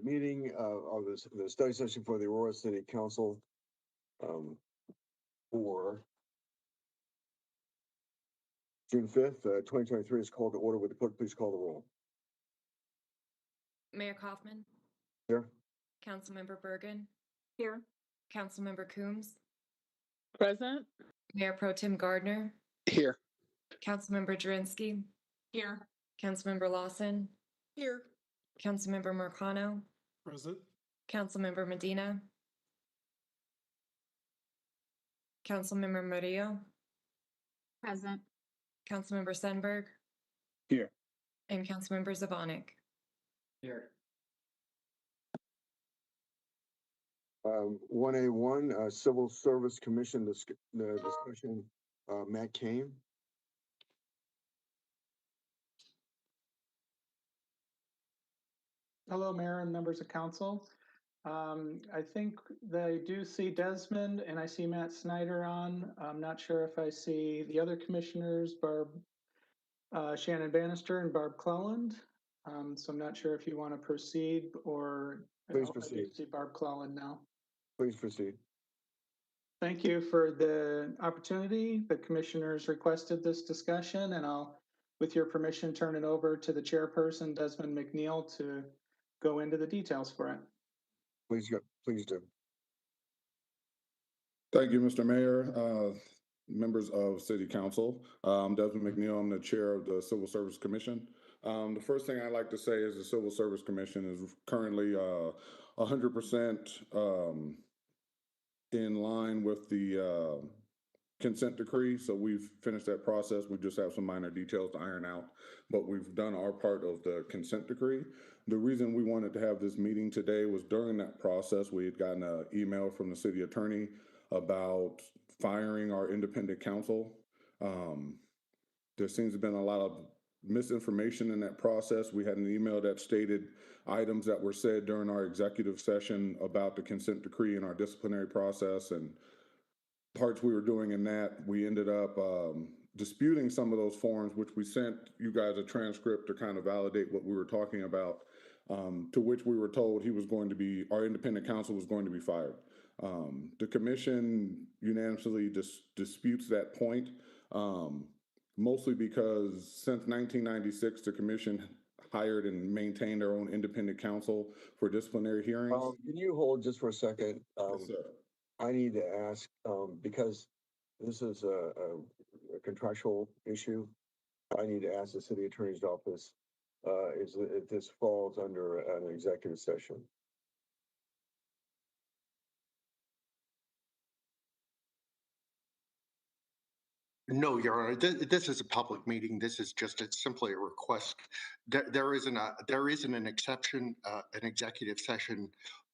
meeting of the study session for the Aurora City Council for June 5th, 2023 is called to order. Would the clerk please call the roll? Mayor Kaufman. Here. Councilmember Bergen. Here. Councilmember Coombs. Present. Mayor Pro Tem Gardner. Here. Councilmember Drinsky. Here. Councilmember Lawson. Here. Councilmember Marcano. Present. Councilmember Medina. Councilmember Murillo. Present. Councilmember Stenberg. Here. And Councilmember Zvonik. Here. 1A1, Civil Service Commission discussion, Matt Kane. Hello, Mayor and members of council. I think that I do see Desmond and I see Matt Snyder on. I'm not sure if I see the other commissioners, Shannon Bannister and Barb Cleland. So I'm not sure if you want to proceed or. Please I proceed. do see Barb Cleland now. Please proceed. Thank you for the opportunity. The commissioners requested this discussion, and I'll, with your permission, turn it over to the chairperson, Desmond McNeil, to go into the details for it. Please go. Please do. Thank you, Mr. Mayor, members of City Council. I'm Desmond McNeil. I'm the chair of the Civil Service Commission. The first thing I'd like to say is the Civil Service Commission is currently 100% in line with the consent decree. So we've finished that process. We just have some minor details to iron out, but we've done our part of the consent decree. The reason we wanted to have this meeting today was during that process, we had gotten an email from the city attorney about firing our independent counsel. There seems to have been a lot of misinformation in that process. We had an email that stated items that were said during our executive session about the consent decree and our disciplinary process and parts we were doing in that. We ended up disputing some of those forms, which we sent you guys a transcript to kind of validate what we were talking about, to which we were told our independent counsel was going to be fired. The commission unanimously disputes that point, mostly because since 1996, the commission hired and maintained their own independent counsel for disciplinary hearings. Can you hold just for a second? Yes, sir. I need to ask, because this is a contractual issue, I need to ask the city attorney's office if this falls under an executive session. No, Your Honor, this is a public meeting. This is simply a request. There isn't an exception, an executive session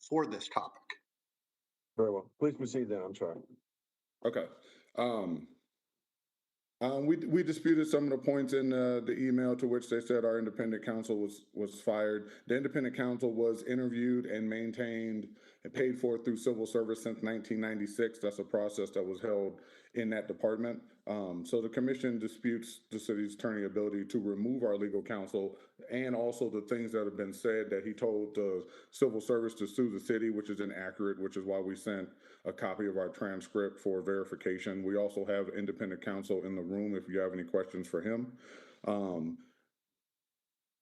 for this topic. Very well. Please proceed then. I'm sorry. Okay. We disputed some of the points in the email to which they said our independent counsel was fired. The independent counsel was interviewed and maintained and paid for through civil service since 1996. That's a process that was held in that department. So the commission disputes the city's attorney ability to remove our legal counsel, and also the things that have been said that he told the civil service to sue the city, which is inaccurate, which is why we sent a copy of our transcript for verification. We also have independent counsel in the room if you have any questions for him.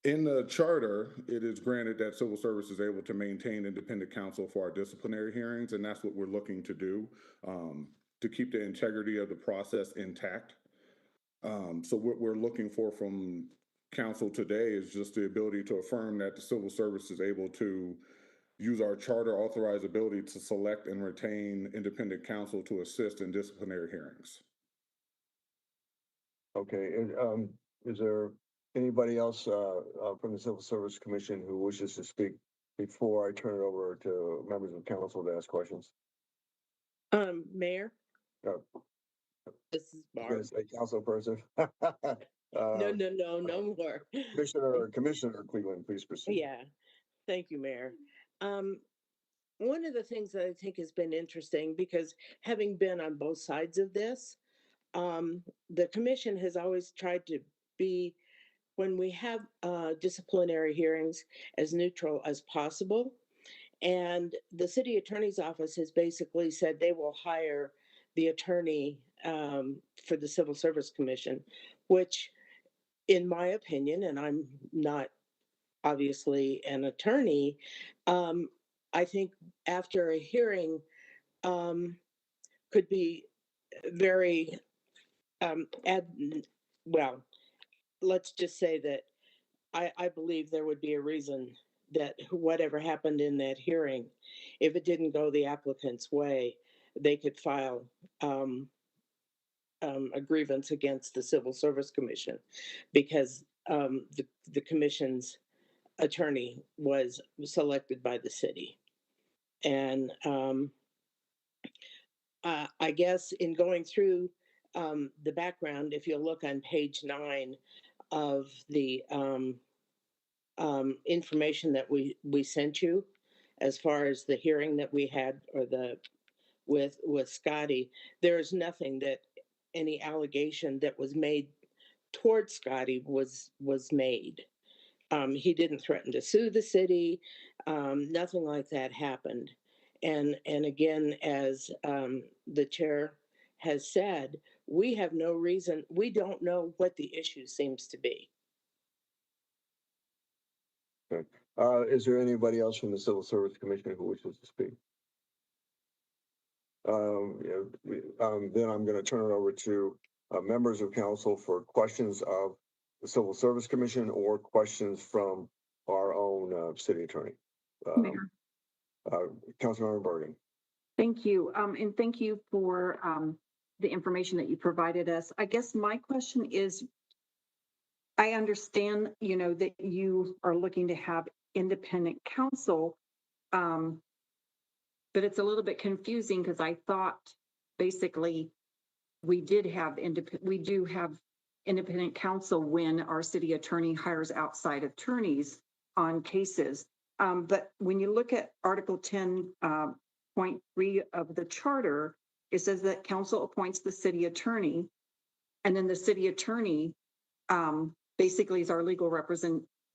In the charter, it is granted that civil service is able to maintain independent counsel for our disciplinary hearings, and that's what we're looking to do, to keep the integrity of the process intact. So what we're looking for from council today is just the ability to affirm that the civil service is able to use our charter authorized ability to select and retain independent counsel to assist in disciplinary hearings. Okay. And is there anybody else from the Civil Service Commission who wishes to speak before I turn it over to members of council to ask questions? Mayor, this is Barb. Council person. No more. Commissioner Cleveland, please proceed. Yeah, thank you, Mayor. One of the things that I think has been interesting, because having been on both sides of this, the commission has always tried to be when we have disciplinary hearings, as neutral as possible. And the city attorney's office has basically said they will hire the attorney for the Civil Service Commission, which, in my opinion, and I'm not obviously an attorney, I think after a hearing could be very well, let's just say that I believe there would be a reason that whatever happened in that hearing, if it didn't go the applicant's way, they could file a grievance against the Civil Service Commission because the commission's attorney was selected by the city. And I guess in going through the background, if you look on page 9 of the information that we sent you, as far as the hearing that we had or the with Scotty, there is nothing that any allegation that was made towards Scotty was made. He didn't threaten to sue the city. Nothing like that happened. And again, as the chair has said, we have no reason. We don't know what the issue seems to be. Okay. Is there anybody else from the Civil Service Commission who wishes to speak? Then I'm going to turn it over to members of council for questions of the Civil Service Commission or questions from our own city attorney. Mayor. Councilmember Bergen. Thank you. And thank you for the information that you provided us. I guess my question is, I understand, that you are looking to have independent counsel, but it's a little bit confusing because I thought basically we do have independent counsel when our city attorney hires outside attorneys on cases. But when you look at Article 10.3 of the charter, it says that council appoints the city attorney, and then the city attorney basically is our legal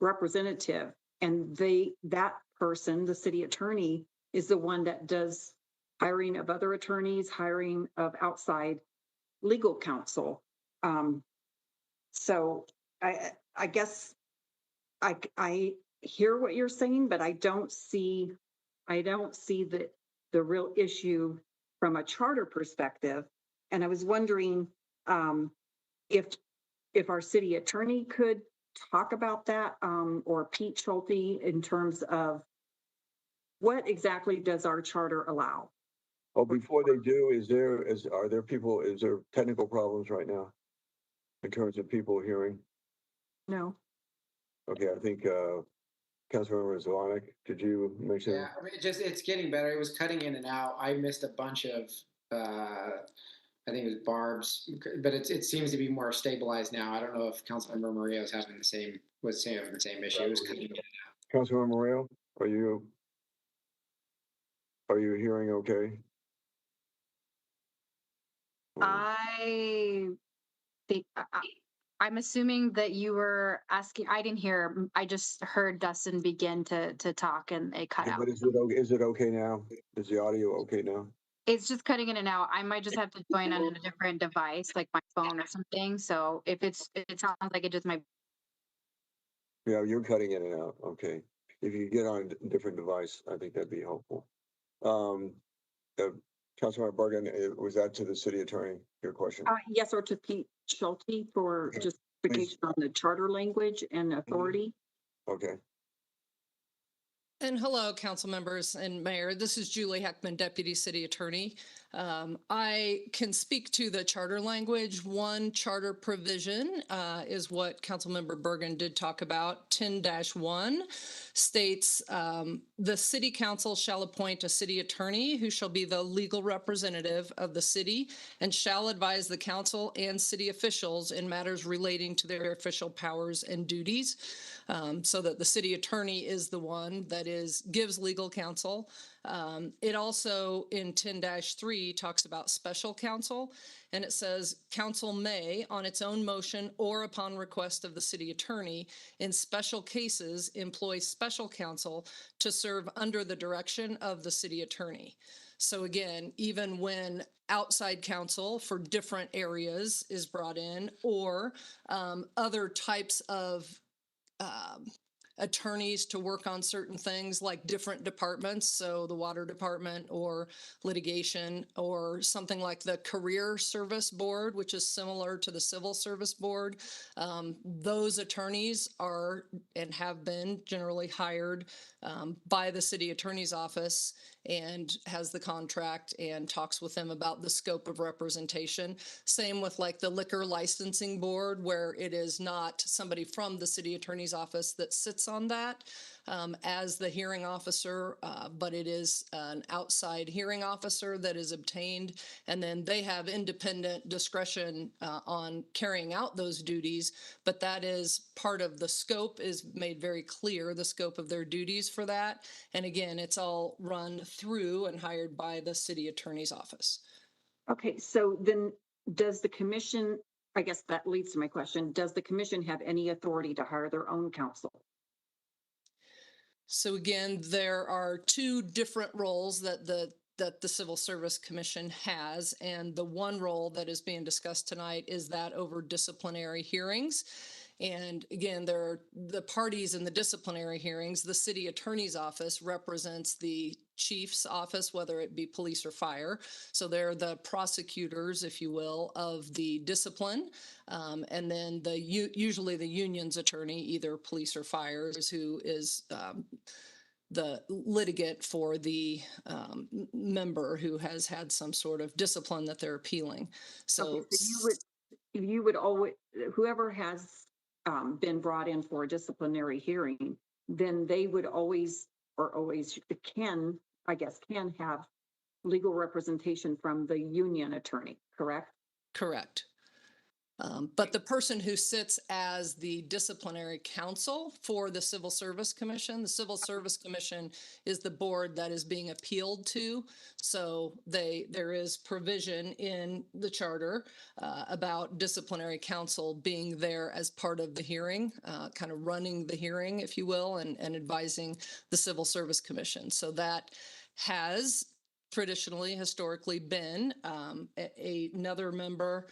representative, and that person, the city attorney, is the one that does hiring of other attorneys, hiring of outside legal counsel. So I guess I hear what you're saying, but I don't see the real issue from a charter perspective. And I was wondering if our city attorney could talk about that, or Pete Schulte, in terms of what exactly does our charter allow? Oh, before they do, is there technical problems right now in terms of people hearing? No. Okay, I think Councilmember Zvonek, did you mention? Yeah, I mean, it's getting better. It was cutting in and out. I missed a bunch of, I think it was Barb's, but it seems to be more stabilized now. I don't know if Councilmember Maria was having the same issue. It was cutting in and out. Councilmember Moreo, are you hearing okay? I think I'm assuming that you were asking. I didn't hear. I just heard Dustin begin to talk, and it cut Okay, out. but is it okay now? Is the audio okay now? It's just cutting in and out. I might just have to join on a different device, like my phone or something. So if it sounds like it just might. Yeah, you're cutting in and out. Okay. If you get on a different device, I think that'd be helpful. Councilmember Bergen, was that to the city attorney, your question? Yes, or to Pete Schulte for justification on the charter language and authority. Okay. And hello, council members and mayor. This is Julie Heckman, Deputy City Attorney. I can speak to the charter language. One charter provision is what Councilmember Bergen did talk about. 10-1 states the city council shall appoint a city attorney who shall be the legal representative of the city and shall advise the council and city officials in matters relating to their official powers and duties. So that the city attorney is the one that gives legal counsel It also in 10-3 talks about special counsel, and it says council may, on its own motion or upon request of the city attorney, in special cases, employ special counsel to serve under the direction of the city attorney. So again, even when outside counsel for different areas is brought in, or other types of um, attorneys to work on certain things like different departments, so the water department or litigation or something like the career service board, which is similar to the civil service board. Those attorneys are and have been generally hired by the city attorney's office and has the contract and talks with them about the scope of representation. Same with like the liquor licensing board, where it is not somebody from the city attorney's office that sits on that as the hearing officer, but it is an outside hearing officer that is obtained, and then they have independent discretion on carrying out those duties, but that is part of the scope is made very clear, the scope of their duties for that. And again, it's all run through and hired by the city attorney's office. Okay, so then does the commission, I guess that leads to my question, does the commission have any authority to hire their own counsel? So again, there are two different roles that the Civil Service Commission has, and the one role that is being discussed tonight is that over disciplinary hearings. And again, there are the parties in the disciplinary hearings. The city attorney's office represents the chief's office, whether it be police or fire. So they're the prosecutors, if you will, of the discipline. And then usually the union's attorney, either police or fire, is who is the litigant for the member who has had some sort of discipline that they're appealing. So, okay, so you would always, whoever has been brought in for a disciplinary hearing, then they would always can, I guess, can have legal representation from the union attorney, correct? correct. But the person who sits as the disciplinary counsel for the Civil Service Commission, the Civil Service Commission is the board that is being appealed to. So there is provision in the charter about disciplinary counsel being there as part of the hearing, kind of running the hearing, if you will, and advising the Civil Service Commission. So that has traditionally, historically been another member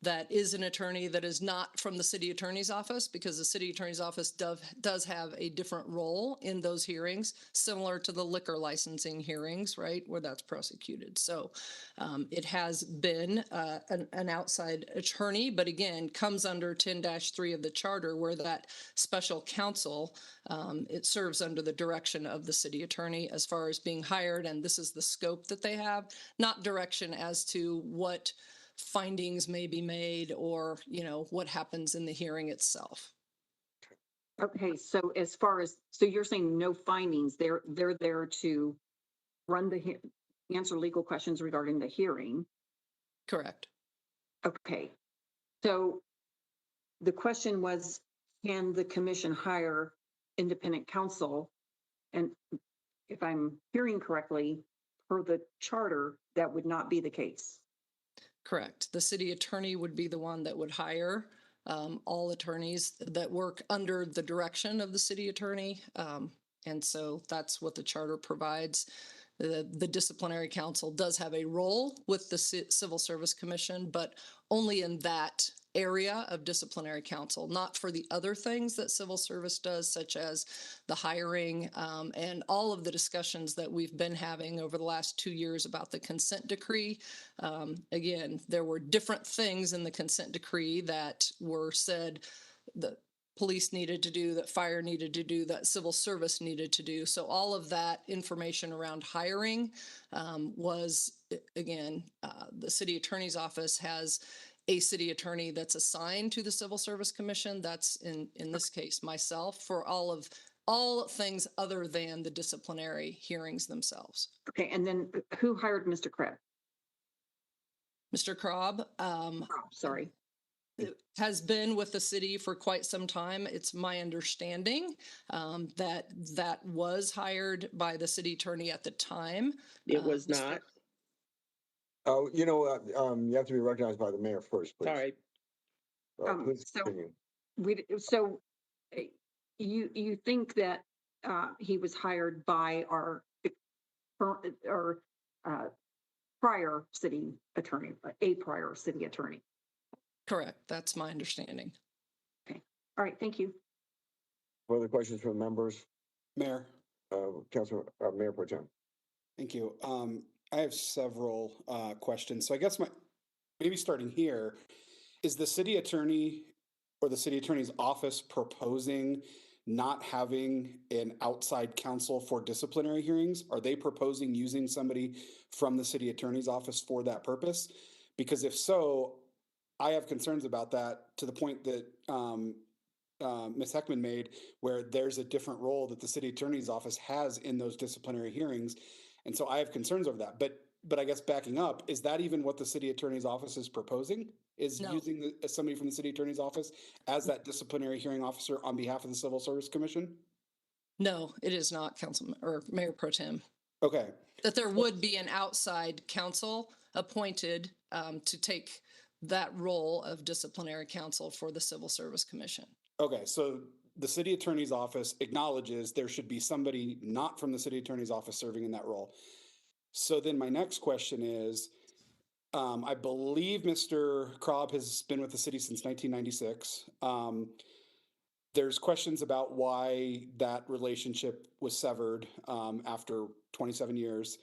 that is an attorney that is not from the city attorney's office, because the city attorney's office does have a different role in those hearings, similar to the liquor licensing hearings, right, where that's prosecuted. So it has been an outside attorney, but again, comes under 10-3 of the charter, where that special counsel, it serves under the direction of the city attorney as far as being hired, and this is the scope that they have, not direction as to what findings may be made or, what happens in the hearing itself. Okay, so as far as, so you're saying no findings, they're there to run answer legal questions regarding the hearing. Correct. Okay, so the question was, can the commission hire independent counsel? And if I'm hearing correctly, per the charter, that would not be the case. Correct. The city attorney would be the one that would hire all attorneys that work under the direction of the city attorney. And so that's what the charter provides. The disciplinary council does have a role with the Civil Service Commission, but only in that area of disciplinary council, not for the other things that civil service does, such as the hiring and all of the discussions that we've been having over the last 2 years about the consent decree. Again, there were different things in the consent decree that were said that police needed to do, that fire needed to do, that civil service needed to do. So all of that information around hiring was, again, the city attorney's office has a city attorney that's assigned to the Civil Service Commission. That's in this case, myself, for all things other than the disciplinary hearings themselves. Okay, and then who hired Mr. Krebs? Mr. Krob, Sorry. has been with the city for quite some time. It's my understanding that that was hired by the city attorney at the time. It was Mr. not. Oh, you have to be recognized by the mayor first, please. Sorry. Please So continue. uh, you think that he was hired by our prior city attorney, a prior city attorney? Correct. That's my understanding. Okay. All right. Thank you. Further questions from members? Mayor, Councilor, Mayor Pro Tem. thank you. I have several questions. So I guess maybe starting here, is the city attorney or the city attorney's office proposing not having an outside counsel for disciplinary hearings? Are they proposing using somebody from the city attorney's office for that purpose? Because if so, I have concerns about that, to the point that Ms. Heckman made, where there's a different role that the city attorney's office has in those disciplinary hearings. And so I have concerns over that. But I guess backing up, is that even what the city attorney's office is proposing? Is No. using somebody from the city attorney's office as that disciplinary hearing officer on behalf of the Civil Service Commission? No, it is not, Councilman or Mayor Pro Tem. Okay. That there would be an outside counsel appointed to take that role of disciplinary counsel for the Civil Service Commission. Okay, so the city attorney's office acknowledges there should be somebody not from the city attorney's office serving in that role. So then my next question is, I believe Mr. Krob has been with the city since 1996. There's questions about why that relationship was severed after 27 years.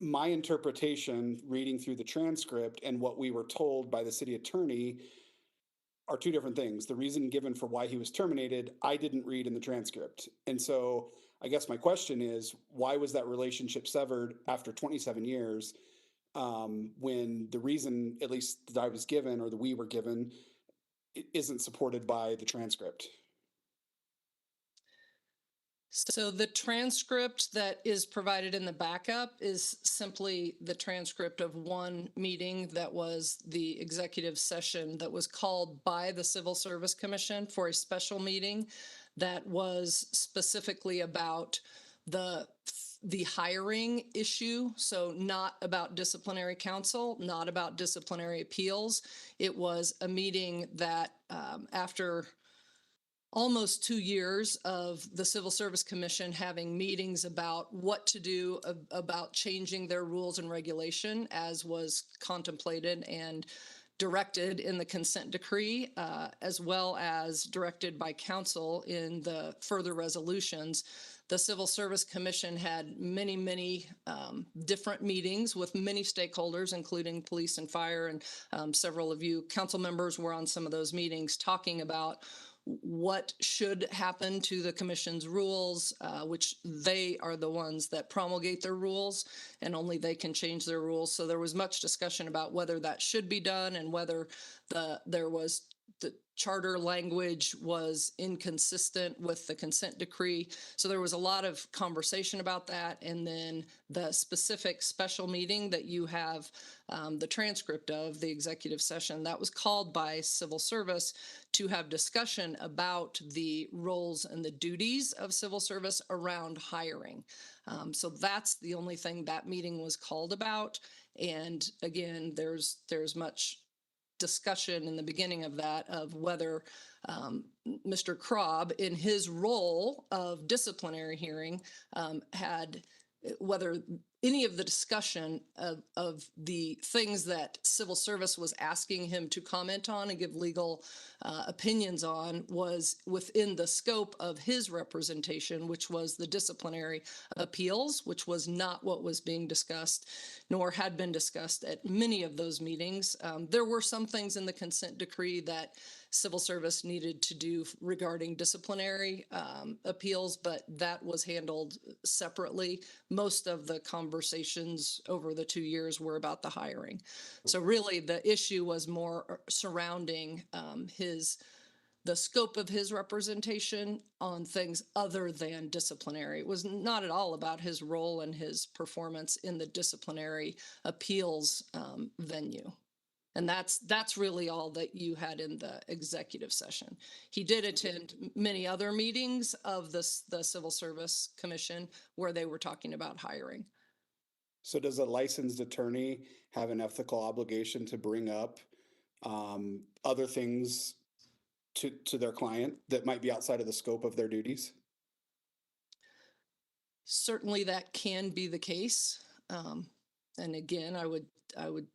My interpretation, reading through the transcript and what we were told by the city attorney, are two different things. The reason given for why he was terminated, I didn't read in the transcript. And so I guess my question is, why was that relationship severed after 27 years when the reason, at least that I was given or that we were given, isn't supported by the transcript? So the transcript that is provided in the backup is simply the transcript of one meeting that was the executive session that was called by the Civil Service Commission for a special meeting that was specifically about the hiring issue. So not about disciplinary counsel, not about disciplinary appeals. It was a meeting that after almost 2 years of the Civil Service Commission having meetings about what to do about changing their rules and regulation, as was contemplated and directed in the consent decree, as well as directed by council in the further resolutions. The Civil Service Commission had many different meetings with many stakeholders, including police and fire, and several of you council members were on some of those meetings talking about what should happen to the commission's rules, which they are the ones that promulgate their rules, and only they can change their rules. So there was much discussion about whether that should be done and whether the charter language was inconsistent with the consent decree. So there was a lot of conversation about that. And then the specific special meeting that you have the transcript of, the executive session, that was called by Civil Service to have discussion about the roles and the duties of civil service around hiring. So that's the only thing that meeting was called about. And again, there's much discussion in the beginning of that of whether Mr. Krob, in his role of disciplinary hearing, whether any of the discussion of the things that civil service was asking him to comment on and give legal opinions on was within the scope of his representation, which was the disciplinary appeals, which was not what was being discussed, nor had been discussed at many of those meetings. There were some things in the consent decree that civil service needed to do regarding disciplinary appeals, but that was handled separately. Most of the conversations over the 2 years were about the hiring. So really the issue was more surrounding the scope of his representation on things other than disciplinary. It was not at all about his role and his performance in the disciplinary appeals venue. And that's really all that you had in the executive session. He did attend many other meetings of the Civil Service Commission where they were talking about hiring. So does a licensed attorney have an ethical obligation to bring up other things to their client that might be outside of the scope of their duties? Certainly that can be the case. And again, I would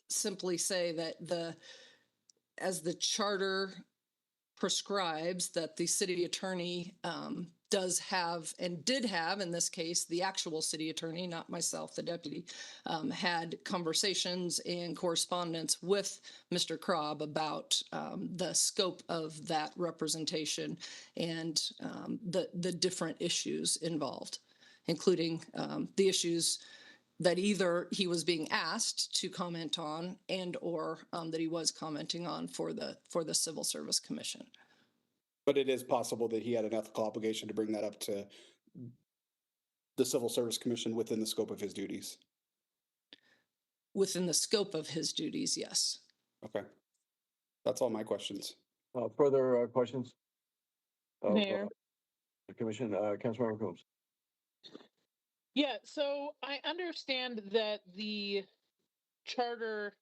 simply say that as the charter prescribes, that the city attorney does have and did have, in this case, the actual city attorney, not myself, the deputy, had conversations and correspondence with Mr. Krob about the scope of that representation and the different issues involved, including the issues that either he was being asked to comment on and or that he was commenting on for the Civil Service Commission. But it is possible that he had an ethical obligation to bring that up to the Civil Service Commission within the scope of his duties. Within the scope of his duties, yes. Okay. That's all my questions. Further questions? of, Mayor. The commission, Councilmember Coombs. Yeah, so I understand that the charter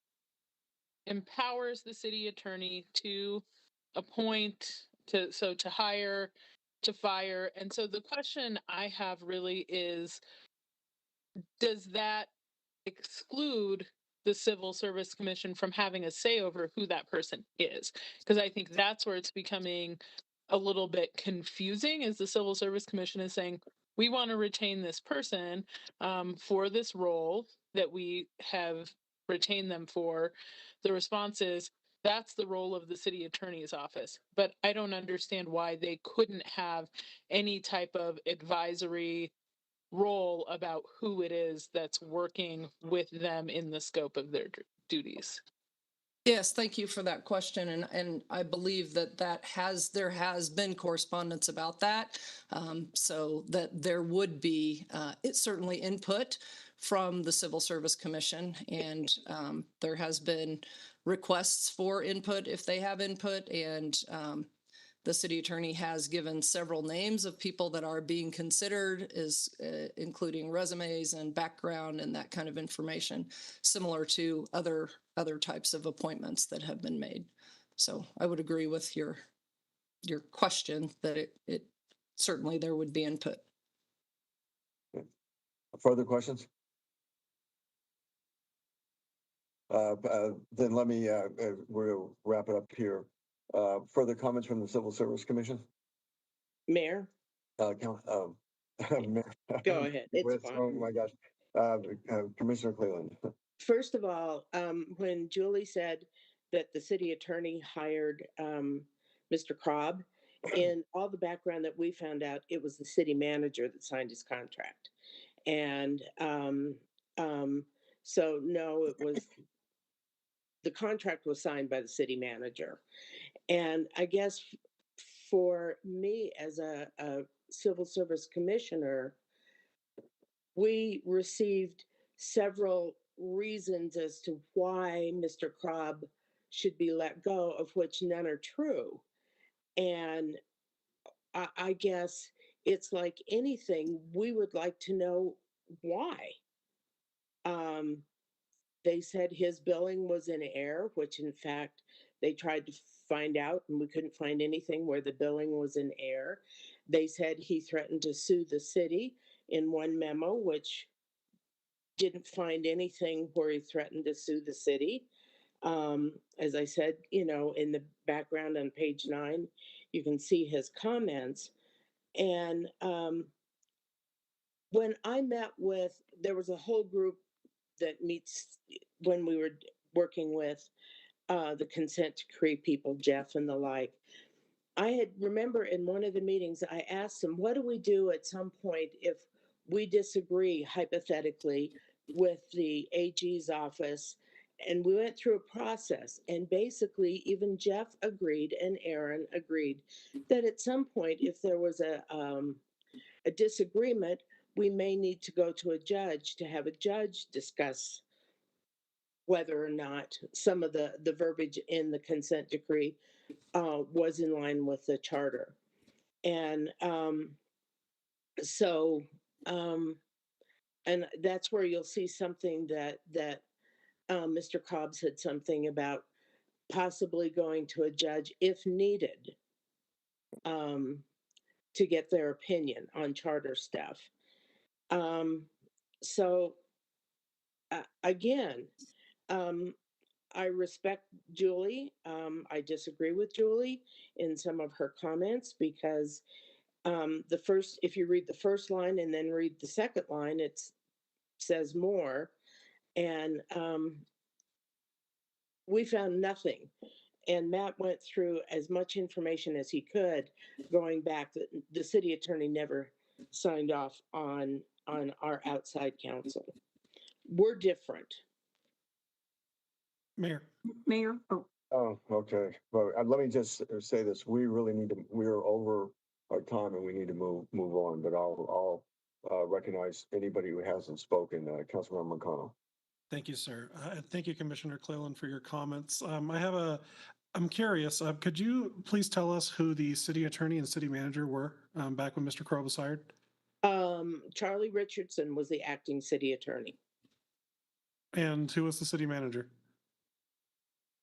empowers the city attorney to appoint, to hire, to fire. And so the question I have really is, does that exclude the Civil Service Commission from having a say over who that person is? Because I think that's where it's becoming a little bit confusing, is the Civil Service Commission is saying, we want to retain this person for this role that we have retained them for. The response is, that's the role of the city attorney's office. But I don't understand why they couldn't have any type of advisory role about who it is that's working with them in the scope of their duties. Yes, thank you for that question. And I believe that there has been correspondence about that. So that there would be, it's certainly input from the Civil Service Commission. And there has been requests for input if they have input. And the city attorney has given several names of people that are being considered, including resumes and background and that kind of information, similar to other types of appointments that have been made. So I would agree with your question that it certainly there would be input. Further questions? Then let me, we'll wrap it up here. Further comments from the Civil Service Commission? Mayor, Mayor. go ahead. It's fine. Oh my gosh. Commissioner Cleland. First of all, when Julie said that the city attorney hired Mr. Krob, in all the background that we found out, it was the city manager that signed his contract. And so no, it was, the contract was signed by the city manager. And I guess for me as a civil service commissioner, we received several reasons as to why Mr. Krob should be let go, of which none are true. And I guess it's like anything, we would like to know why. They said his billing was in error, which in fact they tried to find out and we couldn't find anything where the billing was in error. They said he threatened to sue the city in one memo, which didn't find anything where he threatened to sue the city. As I said, in the background on page 9, you can see his comments. And when I met with, there was a whole group that meets when we were working with the consent decree people, Jeff and the like. I had remember in one of the meetings, I asked them, what do we do at some point if we disagree hypothetically with the AG's office? And we went through a process, and basically even Jeff agreed and Aaron agreed that at some point, if there was a disagreement, we may need to go to a judge to have a judge discuss whether or not some of the verbiage in the consent decree was in line with the charter. And so, and that's where you'll see something that Mr. Cobb said something about possibly going to a judge if needed to get their opinion on charter stuff. So again, I respect Julie. I disagree with Julie in some of her comments because if you read the first line and then read the second line, it says more. And we found nothing. And Matt went through as much information as he could, going back that the city attorney never signed off on our outside counsel. We're different. Mayor. Mayor, oh, Oh, okay. Well, let me just say this. We really need to, we're over our time and we need to move on, but I'll recognize anybody who hasn't spoken. Councilmember McConnell. Thank you, sir. And thank you, Commissioner Cleland, for your comments. I'm curious, could you please tell us who the city attorney and city manager were back when Mr. Crow was hired? Charlie Richardson was the acting city attorney. And who was the city manager?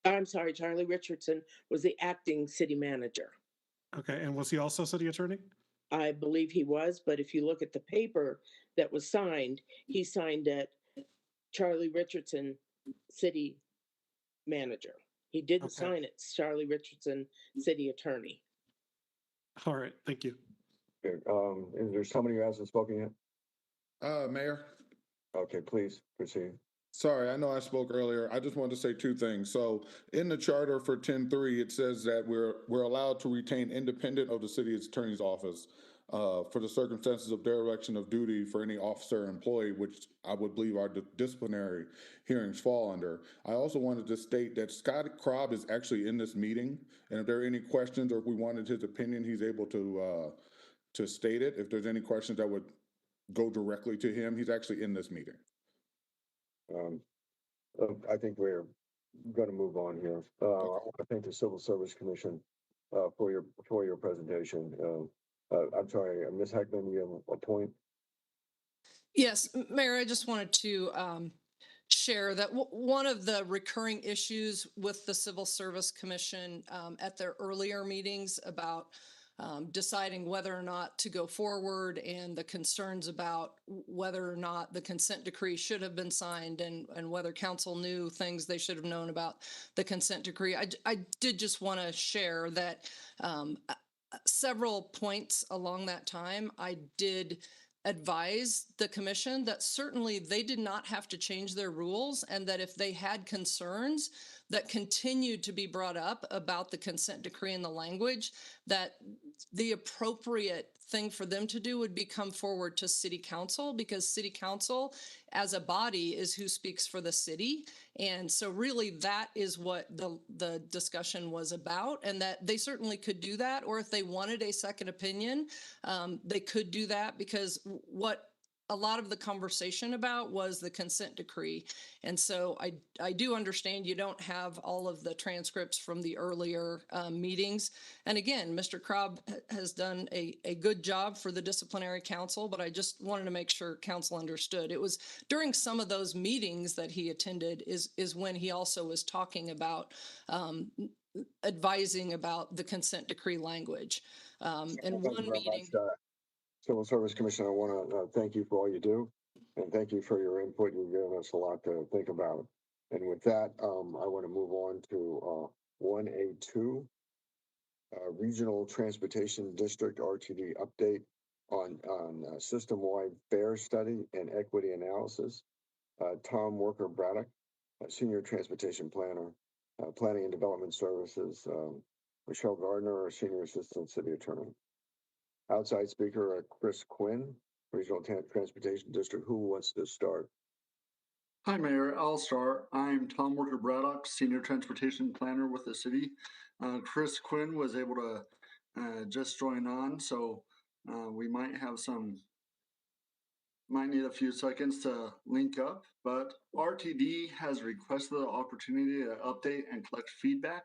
I'm sorry, Charlie Richardson was the acting city manager. Okay, and was he also city attorney? I believe he was, but if you look at the paper that was signed, he signed it Charlie Richardson, city manager. He didn't sign it, Charlie Richardson, city attorney. All right, thank you. Okay, is there somebody who hasn't spoken yet? Mayor. Okay, please proceed. Sorry, I know I spoke earlier. I just wanted to say two things. So in the charter for 10.3, it says that we're allowed to retain independent of the city attorney's office for the circumstances of dereliction of duty for any officer or employee, which I would believe our disciplinary hearings fall under. I also wanted to state that Scott Krob is actually in this meeting, and if there are any questions or if we wanted his opinion, he's able to state it. If there's any questions that would go directly to him, he's actually in this meeting. I think we're going to move on here. I want to thank the Civil Service Commission for your presentation. I'm sorry, Ms. Heckman, you have a point? Yes, Mayor, I just wanted to share that one of the recurring issues with the Civil Service Commission at their earlier meetings about deciding whether or not to go forward and the concerns about whether or not the consent decree should have been signed and whether council knew things they should have known about the consent decree. I did just want to share that several points along that time, I did advise the commission that certainly they did not have to change their rules, and that if they had concerns that continued to be brought up about the consent decree and the language, that the appropriate thing for them to do would be come forward to city council, because city council as a body is who speaks for the city. And so really that is what the discussion was about, and that they certainly could do that. Or if they wanted a second opinion, they could do that, because what a lot of the conversation about was the consent decree. And so I do understand you don't have all of the transcripts from the earlier meetings. And again, Mr. Krob has done a good job for the disciplinary council, but I just wanted to make sure council understood. It was during some of those meetings that he attended is when he also was talking about advising about the consent decree language. And one meeting. Civil Service Commission, I want to thank you for all you do, and thank you for your input. You've given us a lot to think about. And with that, I want to move on to 1A2, Regional Transportation District RTD update on system-wide fare study and equity analysis. Tom Worker Braddock, Senior Transportation Planner, Planning and Development Services. Michelle Gardner, our Senior Assistant City Attorney. Outside speaker, Chris Quinn, Regional Transportation District. Who wants to start? Hi, Mayor. I'll start. I'm Tom Worker Braddock, Senior Transportation Planner with the city. Chris Quinn was able to just join on, so we might have some might need a few seconds to link up, but RTD has requested the opportunity to update and collect feedback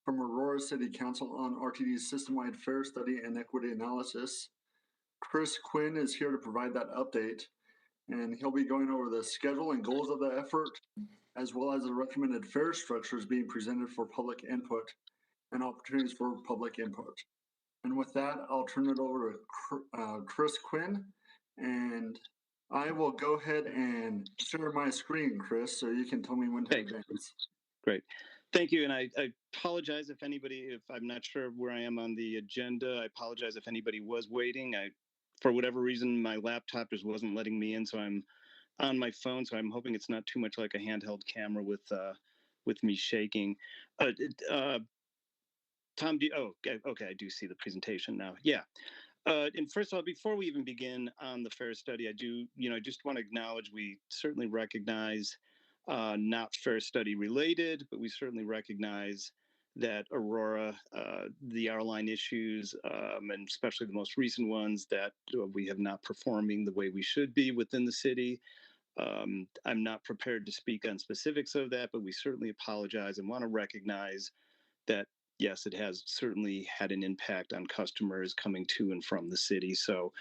from Aurora City Council on RTD's system-wide fare study and equity analysis. Chris Quinn is here to provide that update, and he'll be going over the schedule and goals of the effort, as well as the recommended fare structures being presented for public input and opportunities for public input. And with that, I'll turn it over to Chris Quinn, and I will go ahead and share my screen, Chris, so you can tell me when to advance. Great. Thank you. And I apologize if I'm not sure where I am on the agenda. I apologize if anybody was waiting. For whatever reason, my laptop just wasn't letting me in, so I'm on my phone. So I'm hoping it's not too much like a handheld camera with me shaking. Tom, okay, I do see the presentation now. Yeah. And first of all, before we even begin on the fare study, I just want to acknowledge we certainly recognize not fare study related, but we certainly recognize that Aurora, the airline issues, and especially the most recent ones that we have not performing the way we should be within the city. I'm not prepared to speak on specifics of that, but we certainly apologize and want to recognize that yes, it has certainly had an impact on customers coming to and from the city. So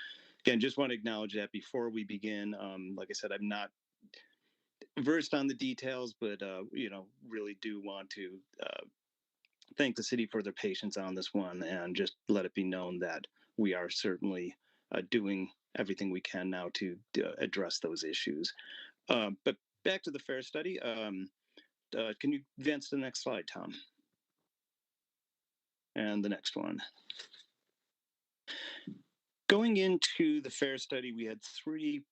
again, just want to acknowledge that before we begin. Like I said, I'm not versed on the details, but really do want to thank the city for their patience on this one and just let it be known that we are certainly doing everything we can now to address those issues. But back to the fare study. Can you advance to the next slide, Tom? And the next one. Going into the fare study, we had three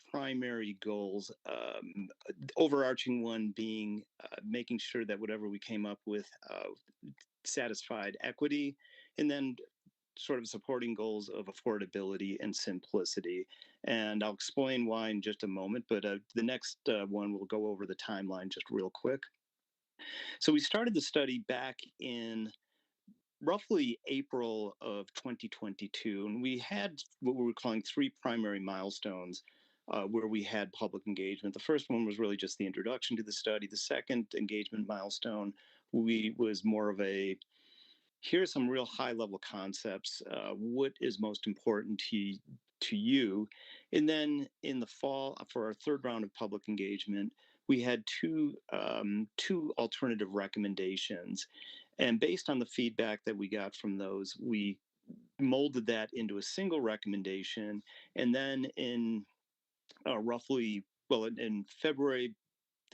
primary goals. Overarching one being making sure that whatever we came up with satisfied equity, and then sort of supporting goals of affordability and simplicity. And I'll explain why in just a moment, but the next one will go over the timeline just real quick. So we started the study back in roughly April of 2022, and we had what we were calling three primary milestones where we had public engagement. The first one was really just the introduction to the study. The second engagement milestone was more of a, here's some real high level concepts. What is most important to you? And then in the fall, for our third round of public engagement, we had two alternative recommendations. And based on the feedback that we got from those, we molded that into a single recommendation. And then in in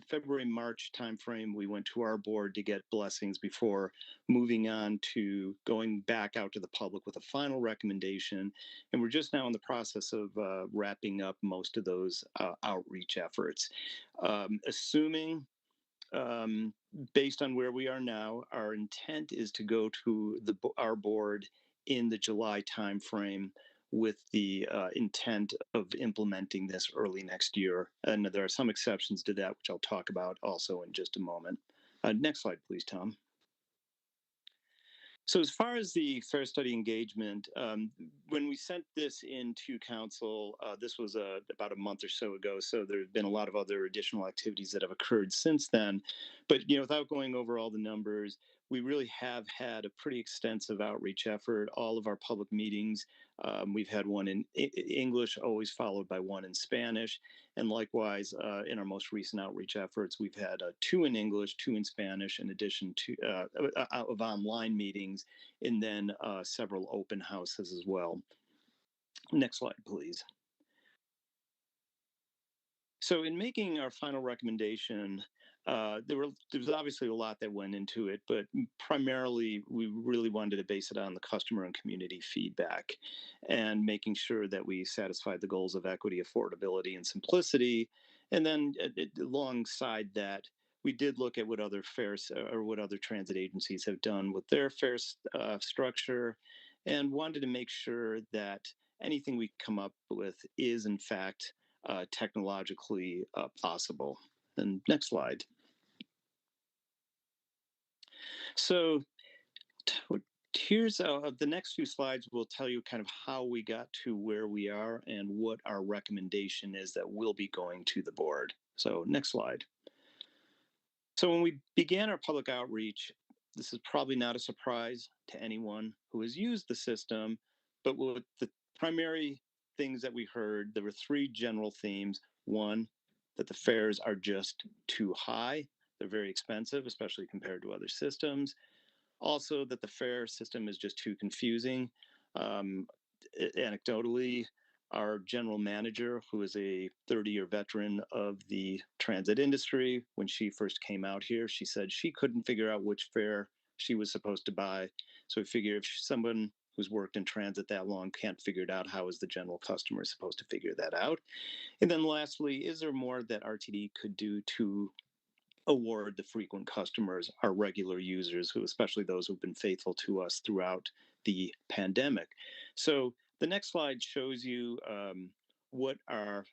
February-March timeframe, we went to our board to get blessings before moving on to going back out to the public with a final recommendation. And we're just now in the process of wrapping up most of those outreach efforts. Assuming based on where we are now, our intent is to go to our board in the July timeframe with the intent of implementing this early next year. And there are some exceptions to that, which I'll talk about also in just a moment. Next slide, please, Tom. So as far as the fare study engagement, when we sent this into council, this was about a month or so ago, so there have been a lot of other additional activities that have occurred since then. But without going over all the numbers, we really have had a pretty extensive outreach effort. All of our public meetings, we've had one in English, always followed by one in Spanish. And likewise, in our most recent outreach efforts, we've had two in English, two in Spanish, in addition to of online meetings, and then several open houses as well. Next slide, please. So in making our final recommendation, there was obviously a lot that went into it, but primarily we really wanted to base it on the customer and community feedback and making sure that we satisfied the goals of equity, affordability, and simplicity. And then alongside that, we did look at what other fares or what other transit agencies have done with their fare structure, and wanted to make sure that anything we come up with is in fact technologically possible. And next slide. So Here's the next few slides will tell you kind of how we got to where we are and what our recommendation is that will be going to the board. So next slide. So when we began our public outreach, this is probably not a surprise to anyone who has used the system, but what the primary things that we heard, there were three general themes. One, that the fares are just too high. They're very expensive, especially compared to other systems. Also, that the fare system is just too confusing. Um, Anecdotally, our general manager, who is a 30-year veteran of the transit industry, when she first came out here, she said she couldn't figure out which fare she was supposed to buy. So we figure if someone who's worked in transit that long can't figure it out, how is the general customer supposed to figure that out? And then lastly, is there more that RTD could do to award the frequent customers, our regular users, who especially those who've been faithful to us throughout the pandemic? So the next slide shows you what our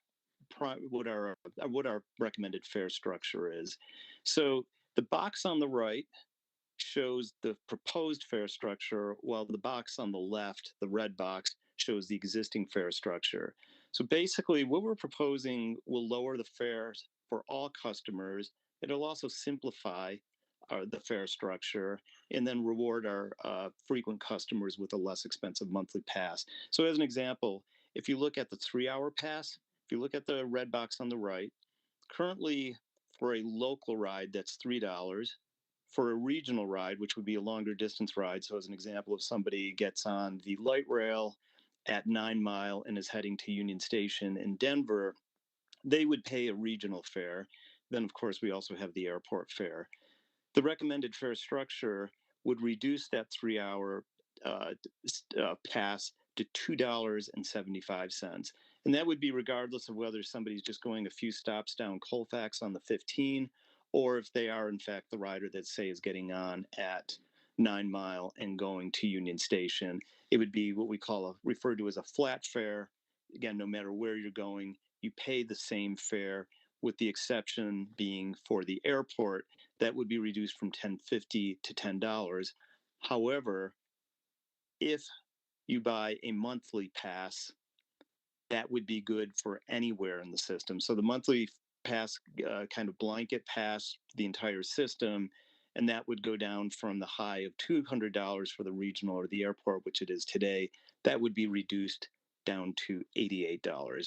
what our recommended fare structure is. So the box on the right shows the proposed fare structure, while the box on the left, the red box, shows the existing fare structure. So basically, what we're proposing will lower the fares for all customers. It'll also simplify the fare structure and then reward our frequent customers with a less expensive monthly pass. So as an example, if you look at the 3-hour pass, if you look at the red box on the right, currently for a local ride, that's $3. For a regional ride, which would be a longer distance ride, so as an example, if somebody gets on the light rail at 9 Mile and is heading to Union Station in Denver, they would pay a regional fare. Then, of course, we also have the airport fare. The recommended fare structure would reduce that 3-hour pass to $2.75. And that would be regardless of whether somebody's just going a few stops down Colfax on the 15, or if they are, in fact, the rider that, say, is getting on at 9 Mile and going to Union Station. It would be what we call referred to as a flat fare. Again, no matter where you're going, you pay the same fare, with the exception being for the airport, that would be reduced from $10.50 to $10. However, if you buy a monthly pass, that would be good for anywhere in the system. So the monthly pass kind of blanket pass the entire system, and that would go down from the high of $200 for the regional or the airport, which it is today. That would be reduced down to $88.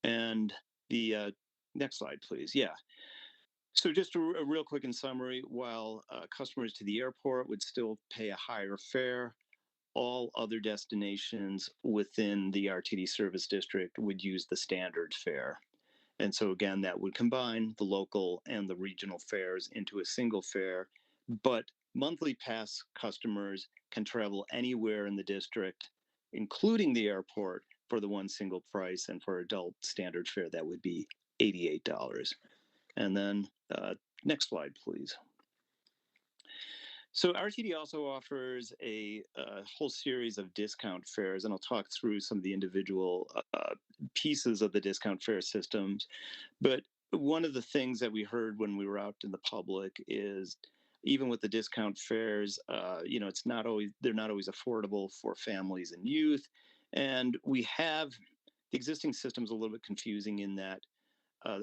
And the next slide, please. Yeah. So just a real quick in summary, while customers to the airport would still pay a higher fare, all other destinations within the RTD service district would use the standard fare. And so again, that would combine the local and the regional fares into a single fare, but monthly pass customers can travel anywhere in the district, including the airport, for the one single price, and for adult standard fare, that would be $88. And then next slide, please. So RTD also offers a whole series of discount fares, and I'll talk through some of the individual pieces of the discount fare systems. But one of the things that we heard when we were out in the public is, even with the discount fares, it's not always, they're not always affordable for families and youth. And we have the existing system's a little bit confusing in that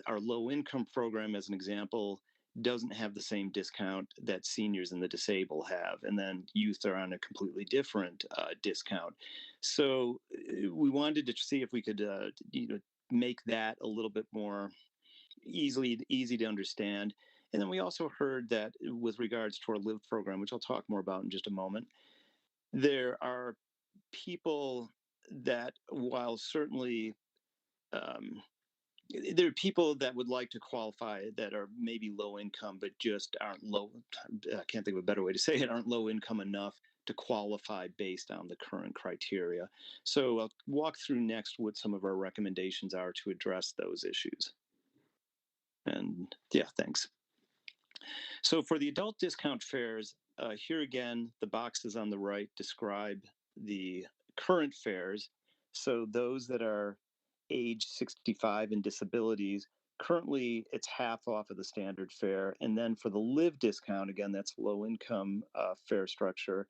our low income program, as an example, doesn't have the same discount that seniors and the disabled have. And then youth are on a completely different discount. So we wanted to see if we could, make that a little bit more easy to understand. And then we also heard that with regards to our LIVE program, which I'll talk more about in just a moment, there are people that, while certainly there are people that would like to qualify that are maybe low income, but just aren't low. I can't think of a better way to say it, aren't low income enough to qualify based on the current criteria. So I'll walk through next what some of our recommendations are to address those issues. And yeah, thanks. So for the adult discount fares, here again, the boxes on the right describe the current fares. So those that are age 65 and disabilities Currently, it's half off of the standard fare. And then for the live discount, again, that's low income fare structure,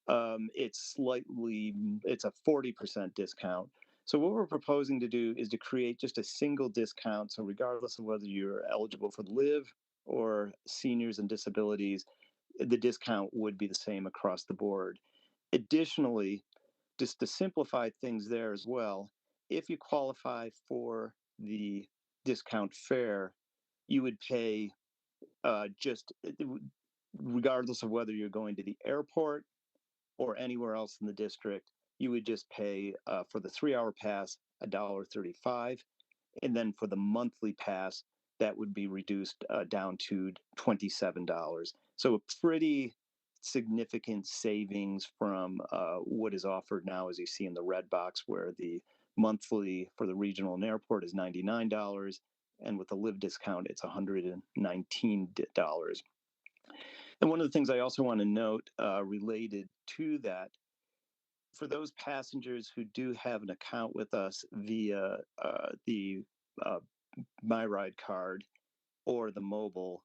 it's a 40% discount. So what we're proposing to do is to create just a single discount. So regardless of whether you're eligible for live or seniors and disabilities, the discount would be the same across the board. Additionally, just to simplify things there as well, if you qualify for the discount fare, you would pay regardless of whether you're going to the airport or anywhere else in the district, you would just pay for the 3-hour pass $1.35, and then for the monthly pass, that would be reduced down to $27. So a pretty significant savings from what is offered now, as you see in the red box, where the monthly for the regional and airport is $99, and with the live discount, it's $119. And one of the things I also want to note related to that, for those passengers who do have an account with us via the MyRide card or the mobile,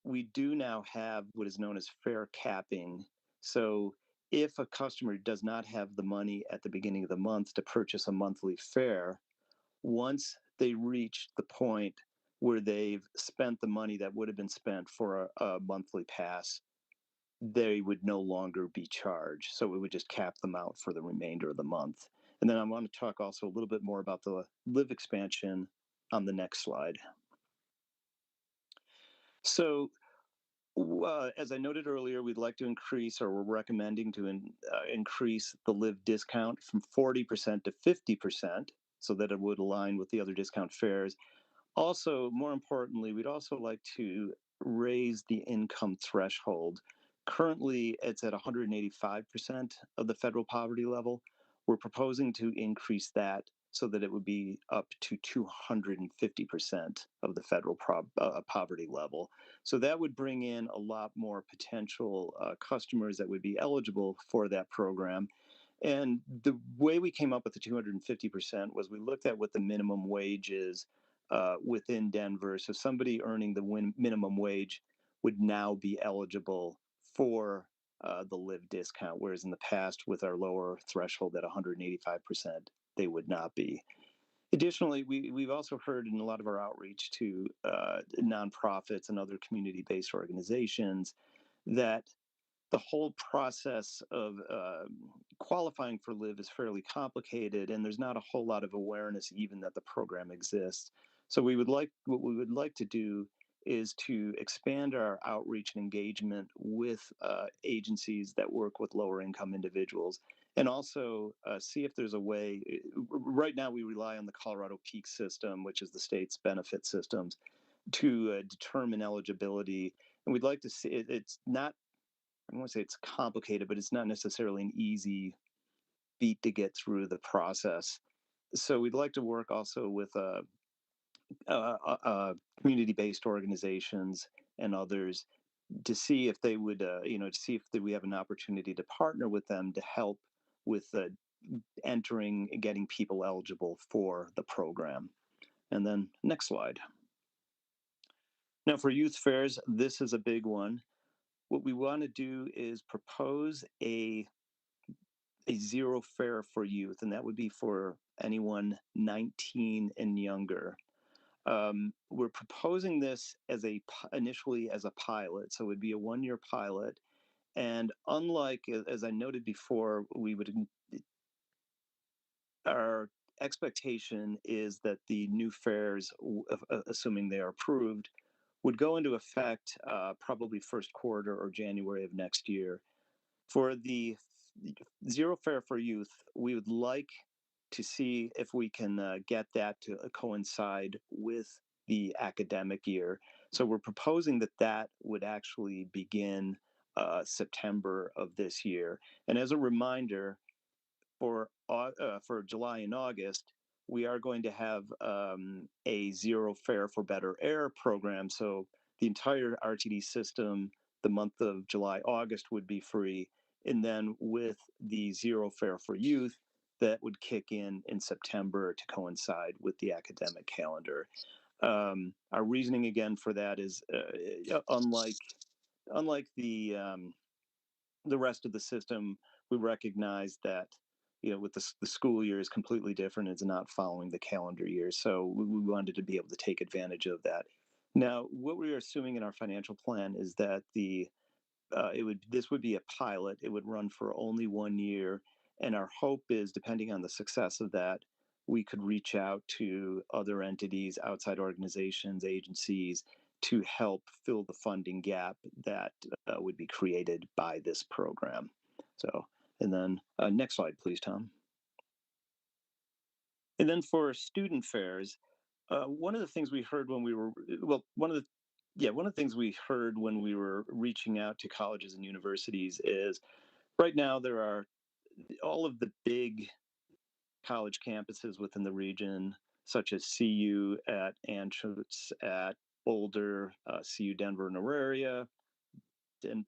we do now have what is known as fare capping. So if a customer does not have the money at the beginning of the month to purchase a monthly fare, once they reach the point where they've spent the money that would have been spent for a monthly pass, they would no longer be charged. So we would just cap them out for the remainder of the month. And then I want to talk also a little bit more about the live expansion on the next slide. So as I noted earlier, we'd like to increase, or we're recommending to increase the live discount from 40% to 50%, so that it would align with the other discount fares. Also, more importantly, we'd also like to raise the income threshold. Currently, it's at 185% of the federal poverty level. We're proposing to increase that so that it would be up to 250% of the federal poverty level. So that would bring in a lot more potential customers that would be eligible for that program. And the way we came up with the 250% was we looked at what the minimum wage is within Denver. So somebody earning the minimum wage would now be eligible for the live discount, whereas in the past, with our lower threshold at 185%, they would not be. Additionally, we've also heard in a lot of our outreach to nonprofits and other community-based organizations that the whole process of qualifying for live is fairly complicated, and there's not a whole lot of awareness even that the program exists. So what we would like to do is to expand our outreach and engagement with agencies that work with lower income individuals, and also see if there's a way. Right now, we rely on the Colorado Peak system, which is the state's benefit systems, to determine eligibility. And we'd like to see it's not, I don't want to say it's complicated, but it's not necessarily an easy feat to get through the process. So we'd like to work also with community-based organizations and others to see if they would, to see if we have an opportunity to partner with them to help with entering and getting people eligible for the program. And then next slide. Now for youth fairs, this is a big one. What we want to do is propose a zero fare for youth, and that would be for anyone 19 and younger. We're proposing this as initially as a pilot, so it would be a 1-year pilot. And unlike, as I noted before, our expectation is that the new fares, assuming they are approved, would go into effect probably first quarter or January of next year. For the zero fare for youth, we would like to see if we can get that to coincide with the academic year. So we're proposing that would actually begin September of this year. And as a reminder, for July and August, we are going to have a zero fare for better air program. So the entire RTD system, the month of July, August would be free. And then with the zero fare for youth, that would kick in September to coincide with the academic calendar. Our reasoning again for that is unlike the rest of the system, we recognize that with the school year is completely different. It's not following the calendar year, so we wanted to be able to take advantage of that. Now, what we are assuming in our financial plan is that this would be a pilot. It would run for only 1 year, and our hope is, depending on the success of that, we could reach out to other entities, outside organizations, agencies to help fill the funding gap that would be created by this program. So, and then next slide, please, Tom. And then for student fairs, one of the things we heard when we were one of the things we heard when we were reaching out to colleges and universities is right now there are all of the big college campuses within the region, such as CU at Anschutz, at Boulder, CU Denver and Auraria,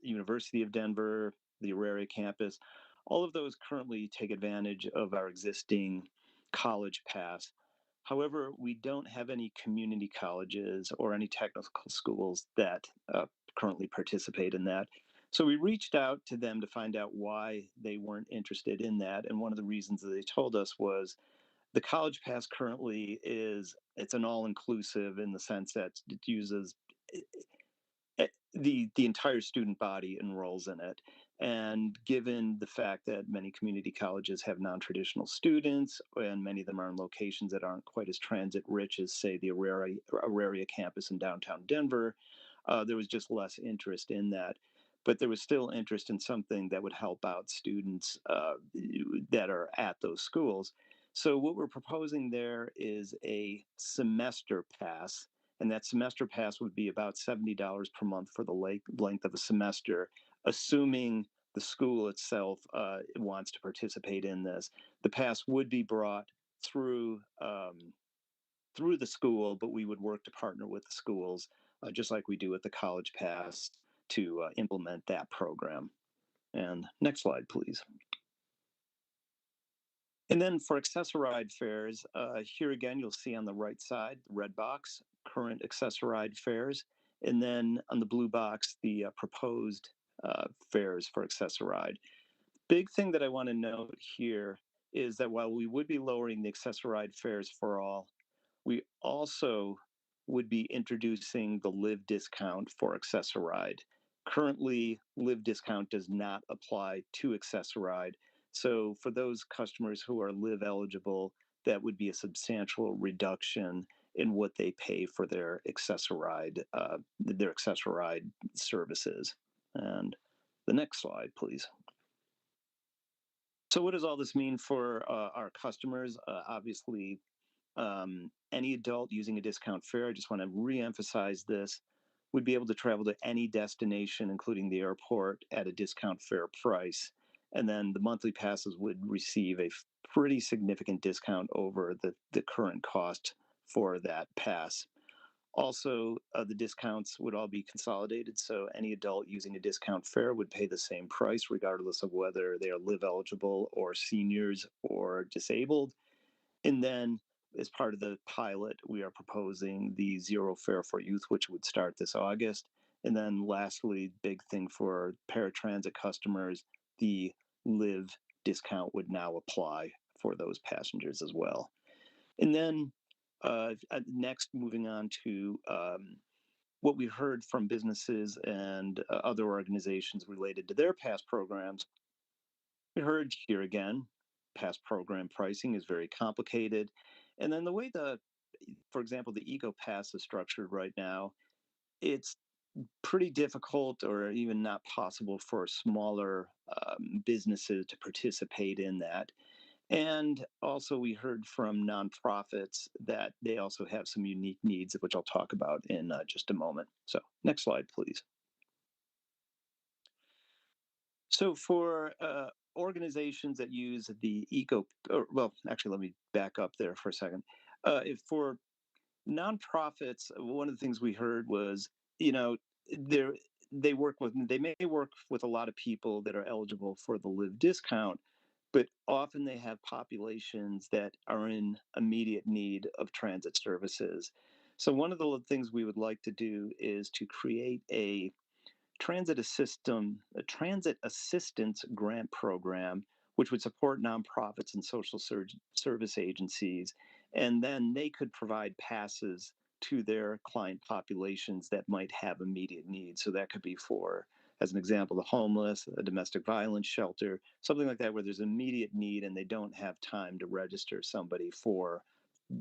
University of Denver, the Auraria campus. All of those currently take advantage of our existing college pass. However, we don't have any community colleges or any technical schools that currently participate in that. So we reached out to them to find out why they weren't interested in that. And one of the reasons that they told us was the college pass currently it's an all-inclusive in the sense that it uses the entire student body enrolls in it. And given the fact that many community colleges have non-traditional students, and many of them are in locations that aren't quite as transit rich as, say, the Auraria campus in downtown Denver, there was just less interest in that. But there was still interest in something that would help out students that are at those schools. So what we're proposing there is a semester pass, and that semester pass would be about $70 per month for the length of a semester, assuming the school itself wants to participate in this. The pass would be brought through the school, but we would work to partner with the schools, just like we do with the college pass, to implement that program. And next slide, please. And then for accessoride fares, here again, you'll see on the right side, the red box, current accessoride fares. And then on the blue box, the proposed fares for accessoride. Big thing that I want to note here is that while we would be lowering the accessoride fares for all, we also would be introducing the live discount for accessoride. Currently, live discount does not apply to accessoride. So for those customers who are live eligible, that would be a substantial reduction in what they pay for their accessoride services. And the next slide, please. So what does all this mean for our customers? Obviously, any adult using a discount fare, I just want to reemphasize this, would be able to travel to any destination, including the airport, at a discount fare price. And then the monthly passes would receive a pretty significant discount over the current cost for that pass. Also, the discounts would all be consolidated, so any adult using a discount fare would pay the same price, regardless of whether they are live eligible or seniors or disabled. And then, as part of the pilot, we are proposing the zero fare for youth, which would start this August. And then lastly, big thing for paratransit customers, the live discount would now apply for those passengers as well. And then next, moving on to what we heard from businesses and other organizations related to their past programs. We heard here again, past program pricing is very complicated. And then the way for example, the Eco Pass is structured right now, it's pretty difficult or even not possible for smaller businesses to participate in that. And also, we heard from nonprofits that they also have some unique needs, which I'll talk about in just a moment. So, next slide, please. So, for organizations that use the actually, let me back up there for a second. For nonprofits, one of the things we heard was, they may work with a lot of people that are eligible for the live discount, but often they have populations that are in immediate need of transit services. So one of the things we would like to do is to create a transit assistance grant program, which would support nonprofits and social service agencies, and then they could provide passes to their client populations that might have immediate needs. So that could be for, as an example, the homeless, a domestic violence shelter, something like that, where there's immediate need and they don't have time to register somebody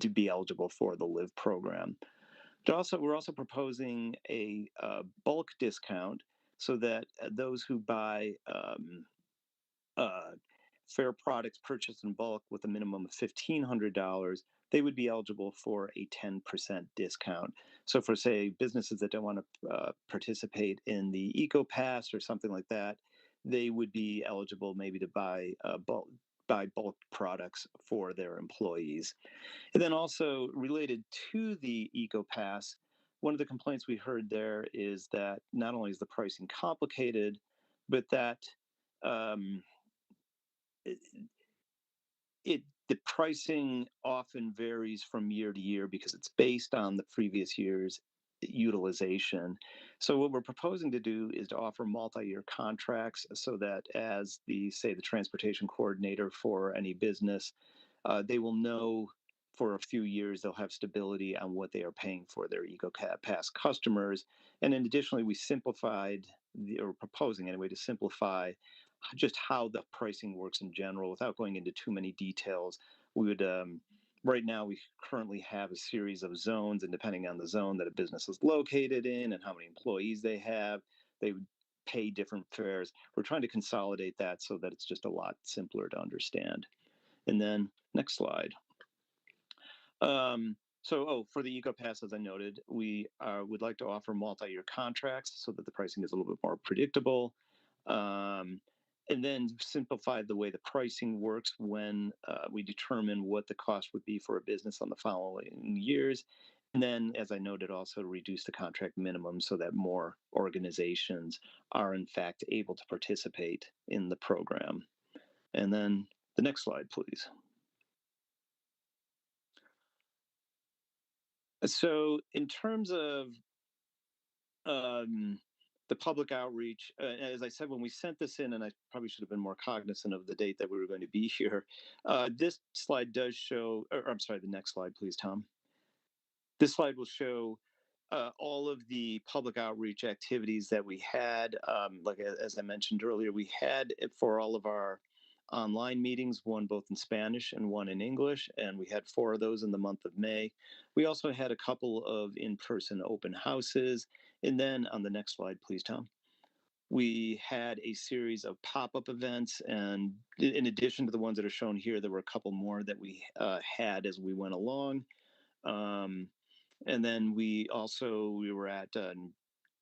to be eligible for the LIVE program. We're also proposing a bulk discount so that those who buy fair products purchased in bulk with a minimum of $1,500, they would be eligible for a 10% discount. So for, say, businesses that don't want to participate in the Eco Pass or something like that, they would be eligible maybe to buy bulk products for their employees. And then also related to the Eco Pass, one of the complaints we heard there is that not only is the pricing complicated, but that the pricing often varies from year to year because it's based on the previous year's utilization. So what we're proposing to do is to offer multi-year contracts so that as the transportation coordinator for any business, they will know for a few years they'll have stability on what they are paying for their Eco Pass customers. And then additionally, we or proposing anyway, to simplify just how the pricing works in general without going into too many details. We would, right now, we currently have a series of zones, and depending on the zone that a business is located in and how many employees they have, they would pay different fares. We're trying to consolidate that so that it's just a lot simpler to understand. And then next slide. For the Eco Pass, as I noted, we would like to offer multi-year contracts so that the pricing is a little bit more predictable. And then simplify the way the pricing works when we determine what the cost would be for a business on the following years. And then, as I noted, also reduce the contract minimum so that more organizations are in fact able to participate in the program. And then the next slide, please. So in terms of the public outreach, as I said, when we sent this in, and I probably should have been more cognizant of the date that we were going to be here, this slide does show, or I'm sorry, the next slide, please, Tom. This slide will show all of the public outreach activities that we had. Like as I mentioned earlier, we had it for all of our online meetings, one both in Spanish and one in English, and we had 4 of those in the month of May. We also had a couple of in-person open houses. And then on the next slide, please, Tom. We had a series of pop-up events, and in addition to the ones that are shown here, there were a couple more that we had as we went along. And then we were at,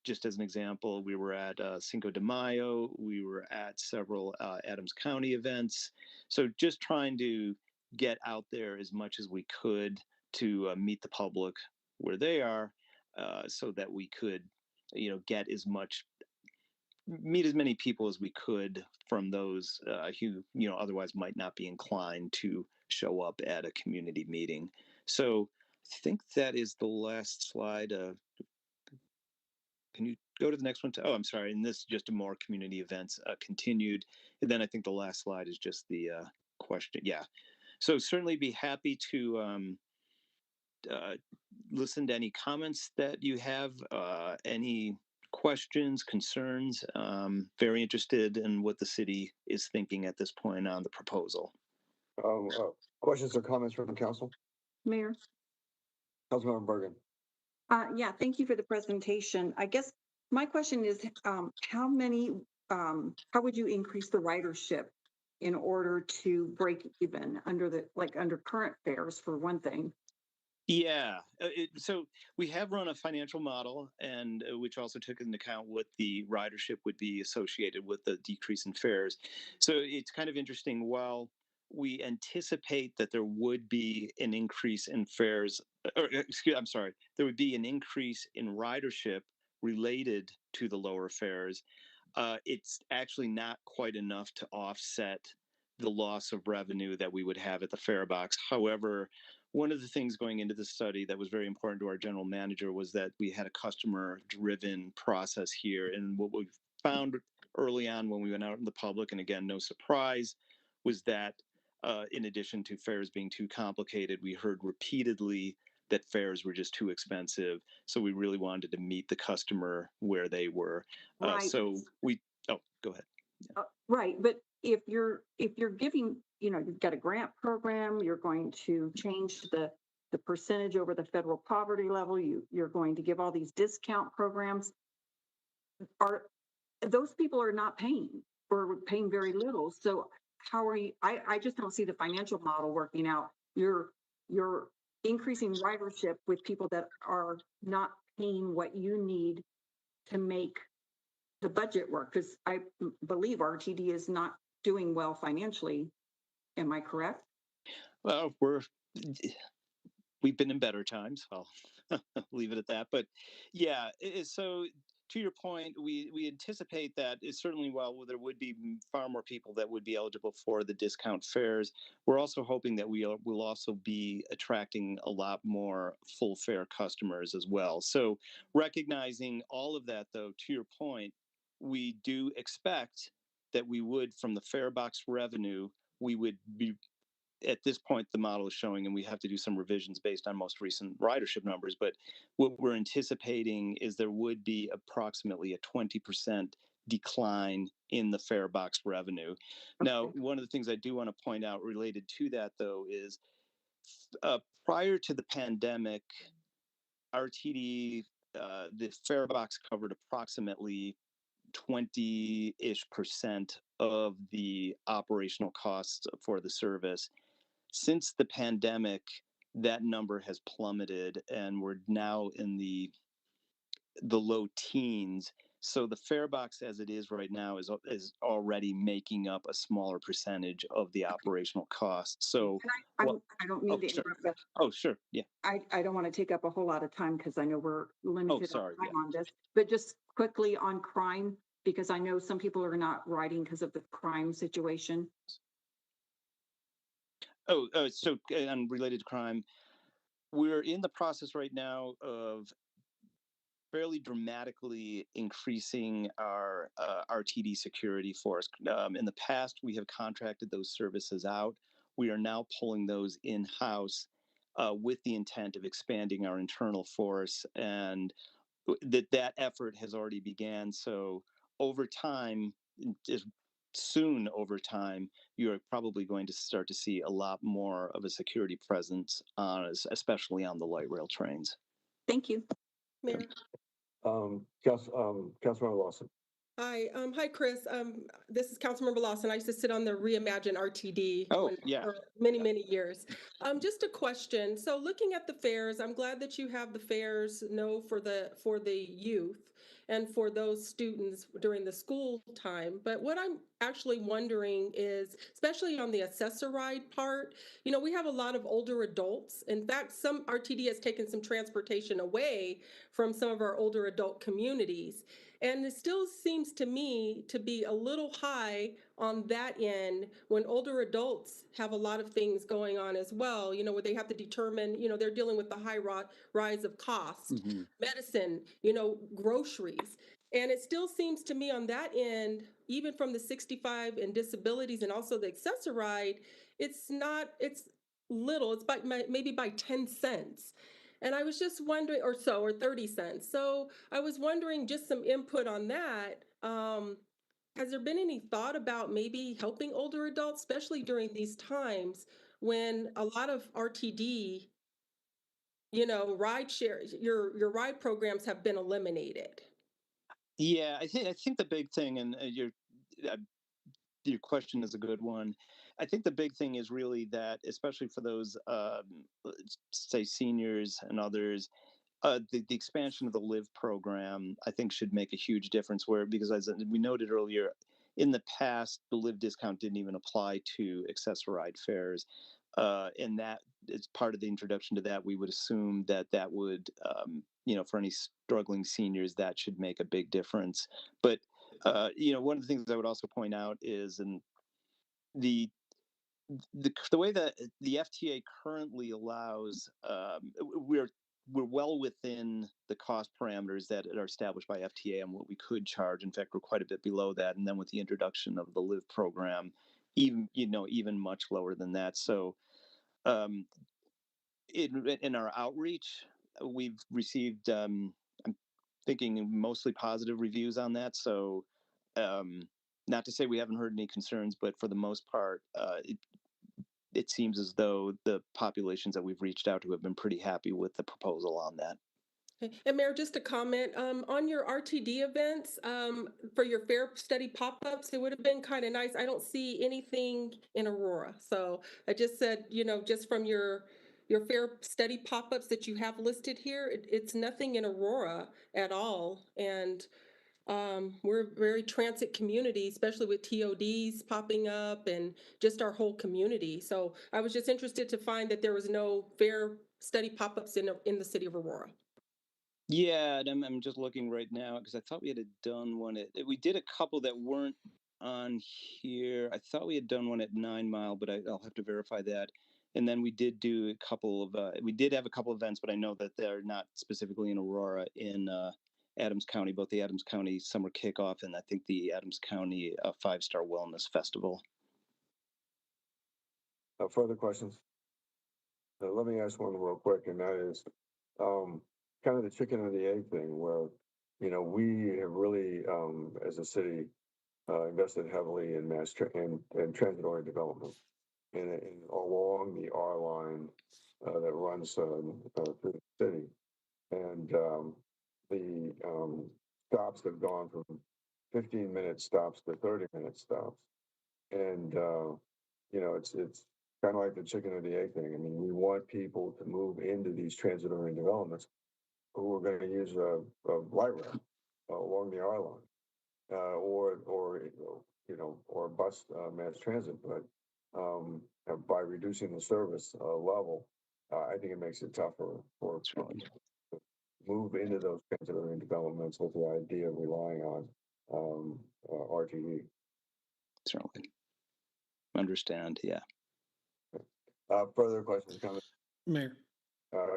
just as an example, we were at Cinco de Mayo. We were at several Adams County events. So just trying to get out there as much as we could to meet the public where they are, so that we could, get meet as many people as we could from those who, otherwise might not be inclined to show up at a community meeting. So I think that is the last slide. Can you go to the next one? I'm sorry. And this is just a more community events continued. And then I think the last slide is just the question. Yeah. So certainly be happy to listen to any comments that you have, any questions, concerns. Very interested in what the city is thinking at this point on the proposal. Questions or comments from the council? Mayor? Councilmember Bergen. Yeah, thank you for the presentation. I guess my question is, how would you increase the ridership in order to break even under current fares, for one thing? Yeah, so we have run a financial model, and which also took into account what the ridership would be associated with the decrease in fares. So it's kind of interesting. While we anticipate that there would be an increase in fares, there would be an increase in ridership related to the lower fares. It's actually not quite enough to offset the loss of revenue that we would have at the fare box. However, one of the things going into the study that was very important to our general manager was that we had a customer driven process here. And what we found early on when we went out in the public, and again, no surprise, was that in addition to fares being too complicated, we heard repeatedly that fares were just too expensive. So we really wanted to meet the customer where they were. Right. So we, oh, go ahead. Right, but if you're giving, you've got a grant program, you're going to change the percentage over the federal poverty level, you're going to give all these discount programs. Those people are not paying or paying very little. So how are you? I just don't see the financial model working out. You're increasing ridership with people that are not paying what you need to make the budget work, because I believe RTD is not doing well financially. Am I correct? Well, we've been in better times. I'll leave it at that. But yeah, so to your point, we anticipate that it's certainly, while there would be far more people that would be eligible for the discount fares, we're also hoping that will also be attracting a lot more full fare customers as well. So recognizing all of that, though, to your point, we do expect that we would, from the fare box revenue, we would be, at this point, the model is showing, and we have to do some revisions based on most recent ridership numbers, but what we're anticipating is there would be approximately a 20% decline in the fare box revenue. Now, one of the things I do want to point out related to that, though, is prior to the pandemic, RTD, the fare box covered approximately 20-ish% of the operational costs for the service. Since the pandemic, that number has plummeted, and we're now in the low teens. So the fare box, as it is right now, is already making up a smaller percentage of the operational costs. So I don't mean to interrupt, but oh, sure, yeah. I don't want to take up a whole lot of time because I know we're limited on time yeah. on this. But just quickly on crime, because I know some people are not riding because of the crime situation. So unrelated to crime, we're in the process right now of fairly dramatically increasing our RTD security force. In the past, we have contracted those services out. We are now pulling those in-house with the intent of expanding our internal force, and that effort has already began. So over time, soon over time, you're probably going to start to see a lot more of a security presence, especially on the light rail trains. Thank you. Mayor. Councilmember Lawson. Hi, hi, Chris. This is Councilmember Lawson. I used to sit on the Reimagine RTD for many, many years. Just a question. So, looking at the fares, I'm glad that you have the fares for the youth and for those students during the school time. But what I'm actually wondering is, especially on the accessoride part, we have a lot of older adults. In fact, some RTD has taken some transportation away from some of our older adult communities. And it still seems to me to be a little high on that end when older adults have a lot of things going on as well, where they have to determine, they're dealing with the high rise of cost, medicine, groceries. And it still seems to me on that end, even from the 65 and disabilities and also the accessoride, it's little, it's maybe by 10 cents. And I was just wondering, or 30 cents. So I was wondering just some input on that. Has there been any thought about maybe helping older adults, especially during these times when a lot of RTD, ride share, your ride programs have been eliminated? Yeah, I think the big thing, and your question is a good one. I think the big thing is really that, especially for those, say, seniors and others, the expansion of the LIVE program, I think, should make a huge difference. Because as we noted earlier, in the past, the LIVE discount didn't even apply to accessoride fares. And that is part of the introduction to that. We would assume that would, for any struggling seniors, that should make a big difference. But one of the things I would also point out is, and the way that the FTA currently allows, we're well within the cost parameters that are established by FTA and what we could charge. In fact, we're quite a bit below that. And then with the introduction of the LIVE program, even much lower than that. So in our outreach, we've received, I'm thinking mostly positive reviews on that. So not to say we haven't heard any concerns, but for the most part, it seems as though the populations that we've reached out to have been pretty happy with the proposal on that. Okay. And Mayor, just a comment, on your RTD events, for your fair study pop-ups, it would have been kind of nice. I don't see anything in Aurora. So I just said, just from your fair study pop-ups that you have listed here, it's nothing in Aurora at all. And we're a very transit community, especially with TODs popping up and just our whole community. So I was just interested to find that there was no fair study pop-ups in the city of Aurora. Yeah, and I'm just looking right now because I thought we had done one we did a couple that weren't on here. I thought we had done one at 9 Mile, but I'll have to verify that. And then we did do a couple of we did have a couple of events, but I know that they're not specifically in Aurora, in Adams County, both the Adams County Summer Kickoff and I think the Adams County 5-Star Wellness Festival. Further questions? Let me ask one real quick, and that is kind of the chicken and the egg thing, where we have really, as a city, invested heavily in and transit-oriented development, and along the R line that runs through the city, and the stops have gone from 15-minute stops to 30-minute stops, and it's kind of like the chicken or the egg thing. I mean, we want people to move into these transit-oriented developments who are going to use a light rail along the R line, or bus mass transit. But by reducing the service level, I think it makes it tougher for people to move into those transit-oriented developments with the idea of relying on RTD. Certainly. Understand, yeah. Further questions, comments? Mayor.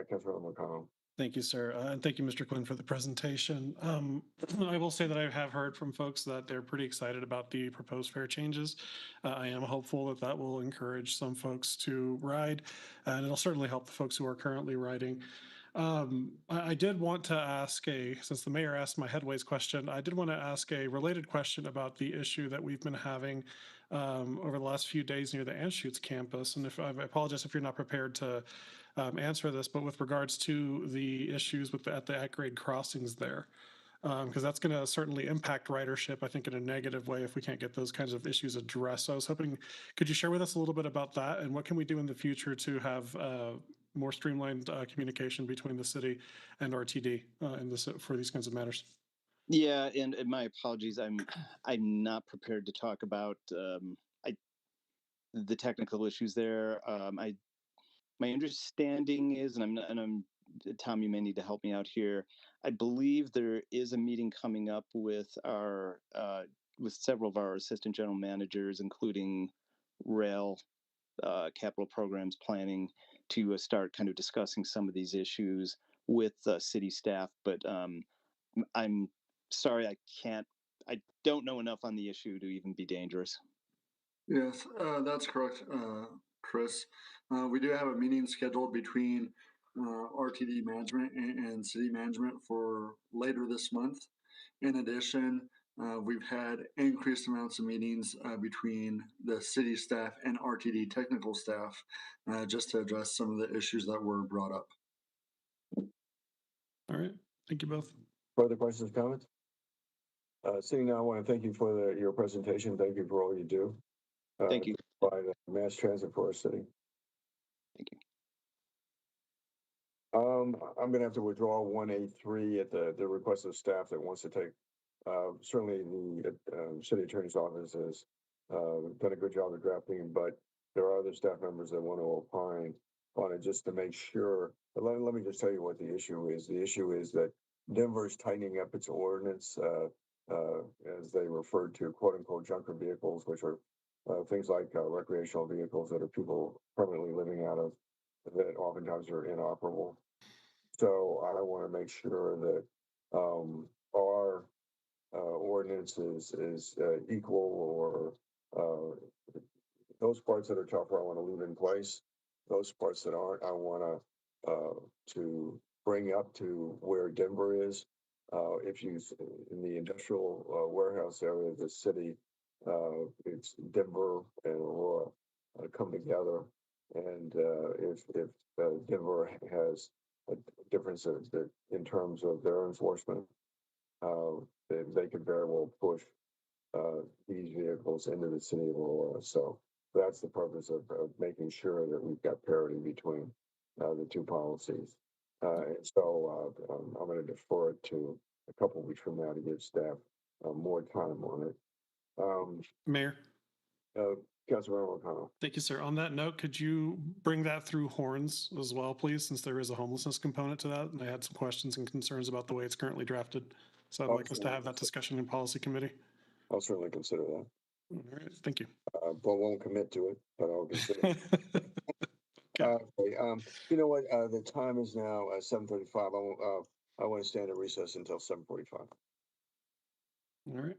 Councilor McConnell. Thank you, sir. And thank you, Mr. Quinn, for the presentation. I will say that I have heard from folks that they're pretty excited about the proposed fare changes. I am hopeful that that will encourage some folks to ride, and it'll certainly help the folks who are currently riding. I did want to ask since the mayor asked my headways question, I did want to ask a related question about the issue that we've been having over the last few days near the Anschutz campus. And I apologize if you're not prepared to answer this, but with regards to the issues at the at-grade crossings there, because that's going to certainly impact ridership, I think, in a negative way if we can't get those kinds of issues addressed. So I was hoping, could you share with us a little bit about that, and what can we do in the future to have more streamlined communication between the city and RTD for these kinds of matters? Yeah, and my apologies. I'm not prepared to talk about the technical issues there. My understanding is, and I'm Tom, you may need to help me out here. I believe there is a meeting coming up with several of our assistant general managers, including rail, capital programs planning, to start kind of discussing some of these issues with city staff. But I'm sorry, I don't know enough on the issue to even be dangerous. Yes, that's correct, Chris. We do have a meeting scheduled between RTD management and city management for later this month. In addition, we've had increased amounts of meetings between the city staff and RTD technical staff just to address some of the issues that were brought up. All right. Thank you both. Further questions, comments? Seeing now, I want to thank you for your presentation. Thank you for all you do. Thank you. By the mass transit for our city. Thank you. I'm going to have to withdraw 1A3 at the request of staff that wants to take. Certainly, the city attorney's office has done a good job of drafting, but there are other staff members that want to opine on it just to make sure. But let me just tell you what the issue is. The issue is that Denver is tightening up its ordinance as they refer to quote unquote junker vehicles, which are things like recreational vehicles that are people permanently living out of that oftentimes are inoperable. So I want to make sure that our ordinance is equal, or those parts that are tougher, I want to leave in place. Those parts that aren't, I want to bring up to where Denver is. If you in the industrial warehouse area of the city, it's Denver and Aurora come together, and if Denver has a difference in terms of their enforcement, they could very well push these vehicles into the city of Aurora. So that's the purpose of making sure that we've got parity between the two policies. And so I'm going to defer it to a couple weeks from now to give staff more time on it. Mayor. Councilmember O'Connell. Thank you, sir. On that note, could you bring that through Horns as well, please, since there is a homelessness component to that? And I had some questions and concerns about the way it's currently drafted. So I'd like us to have that discussion in policy committee. I'll certainly consider that. All right, thank you. But won't commit to it, but I'll consider it. Okay. You know what? The time is now 7:35. I want to stand at recess until 7:45. All right.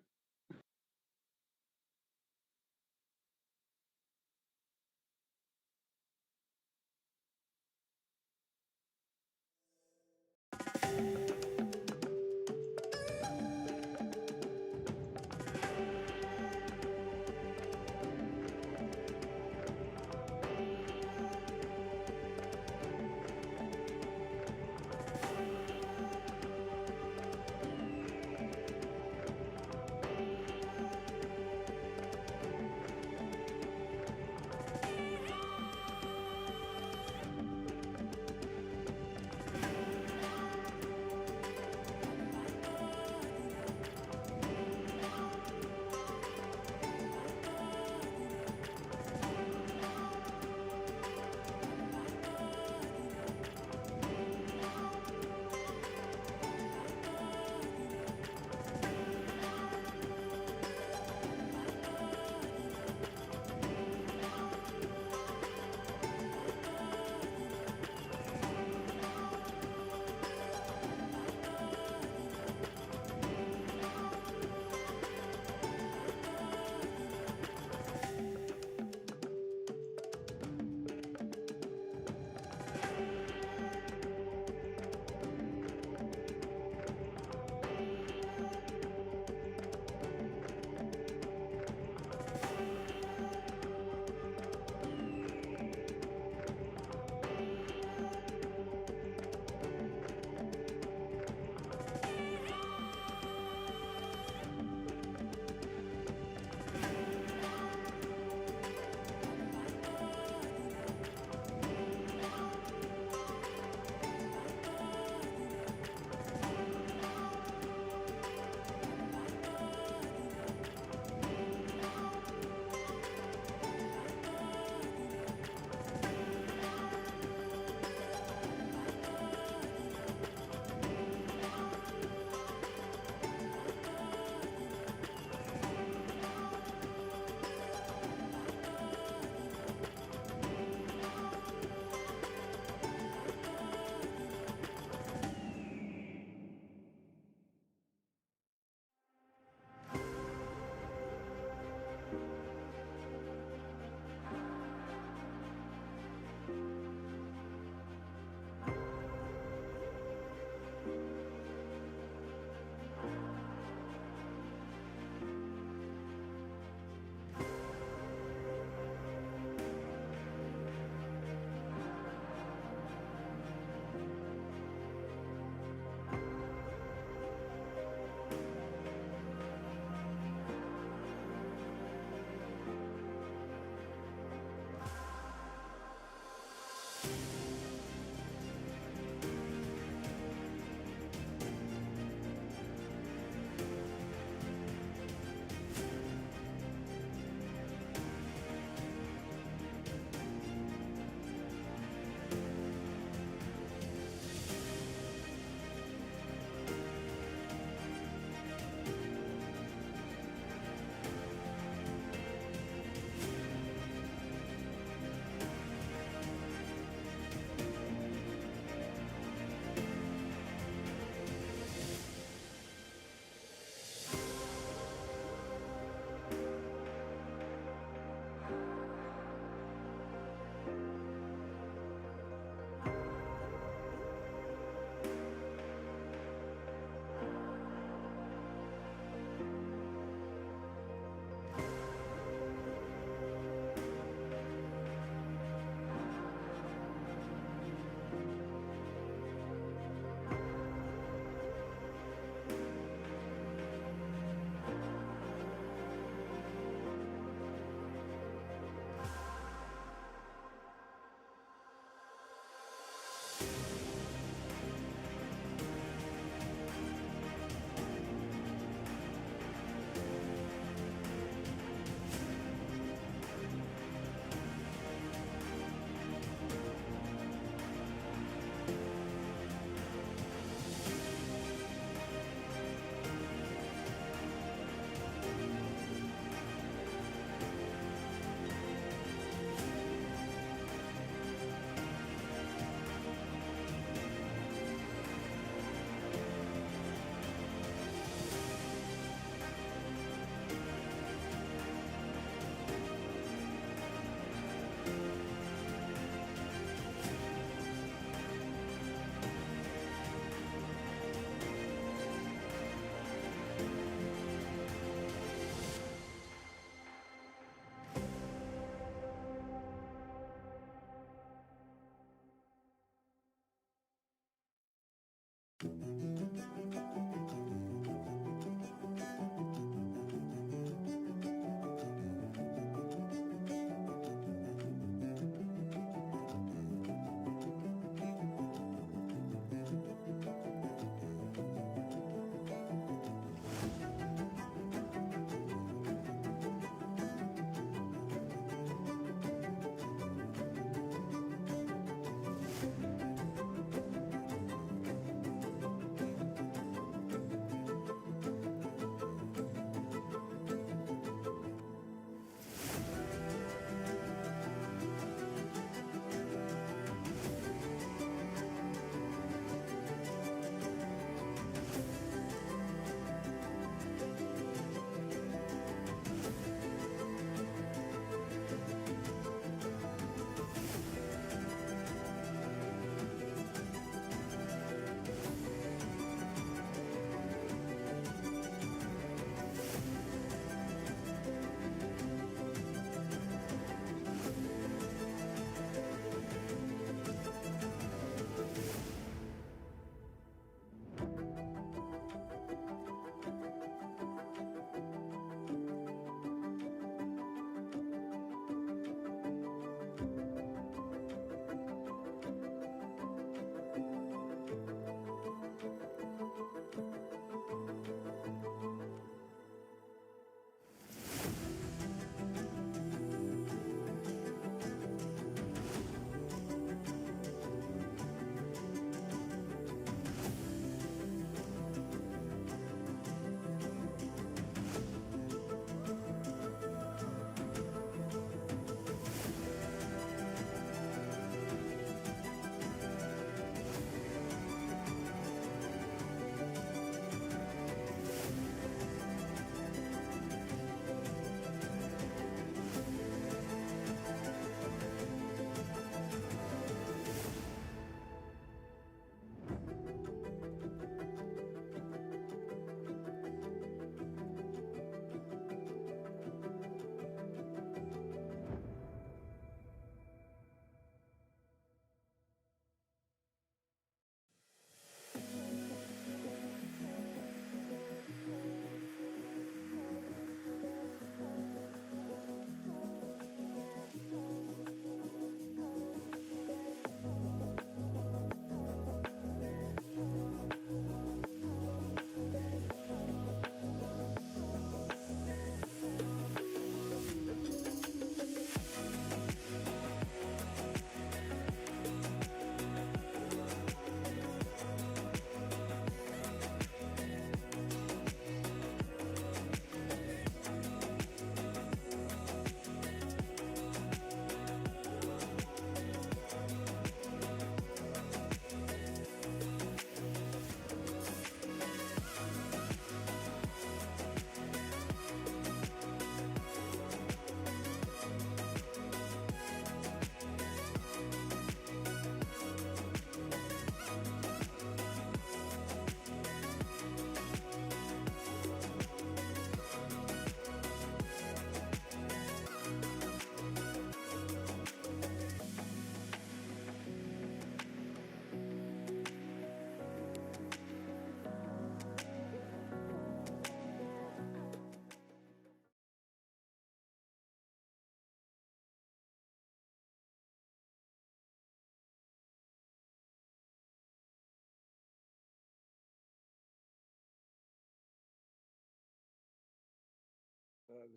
The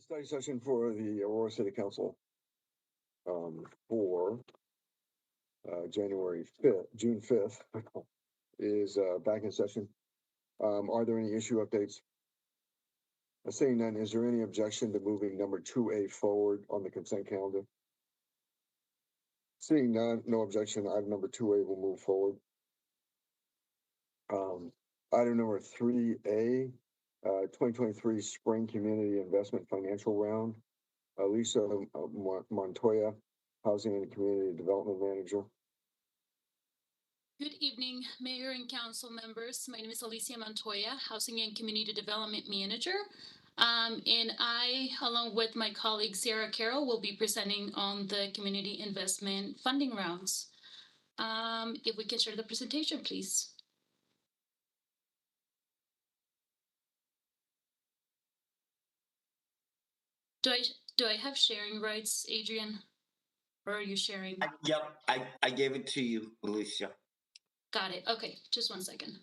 study session for the Aurora City Council for June 5th is back in session. Are there any issue updates? Seeing none, is there any objection to moving number 2A forward on the consent calendar? Seeing none, no objection, item number 2A will move forward. Item number 3A, 2023 Spring Community Investment Financial Round. Lisa Montoya, Housing and Community Development Manager. Good evening, Mayor and Council members. My name is Alicia Montoya, Housing and Community Development Manager. And I, along with my colleague Sarah Carroll, will be presenting on the Community Investment Funding Rounds. If we can share the presentation, please. Do I have sharing rights, Adrian? Or are you sharing? Yep, I gave it to you, Alicia. Got it. Okay, just 1 second.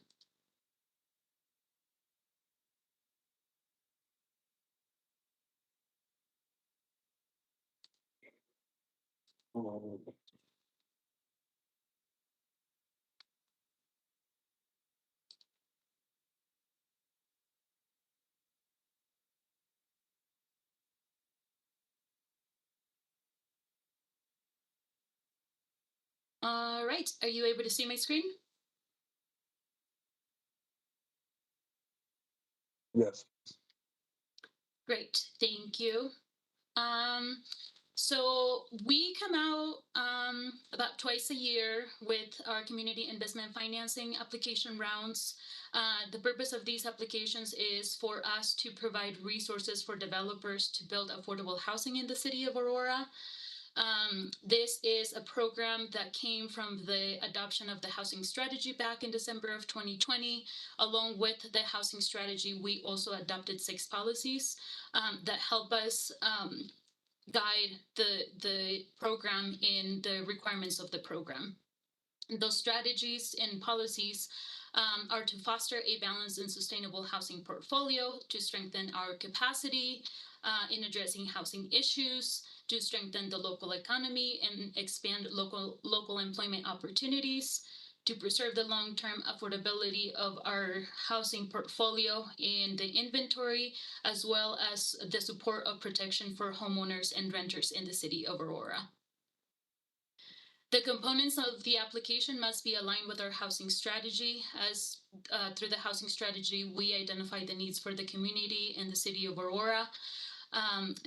All right, are you able to see my screen? Yes. Great, thank you. So we come out about twice a year with our community investment financing application rounds. The purpose of these applications is for us to provide resources for developers to build affordable housing in the city of Aurora. This is a program that came from the adoption of the housing strategy back in December of 2020. Along with the housing strategy, we also adopted 6 policies that help us guide the program in the requirements of the program. Those strategies and policies are to foster a balanced and sustainable housing portfolio, to strengthen our capacity in addressing housing issues, to strengthen the local economy and expand local employment opportunities, to preserve the long-term affordability of our housing portfolio in the inventory, as well as the support of protection for homeowners and renters in the city of Aurora. The components of the application must be aligned with our housing strategy, as through the housing strategy, we identify the needs for the community in the city of Aurora.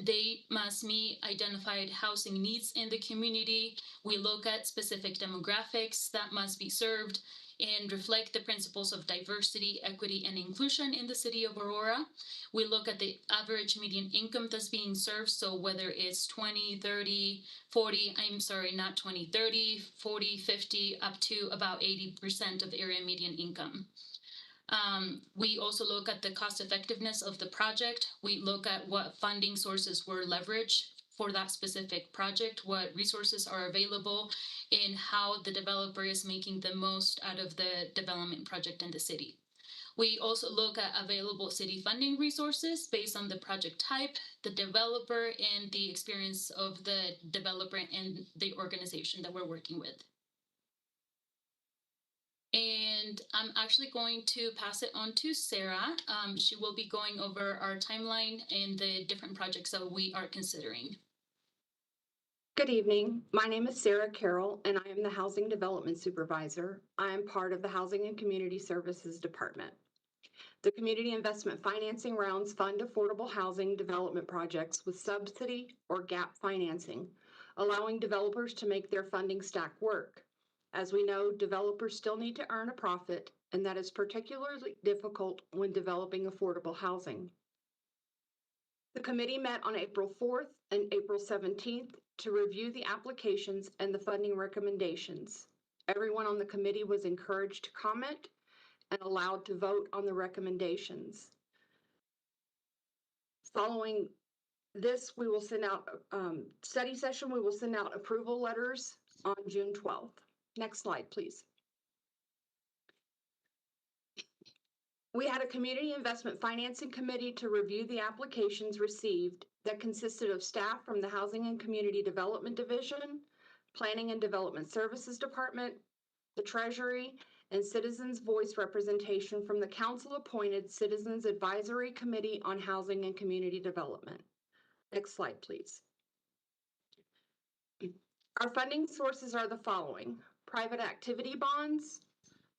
They must meet identified housing needs in the community. We look at specific demographics that must be served and reflect the principles of diversity, equity, and inclusion in the city of Aurora. We look at the average median income that's being served, so whether it's 20, 30, 40, I'm sorry, not 20, 30, 40, 50, up to about 80% of area median income. We also look at the cost effectiveness of the project. We look at what funding sources were leveraged for that specific project, what resources are available, and how the developer is making the most out of the development project in the city. We also look at available city funding resources based on the project type, the developer, and the experience of the developer and the organization that we're working with. And I'm actually going to pass it on to Sarah. She will be going over our timeline and the different projects that we are considering. Good evening. My name is Sarah Carroll, and I am the Housing Development Supervisor. I am part of the Housing and Community Services Department. The Community Investment Financing Rounds fund affordable housing development projects with subsidy or gap financing, allowing developers to make their funding stack work. As we know, developers still need to earn a profit, and that is particularly difficult when developing affordable housing. The committee met on April 4th and April 17th to review the applications and the funding recommendations. Everyone on the committee was encouraged to comment and allowed to vote on the recommendations. Following this, we will send out study session. We will send out approval letters on June 12th. Next slide, please. We had a community investment financing committee to review the applications received that consisted of staff from the Housing and Community Development Division, Planning and Development Services Department, the Treasury, and Citizens' Voice representation from the council-appointed Citizens Advisory Committee on Housing and Community Development. Next slide, please. Our funding sources are the following: private activity bonds,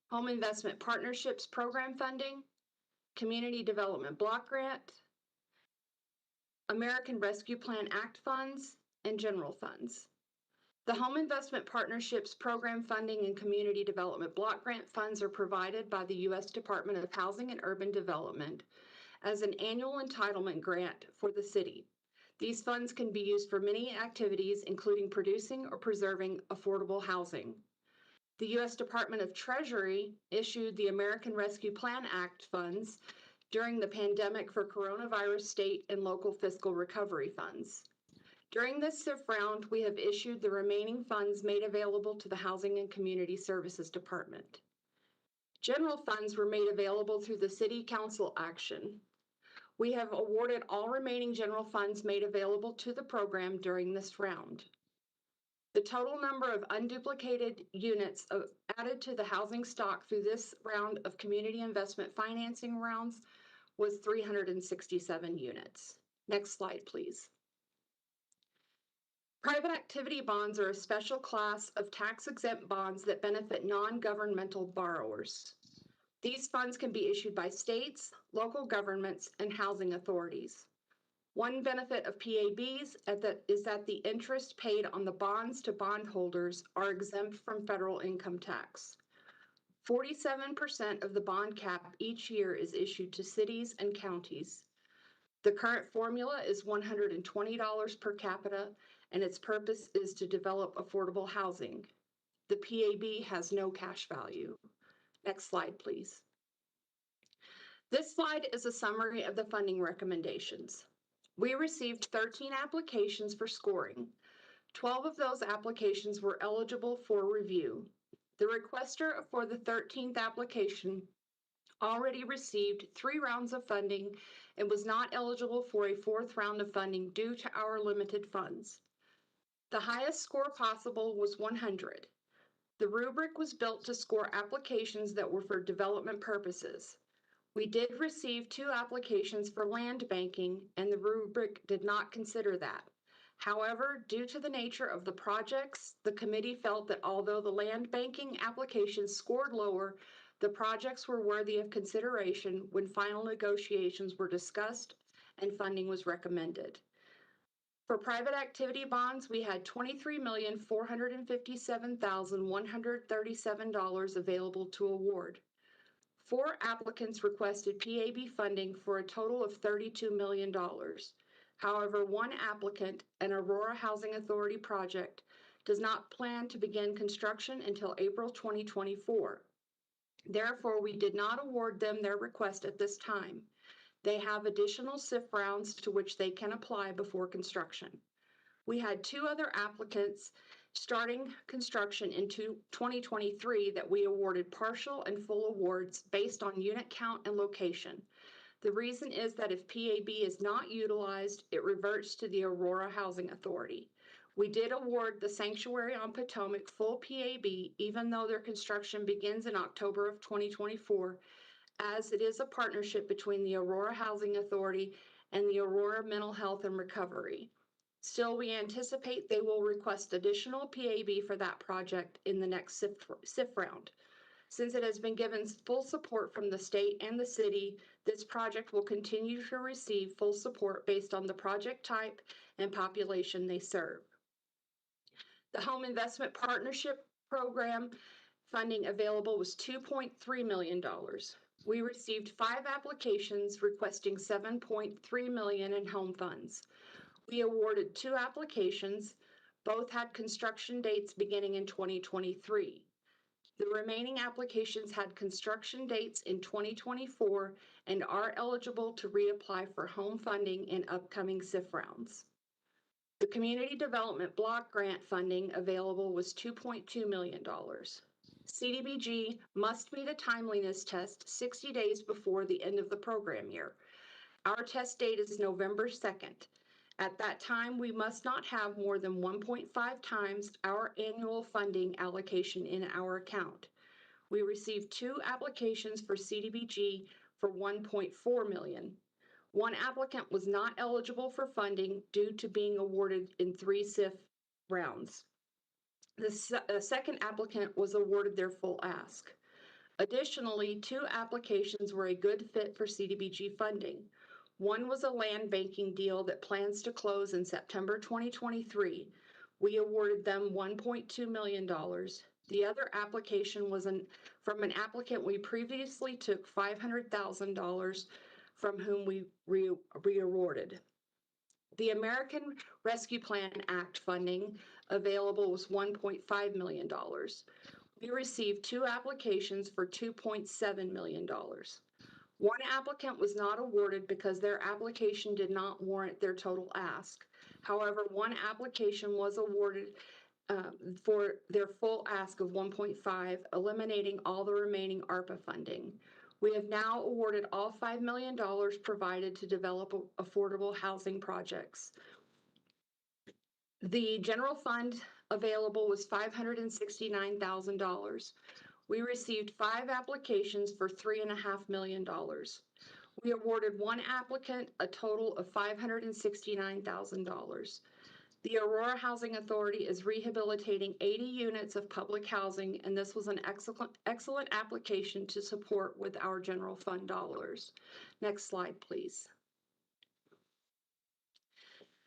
home investment partnerships program funding, community development block grant, American Rescue Plan Act funds, and general funds. The Home Investment Partnerships Program funding and Community Development Block Grant funds are provided by the U.S. Department of Housing and Urban Development as an annual entitlement grant for the city. These funds can be used for many activities, including producing or preserving affordable housing. The U.S. Department of Treasury issued the American Rescue Plan Act funds during the pandemic for coronavirus state and local fiscal recovery funds. During this SIF round, we have issued the remaining funds made available to the Housing and Community Services Department. General funds were made available through the City Council action. We have awarded all remaining general funds made available to the program during this round. The total number of unduplicated units added to the housing stock through this round of community investment financing rounds was 367 units. Next slide, please. Private activity bonds are a special class of tax-exempt bonds that benefit non-governmental borrowers. These funds can be issued by states, local governments, and housing authorities. One benefit of PABs is that the interest paid on the bonds to bondholders are exempt from federal income tax. 47% of the bond cap each year is issued to cities and counties. The current formula is $120 per capita, and its purpose is to develop affordable housing. The PAB has no cash value. Next slide, please. This slide is a summary of the funding recommendations. We received 13 applications for scoring. 12 of those applications were eligible for review. The requester for the 13th application already received 3 rounds of funding and was not eligible for a 4th round of funding due to our limited funds. The highest score possible was 100. The rubric was built to score applications that were for development purposes. We did receive 2 applications for land banking, and the rubric did not consider that. However, due to the nature of the projects, the committee felt that although the land banking applications scored lower, the projects were worthy of consideration when final negotiations were discussed and funding was recommended. For private activity bonds, we had $23,457,137 available to award. 4 applicants requested PAB funding for a total of $32 million. However, 1 applicant, an Aurora Housing Authority project, does not plan to begin construction until April 2024. Therefore, we did not award them their request at this time. They have additional SIF rounds to which they can apply before construction. We had 2 other applicants starting construction in 2023 that we awarded partial and full awards based on unit count and location. The reason is that if PAB is not utilized, it reverts to the Aurora Housing Authority. We did award the Sanctuary on Potomac full PAB, even though their construction begins in October of 2024, as it is a partnership between the Aurora Housing Authority and the Aurora Mental Health and Recovery. Still, we anticipate they will request additional PAB for that project in the next SIF round. Since it has been given full support from the state and the city, this project will continue to receive full support based on the project type and population they serve. The Home Investment Partnership Program funding available was $2.3 million. We received 5 applications requesting $7.3 million in home funds. We awarded 2 applications. Both had construction dates beginning in 2023. The remaining applications had construction dates in 2024 and are eligible to reapply for home funding in upcoming SIF rounds. The Community Development Block Grant funding available was $2.2 million. CDBG must meet a timeliness test 60 days before the end of the program year. Our test date is November 2nd. At that time, we must not have more than 1.5 times our annual funding allocation in our account. We received 2 applications for CDBG for $1.4 million. 1 applicant was not eligible for funding due to being awarded in 3 SIF rounds. The second applicant was awarded their full ask. Additionally, 2 applications were a good fit for CDBG funding. One was a land banking deal that plans to close in September 2023. We awarded them $1.2 million. The other application was from an applicant we previously took $500,000 from whom we re-awarded. The American Rescue Plan Act funding available was $1.5 million. We received 2 applications for $2.7 million. One applicant was not awarded because their application did not warrant their total ask. However, one application was awarded for their full ask of 1.5, eliminating all the remaining ARPA funding. We have now awarded all $5 million provided to develop affordable housing projects. The general fund available was $569,000. We received 5 applications for $3.5 million. We awarded one applicant a total of $569,000. The Aurora Housing Authority is rehabilitating 80 units of public housing, and this was an excellent application to support with our general fund dollars. Next slide, please.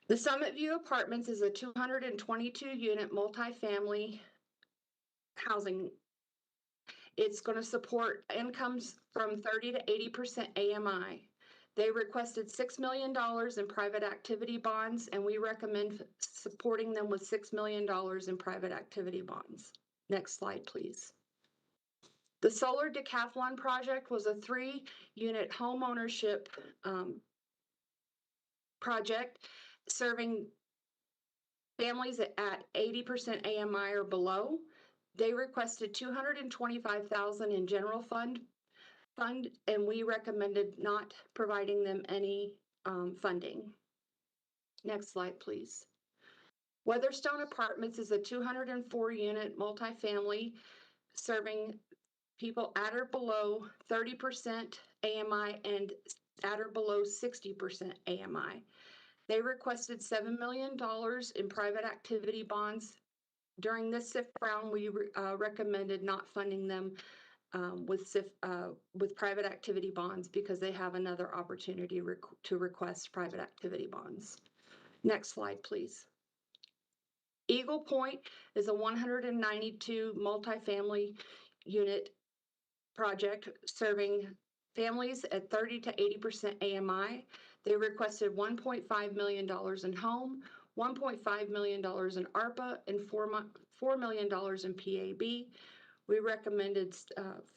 The Summit View Apartments is a 222-unit multifamily housing. It's going to support incomes from 30 to 80% AMI. They requested $6 million in private activity bonds, and we recommend supporting them with $6 million in private activity bonds. Next slide, please. The Solar Decathlon project was a 3-unit home ownership project serving families at 80% AMI or below. They requested $225,000 in general fund, and we recommended not providing them any funding. Next slide, please. Weatherstone Apartments is a 204-unit multifamily serving people at or below 30% AMI and at or below 60% AMI. They requested $7 million in private activity bonds. During this SIF round, we recommended not funding them with private activity bonds because they have another opportunity to request private activity bonds. Next slide, please. Eagle Point is a 192 multifamily unit project serving families at 30 to 80% AMI. They requested $1.5 million in home, $1.5 million in ARPA, and $4 million in PAB. We recommended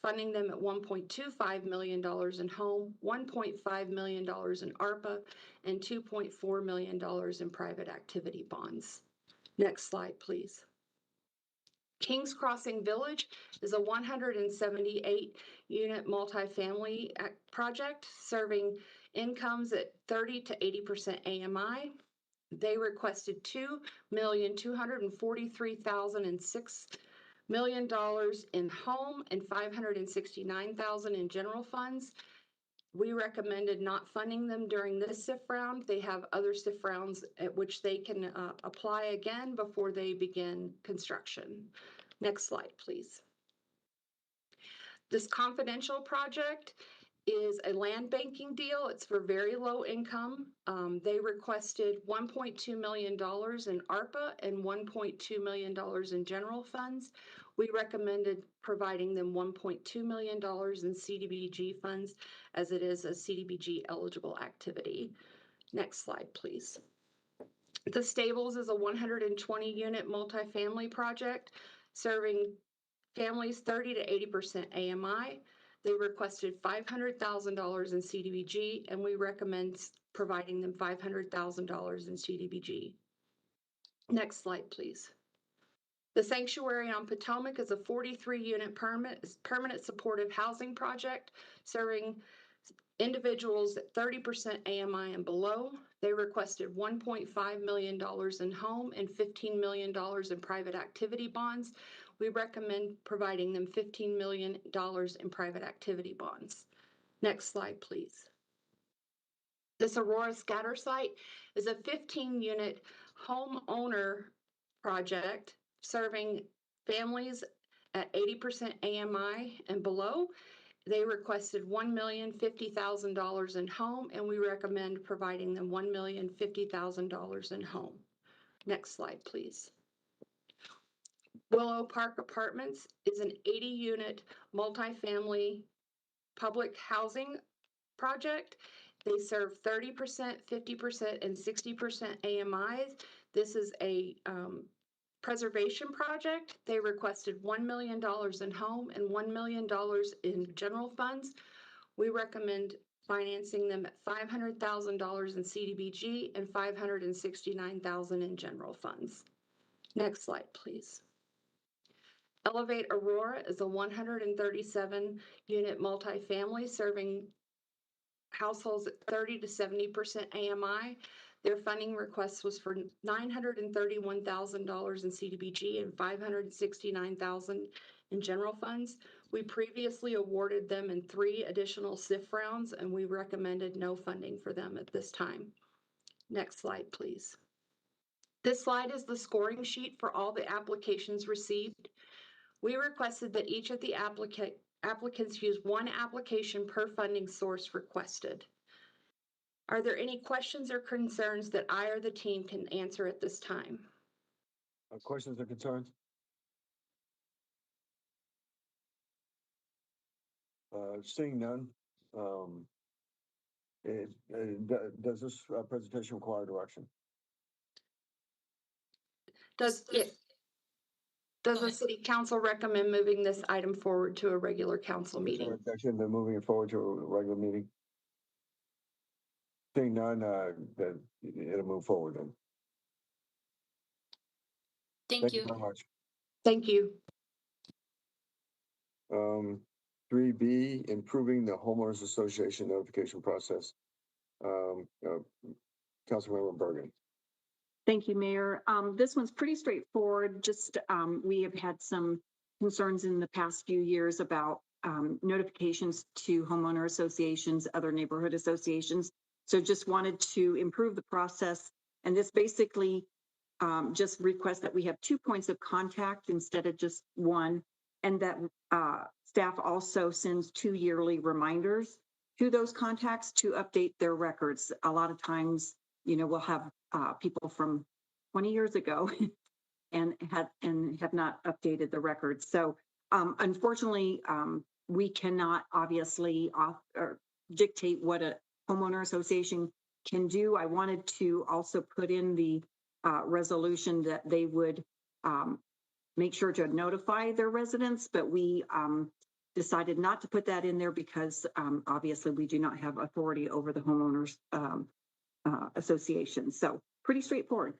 funding them at $1.25 million in home, $1.5 million in ARPA, and $2.4 million in private activity bonds. Next slide, please. Kings Crossing Village is a 178-unit multifamily project serving incomes at 30 to 80% AMI. They requested $2,243,006 million in home and $569,000 in general funds. We recommended not funding them during this SIF round. They have other SIF rounds at which they can apply again before they begin construction. Next slide, please. This confidential project is a land banking deal. It's for very low income. They requested $1.2 million in ARPA and $1.2 million in general funds. We recommended providing them $1.2 million in CDBG funds as it is a CDBG eligible activity. Next slide, please. The Stables is a 120-unit multifamily project serving families 30 to 80% AMI. They requested $500,000 in CDBG, and we recommend providing them $500,000 in CDBG. Next slide, please. The Sanctuary on Potomac is a 43-unit permanent supportive housing project serving individuals at 30% AMI and below. They requested $1.5 million in home and $15 million in private activity bonds. We recommend providing them $15 million in private activity bonds. Next slide, please. This Aurora Scatter Site is a 15-unit homeowner project serving families at 80% AMI and below. They requested $1,050,000 in home, and we recommend providing them $1,050,000 in home. Next slide, please. Willow Park Apartments is an 80-unit multifamily public housing project. They serve 30%, 50%, and 60% AMIs. This is a preservation project. They requested $1 million in home and $1 million in general funds. We recommend financing them at $500,000 in CDBG and $569,000 in general funds. Next slide, please. Elevate Aurora is a 137 unit multifamily serving households at 30 to 70% AMI. Their funding request was for $931,000 in CDBG and $569,000 in general funds. We previously awarded them in 3 additional SIF rounds, and we recommended no funding for them at this time. Next slide, please. This slide is the scoring sheet for all the applications received. We requested that each of the applicants use 1 application per funding source requested. Are there any questions or concerns that I or the team can answer at this time? Questions or concerns? Seeing none, does this presentation require direction? Does the city council recommend moving this item forward to a regular council meeting? Objection to moving it forward to a regular meeting? Seeing none, that it'll move forward then. Thank you very much. Thank you. 3B, improving the homeowners association notification process. Councilmember Bergen. Thank you, Mayor. This one's pretty straightforward. Just we have had some concerns in the past few years about notifications to homeowner associations, other neighborhood associations. So just wanted to improve the process. And this basically just requests that we have 2 points of contact instead of just 1, and that staff also sends 2 yearly reminders to those contacts to update their records. A lot of times, you know, we'll have people from 20 years ago and have not updated the records. So unfortunately, we cannot obviously dictate what a homeowner association can do. I wanted to also put in the resolution that they would make sure to notify their residents, but we decided not to put that in there because obviously we do not have authority over the homeowners association. So pretty straightforward.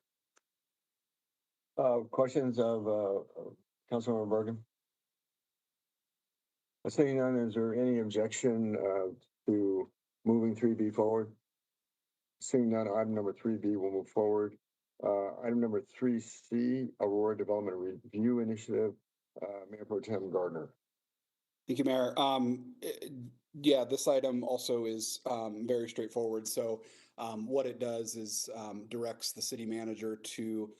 Questions of Councilmember Bergen? Seeing none, is there any objection to moving 3B forward? Seeing none, item number 3B will move forward. Item number 3C, Aurora Development Review Initiative, Mayor Pro Tem Gardner. Thank you, Mayor. Yeah, this item also is very straightforward. So what it does is directs the city manager to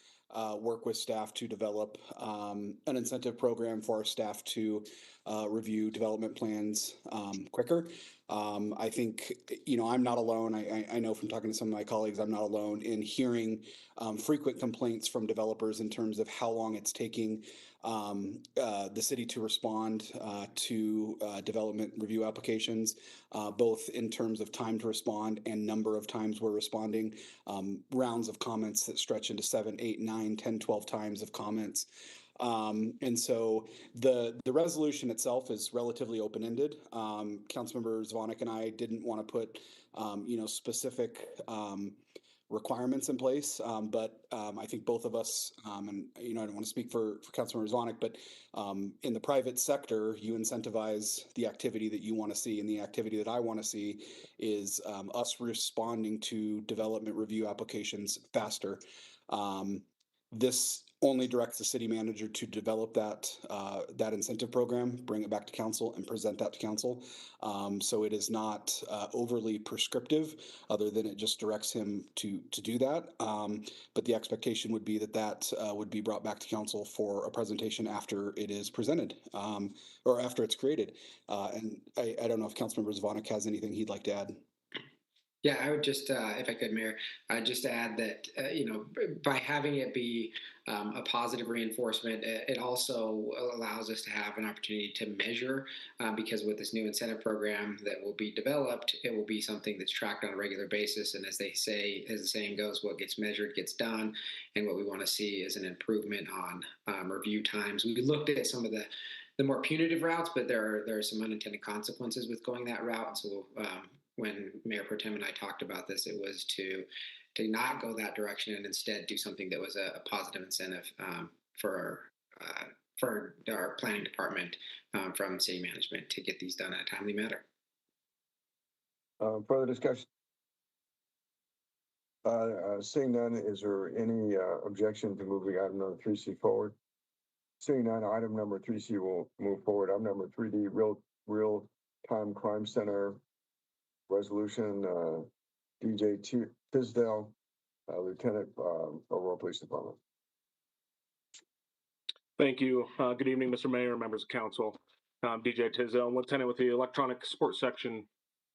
work with staff to develop an incentive program for our staff to review development plans quicker. I think, you know, I'm not alone. I know from talking to some of my colleagues, I'm not alone in hearing frequent complaints from developers in terms of how long it's taking the city to respond to development review applications, both in terms of time to respond and number of times we're responding, rounds of comments that stretch into 7, 8, 9, 10, 12 times of comments. And so the resolution itself is relatively open-ended. Councilmember Zvonek and I didn't want to put, you know, specific requirements in place. But I think both of us, and you know, I don't want to speak for Councilmember Zvonek, but in the private sector, you incentivize the activity that you want to see, and the activity that I want to see is us responding to development review applications faster. This only directs the city manager to develop that incentive program, bring it back to council, and present that to council. So it is not overly prescriptive, other than it just directs him to do that. But the expectation would be that would be brought back to council for a presentation after it is presented, or after it's created. And I don't know if Councilmember Zvonek has anything he'd like to add. Yeah, I would just, if I could, Mayor, just add that, you know, by having it be a positive reinforcement, it also allows us to have an opportunity to measure, because with this new incentive program that will be developed, it will be something that's tracked on a regular basis. And as they say, as the saying goes, what gets measured gets done. And what we want to see is an improvement on review times. We looked at some of the more punitive routes, but there are some unintended consequences with going that route. And so when Mayor Pro Tem and I talked about this, it was to not go that direction and instead do something that was a positive incentive for our planning department from city management to get these done in a timely manner. Further discussion? Seeing none, is there any objection to moving item number 3C forward? Seeing none, item number 3C will move forward. Item number 3D, Real Time Crime Center resolution, DJ Tisdale, Lieutenant, Aurora Police Department. Thank you. Good evening, Mr. Mayor, members of council. I'm DJ Tisdale, Lieutenant with the Electronic Support Section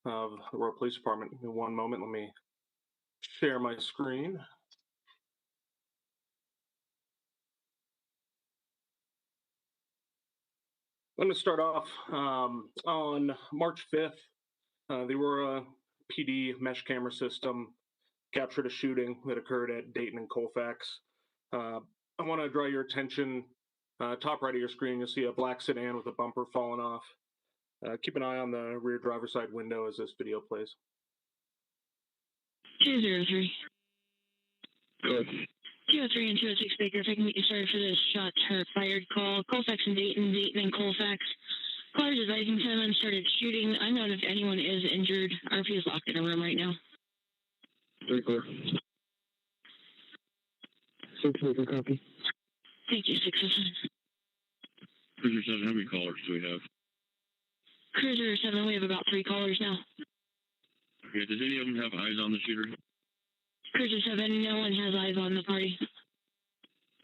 of the Aurora Police Department. In one moment, let me share my screen. I'm going to start off on March 5th. The Aurora PD mesh camera system captured a shooting that occurred at Dayton and Colfax. I want to draw your attention, top right of your screen, you'll see a black sedan with a bumper falling off. Keep an eye on the rear driver's side window as this video plays. 203. Good. 203 and 206 Baker, if I can get you started for this shot fired call. Colfax and Dayton, Dayton and Colfax. Callers advising 10 men started shooting. Unknown if anyone is injured. RP is locked in a room right now. Very clear. 6 copy. Thank you, 607. Cruiser 7, how many callers do we have? Cruiser 7, we have about 3 callers now. Okay, does any of them have eyes on the shooter? Cruiser 7, no one has eyes on the party.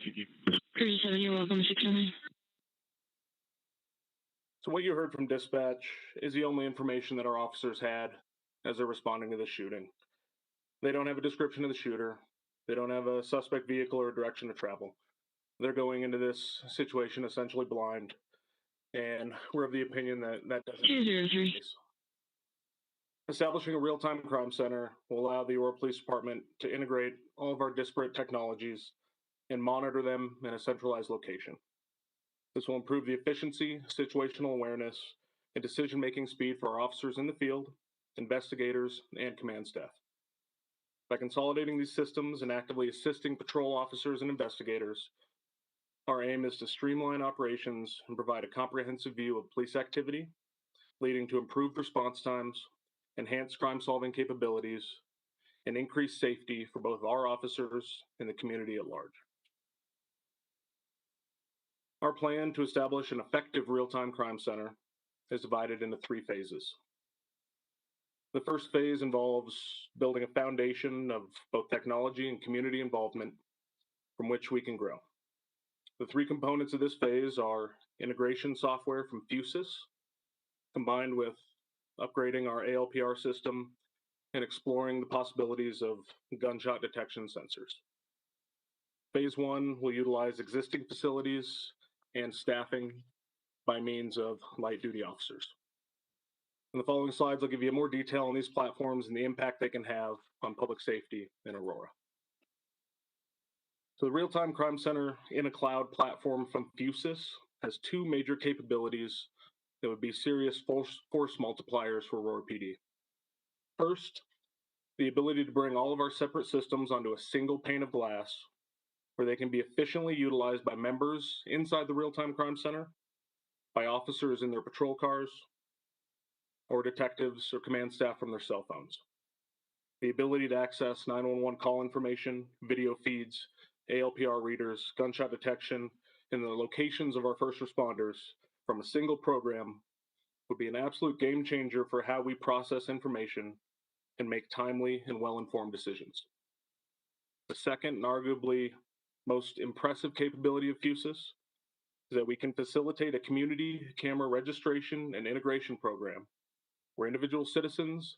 Thank you. Cruiser 7, you're welcome, 609. So what you heard from dispatch is the only information that our officers had as they're responding to the shooting. They don't have a description of the shooter. They don't have a suspect vehicle or a direction to travel. They're going into this situation essentially blind. And we're of the opinion that that doesn't. 203. Establishing a real-time crime center will allow the Aurora Police Department to integrate all of our disparate technologies and monitor them in a centralized location. This will improve the efficiency, situational awareness, and decision-making speed for our officers in the field, investigators, and command staff. By consolidating these systems and actively assisting patrol officers and investigators, our aim is to streamline operations and provide a comprehensive view of police activity, leading to improved response times, enhanced crime-solving capabilities, and increased safety for both our officers and the community at large. Our plan to establish an effective real-time crime center is divided into 3 phases. The first phase involves building a foundation of both technology and community involvement from which we can grow. The 3 components of this phase are integration software from Fusus, combined with upgrading our ALPR system and exploring the possibilities of gunshot detection sensors. Phase 1 will utilize existing facilities and staffing by means of light duty officers. In the following slides, I'll give you more detail on these platforms and the impact they can have on public safety in Aurora. So the Real-Time Crime Center in a cloud platform from Fusus has 2 major capabilities that would be serious force multipliers for Aurora PD. First, the ability to bring all of our separate systems onto a single pane of glass where they can be efficiently utilized by members inside the Real-Time Crime Center, by officers in their patrol cars, or detectives or command staff from their cell phones. The ability to access 911 call information, video feeds, ALPR readers, gunshot detection, and the locations of our first responders from a single program would be an absolute game changer for how we process information and make timely and well-informed decisions. The second and arguably most impressive capability of Fusus is that we can facilitate a community camera registration and integration program where individual citizens,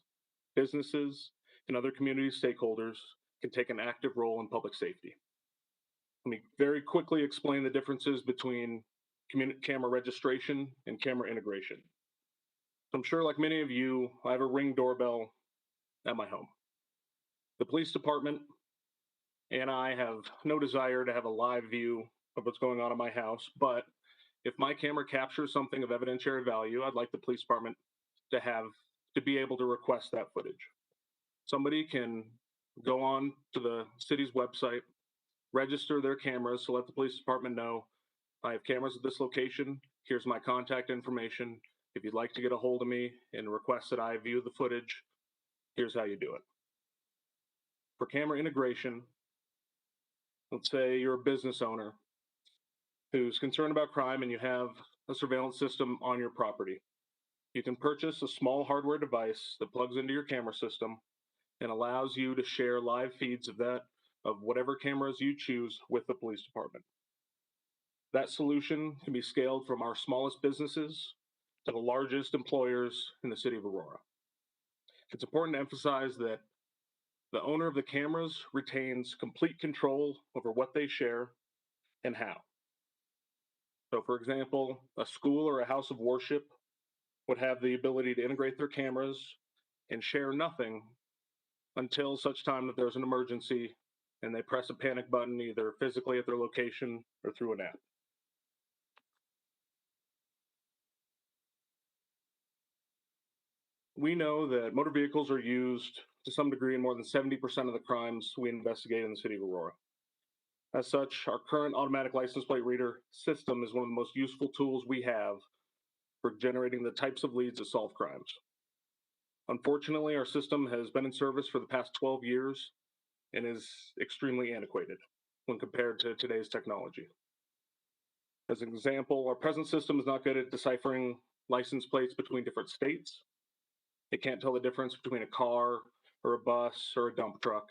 businesses, and other community stakeholders can take an active role in public safety. Let me very quickly explain the differences between camera registration and camera integration. So I'm sure, like many of you, I have a Ring doorbell at my home. The police department and I have no desire to have a live view of what's going on in my house, but if my camera captures something of evidentiary value, I'd like the police department to be able to request that footage. Somebody can go on to the city's website, register their cameras to let the police department know, I have cameras at this location, here's my contact information. If you'd like to get a hold of me and request that I view the footage, here's how you do it. For camera integration, let's say you're a business owner who's concerned about crime and you have a surveillance system on your property. You can purchase a small hardware device that plugs into your camera system and allows you to share live feeds of whatever cameras you choose with the police department. That solution can be scaled from our smallest businesses to the largest employers in the city of Aurora. It's important to emphasize that the owner of the cameras retains complete control over what they share and how. So for example, a school or a house of worship would have the ability to integrate their cameras and share nothing until such time that there's an emergency and they press a panic button either physically at their location or through an app. We know that motor vehicles are used to some degree in more than 70% of the crimes we investigate in the city of Aurora. As such, our current automatic license plate reader system is one of the most useful tools we have for generating the types of leads that solve crimes. Unfortunately, our system has been in service for the past 12 years and is extremely antiquated when compared to today's technology. As an example, our present system is not good at deciphering license plates between different states. It can't tell the difference between a car or a bus or a dump truck,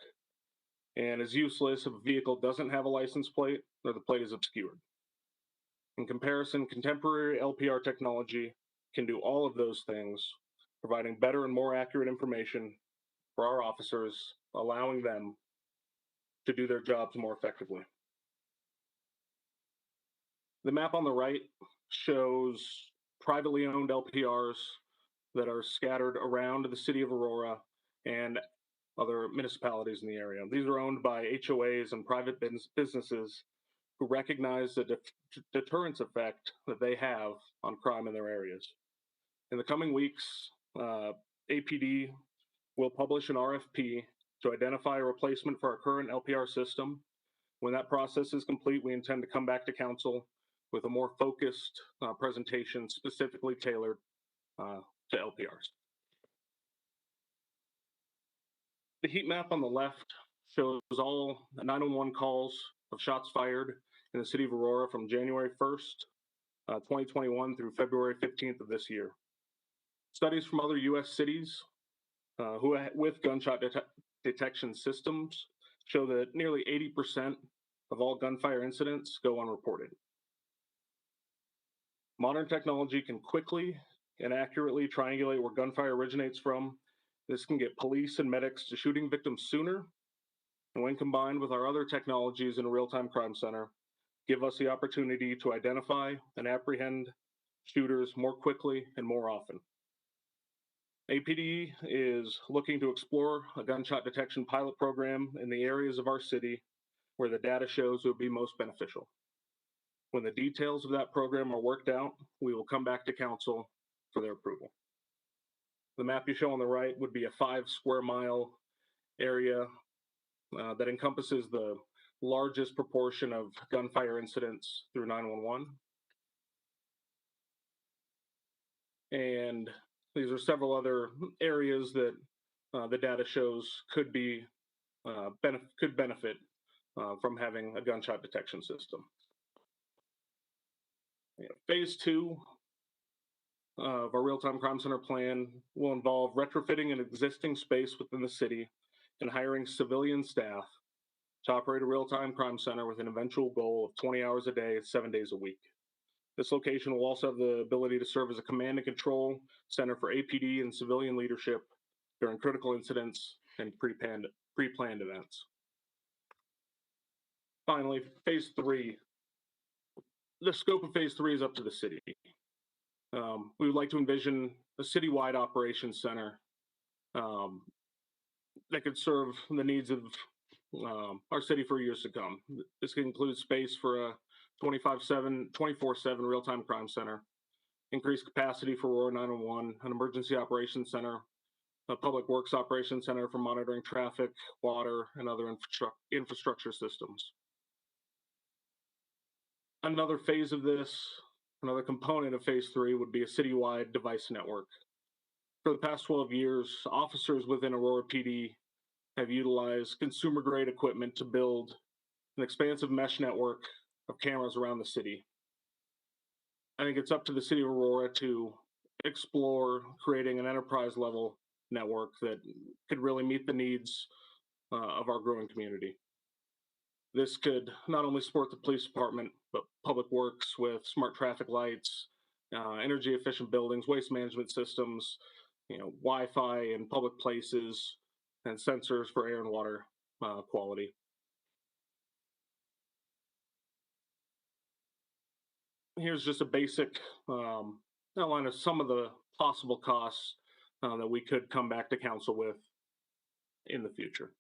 and is useless if a vehicle doesn't have a license plate or the plate is obscured. In comparison, contemporary LPR technology can do all of those things, providing better and more accurate information for our officers, allowing them to do their jobs more effectively. The map on the right shows privately owned LPRs that are scattered around the city of Aurora and other municipalities in the area. These are owned by HOAs and private businesses who recognize the deterrence effect that they have on crime in their areas. In the coming weeks, APD will publish an RFP to identify a replacement for our current LPR system. When that process is complete, we intend to come back to council with a more focused presentation specifically tailored to LPRs. The heat map on the left shows all 911 calls of shots fired in the city of Aurora from January 1st, 2021 through February 15th of this year. Studies from other U.S. cities with gunshot detection systems show that nearly 80% of all gunfire incidents go unreported. Modern technology can quickly and accurately triangulate where gunfire originates from. This can get police and medics to shooting victims sooner, and when combined with our other technologies in a real-time crime center, give us the opportunity to identify and apprehend shooters more quickly and more often. APD is looking to explore a gunshot detection pilot program in the areas of our city where the data shows it would be most beneficial. When the details of that program are worked out, we will come back to council for their approval. The map you show on the right would be a 5 square mile area that encompasses the largest proportion of gunfire incidents through 911. And these are several other areas that the data shows could benefit from having a gunshot detection system. Phase 2 of our real-time crime center plan will involve retrofitting an existing space within the city and hiring civilian staff to operate a real-time crime center with an eventual goal of 20 hours a day, 7 days a week. This location will also have the ability to serve as a command and control center for APD and civilian leadership during critical incidents and pre-planned events. Finally, phase 3. The scope of phase 3 is up to the city. We would like to envision a citywide operations center that could serve the needs of our city for years to come. This could include space for a 24/7 real-time crime center, increased capacity for Aurora 911, an emergency operations center, a public works operations center for monitoring traffic, water, and other infrastructure systems. Another phase of this, another component of phase 3 would be a citywide device network. For the past 12 years, officers within Aurora PD have utilized consumer-grade equipment to build an expansive mesh network of cameras around the city. I think it's up to the city of Aurora to explore creating an enterprise-level network that could really meet the needs of our growing community. This could not only support the police department, but public works with smart traffic lights, energy efficient buildings, waste management systems, Wi-Fi in public places, and sensors for air and water quality. Here's just a basic outline of some of the possible costs that we could come back to council with in the future.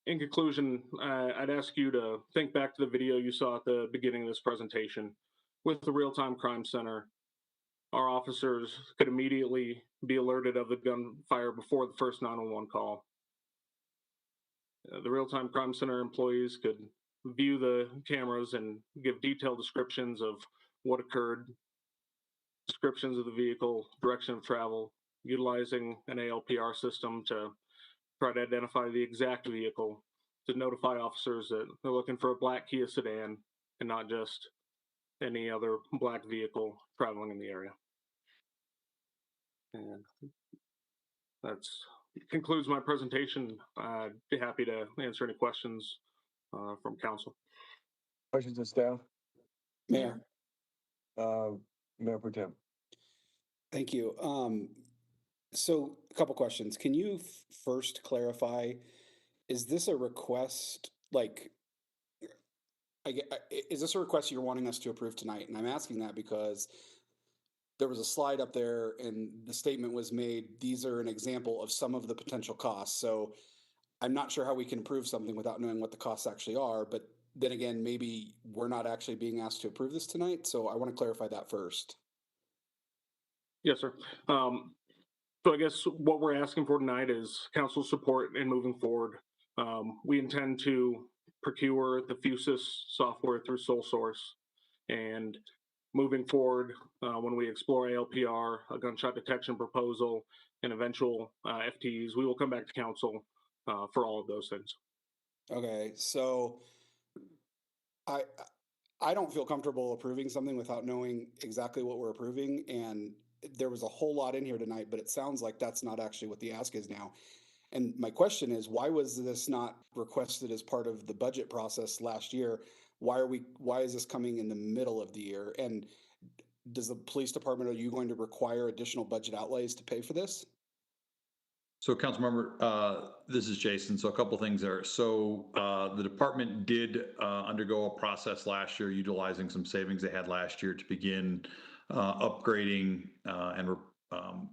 In conclusion, I'd ask you to think back to the video you saw at the beginning of this presentation. With the real-time crime center, our officers could immediately be alerted of the gunfire before the first 911 call. The real-time crime center employees could view the cameras and give detailed descriptions of what occurred, descriptions of the vehicle, direction of travel, utilizing an ALPR system to try to identify the exact vehicle, to notify officers that they're looking for a black Kia sedan and not just any other black vehicle traveling in the area. And that concludes my presentation. I'd be happy to answer any questions from council. Questions of staff? Mayor. Mayor Pro Tem. Thank you. So a couple questions. Can you first clarify, is this a request, like, is this a request you're wanting us to approve tonight? And I'm asking that because there was a slide up there and the statement was made, these are an example of some of the potential costs. So I'm not sure how we can approve something without knowing what the costs actually are, but then again, maybe we're not actually being asked to approve this tonight. So I want to clarify that first. Yes, sir. So I guess what we're asking for tonight is council support in moving forward. We intend to procure the Fusus software through sole source, and moving forward, when we explore ALPR, a gunshot detection proposal, and eventual FTEs, we will come back to council for all of those things. Okay, so I don't feel comfortable approving something without knowing exactly what we're approving, and there was a whole lot in here tonight, but it sounds like that's not actually what the ask is now. And my question is, why was this not requested as part of the budget process last year? Why is this coming in the middle of the year? And does the police department, are you going to require additional budget outlays to pay for this? So Councilmember, this is Jason. So a couple things there. So the department did undergo a process last year utilizing some savings they had last year to begin upgrading and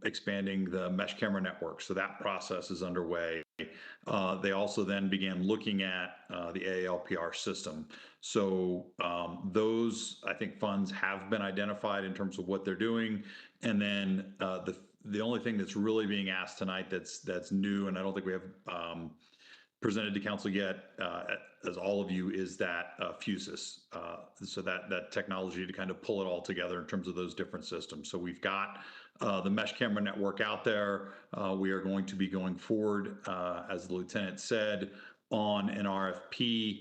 expanding the mesh camera network. So that process is underway. They also then began looking at the AALPR system. So those, I think, funds have been identified in terms of what they're doing. And then the only thing that's really being asked tonight that's new, and I don't think we have presented to council yet, as all of you, is that Fusus. So that technology to kind of pull it all together in terms of those different systems. So we've got the mesh camera network out there. We are going to be going forward, as the lieutenant said, on an RFP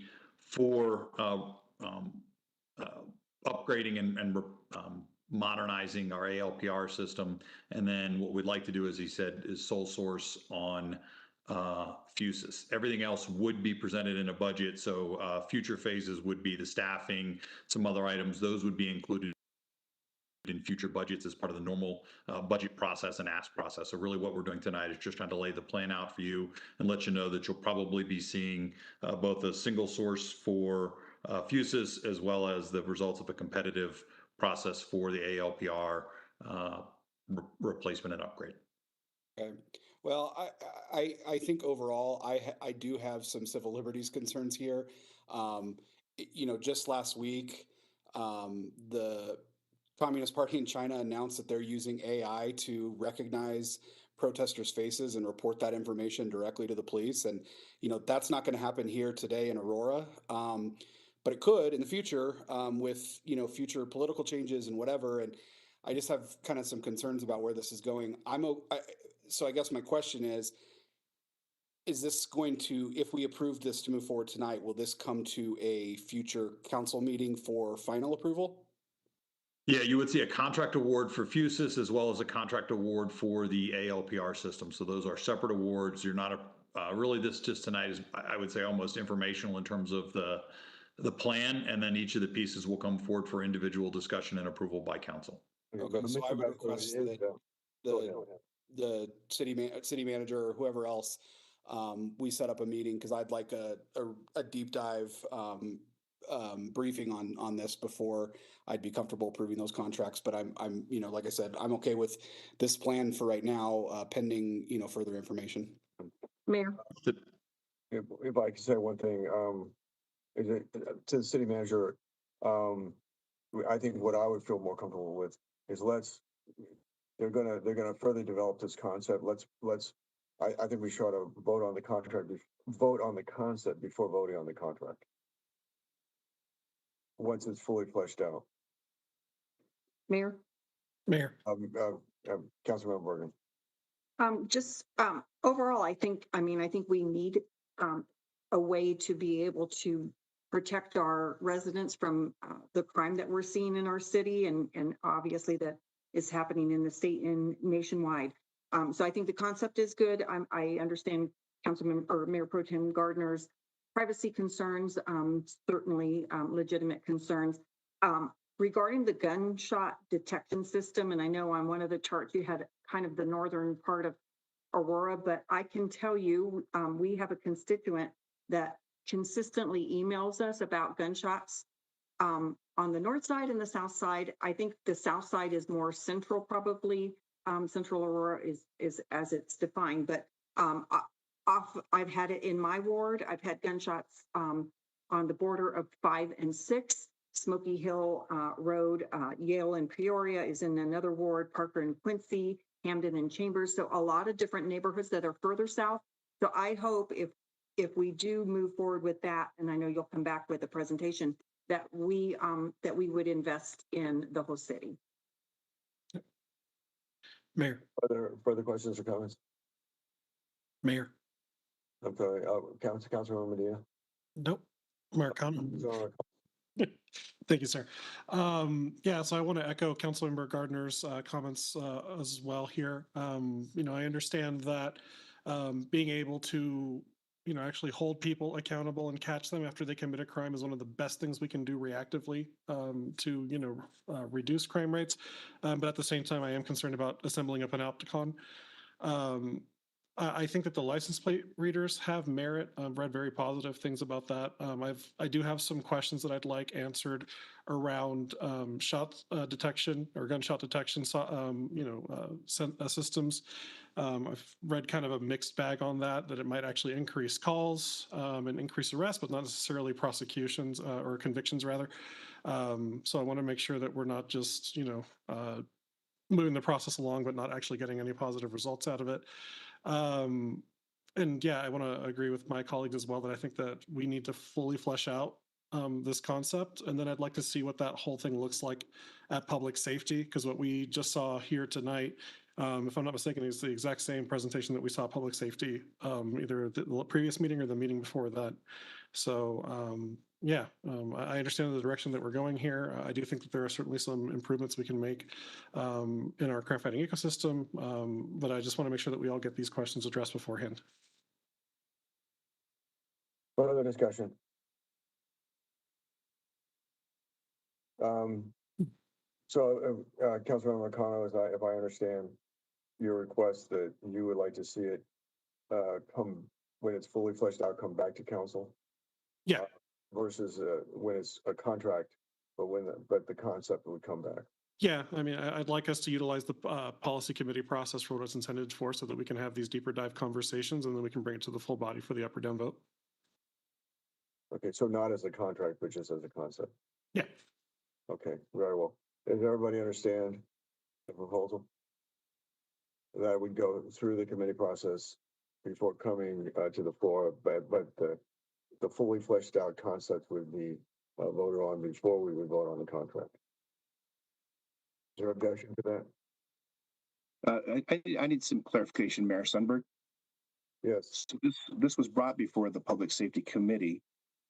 for upgrading and modernizing our ALPR system. And then what we'd like to do, as he said, is sole source on Fusus. Everything else would be presented in a budget. So future phases would be the staffing, some other items. Those would be included in future budgets as part of the normal budget process and ask process. So really what we're doing tonight is just trying to lay the plan out for you and let you know that you'll probably be seeing both a single source for Fusus as well as the results of a competitive process for the ALPR replacement and upgrade. Okay. Well, I think overall, I do have some civil liberties concerns here. Just last week, the Communist Party in China announced that they're using AI to recognize protesters' faces and report that information directly to the police. And, that's not going to happen here today in Aurora. But it could in the future with, future political changes and whatever. And I just have kind of some concerns about where this is going. So I guess my question is this going to, if we approve this to move forward tonight, will this come to a future council meeting for final approval? Yeah, you would see a contract award for Fusus as well as a contract award for the ALPR system. So those are separate awards. You're not really, this just tonight is, I would say, almost informational in terms of the plan, and then each of the pieces will come forward for individual discussion and approval by council. Okay, so I would request that the city manager or whoever else, we set up a meeting, because I'd like a deep dive briefing on this before I'd be comfortable approving those contracts. But I'm like I said, I'm okay with this plan for right now, pending further information. Mayor. If I could say one thing, is it to the city manager, I think what I would feel more comfortable with is they're gonna further develop this concept. I think we should vote on the contract, vote on the concept before voting on the contract. Once it's fully fleshed out. Mayor. Councilmember Bergen. Overall, I think we need a way to be able to protect our residents from the crime that we're seeing in our city, and obviously that is happening in the state and nationwide. So I think the concept is good. I understand Councilmember or Mayor Pro Tem Gardner's privacy concerns, certainly legitimate concerns. Regarding the gunshot detection system, and I know on one of the charts you had kind of the northern part of Aurora, but I can tell you, we have a constituent that consistently emails us about gunshots on the north side and the south side. I think the south side is more central, probably. Central Aurora is as it's defined, but I've had it in my ward. I've had gunshots on the border of 5 and 6. Smoky Hill Road, Yale and Peoria is in another ward, Parker and Quincy, Hamden and Chambers. So a lot of different neighborhoods that are further south. So I hope if we do move forward with that, and I know you'll come back with a presentation, that we would invest in the whole city. Mayor. Further questions or comments? Mayor. I'm sorry, Councilmember Medina. Nope. Mayor comment. Thank you, sir. So I want to echo Councilmember Gardner's comments as well here. I understand that being able to, actually hold people accountable and catch them after they commit a crime is one of the best things we can do reactively to, reduce crime rates. But at the same time, I am concerned about assembling a panopticon. I think that the license plate readers have merit. I've read very positive things about that. I do have some questions that I'd like answered around shot detection or gunshot detection, systems. I've read kind of a mixed bag on that it might actually increase calls and increase arrests, but not necessarily prosecutions or convictions rather. So I want to make sure that we're not just, moving the process along, but not actually getting any positive results out of it. And yeah, I want to agree with my colleagues as well that I think that we need to fully flesh out this concept. And then I'd like to see what that whole thing looks like at public safety, because what we just saw here tonight, if I'm not mistaken, is the exact same presentation that we saw at public safety, either the previous meeting or the meeting before that. So I understand the direction that we're going here. I do think that there are certainly some improvements we can make in our crime fighting ecosystem, but I just want to make sure that we all get these questions addressed beforehand. Further discussion. Councilmember McConnell, if I understand your request, that you would like to see it come when it's fully fleshed out, come back to council. Yeah. Versus when it's a contract, but the concept would come back. Yeah, I mean, I'd like us to utilize the policy committee process for what it's intended for so that we can have these deeper dive conversations and then we can bring it to the full body for the up or down vote. Okay, so not as a contract, but just as a concept. Yeah. Okay, very well. Does everybody understand the proposal? That would go through the committee process before coming to the floor, but the fully fleshed out concept would be voted on before we would vote on the contract. Is there objection to that? I need some clarification, Mayor Sundberg. Yes. So this was brought before the Public Safety Committee.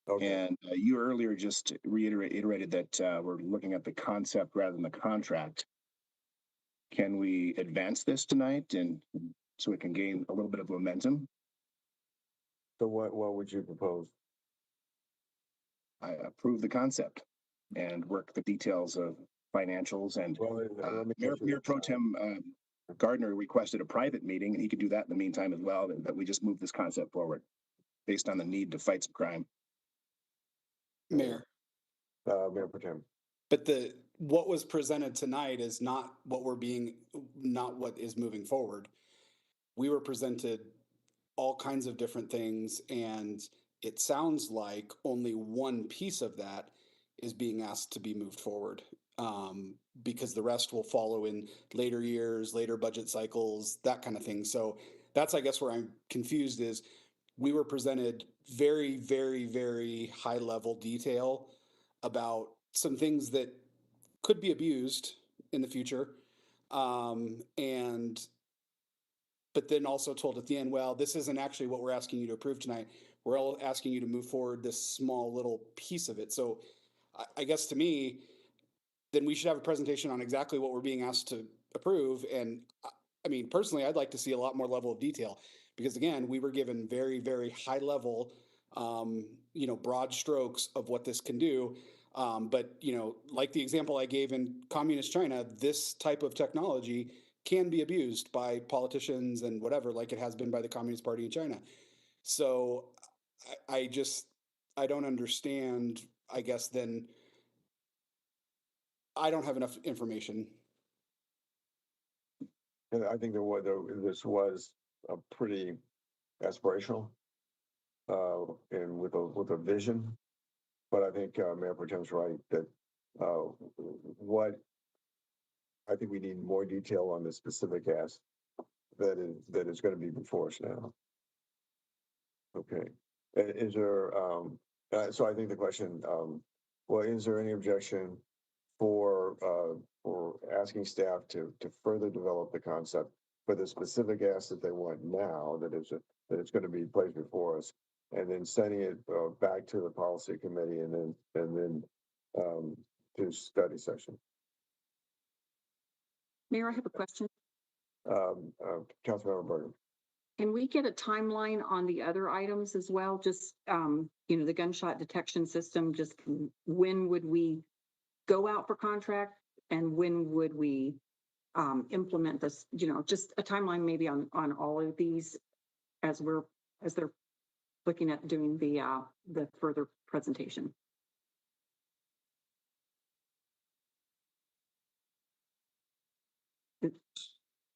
Okay. And you earlier just reiterated that we're looking at the concept rather than the contract. Can we advance this tonight and so it can gain a little bit of momentum? So what would you propose? I approve the concept and work the details of financials and Mayor Pro Tem Gardner requested a private meeting and he could do that in the meantime as well, that we just move this concept forward based on the need to fight some crime. Mayor. Mayor Pro Tem. But what was presented tonight is not what is moving forward. We were presented all kinds of different things, and it sounds like only one piece of that is being asked to be moved forward, because the rest will follow in later years, later budget cycles, that kind of thing. So that's, I guess, where I'm confused is we were presented very, very, very high level detail about some things that could be abused in the future. But then also told at the end, well, this isn't actually what we're asking you to approve tonight. We're all asking you to move forward this small little piece of it. So I guess to me, then we should have a presentation on exactly what we're being asked to approve. And I mean, personally, I'd like to see a lot more level of detail because again, we were given very, very high level, broad strokes of what this can do. But like the example I gave in communist China, this type of technology can be abused by politicians and whatever, like it has been by the Communist Party in China. So I don't understand, I guess, then I don't have enough information. And I think this was a pretty aspirational and with a vision. But I think Mayor Pro Tem's right that I think we need more detail on the specific ask that is going to be before us now. Okay. Is there, so I think the question, well, is there any objection for asking staff to further develop the concept for the specific ask that they want now that it's going to be placed before us, and then sending it back to the policy committee and then to study session? Mayor, I have a question. Councilmember Bergen. Can we get a timeline on the other items as well? Just, the gunshot detection system, just when would we go out for contract and when would we implement this, just a timeline maybe on all of these as they're looking at doing the further presentation.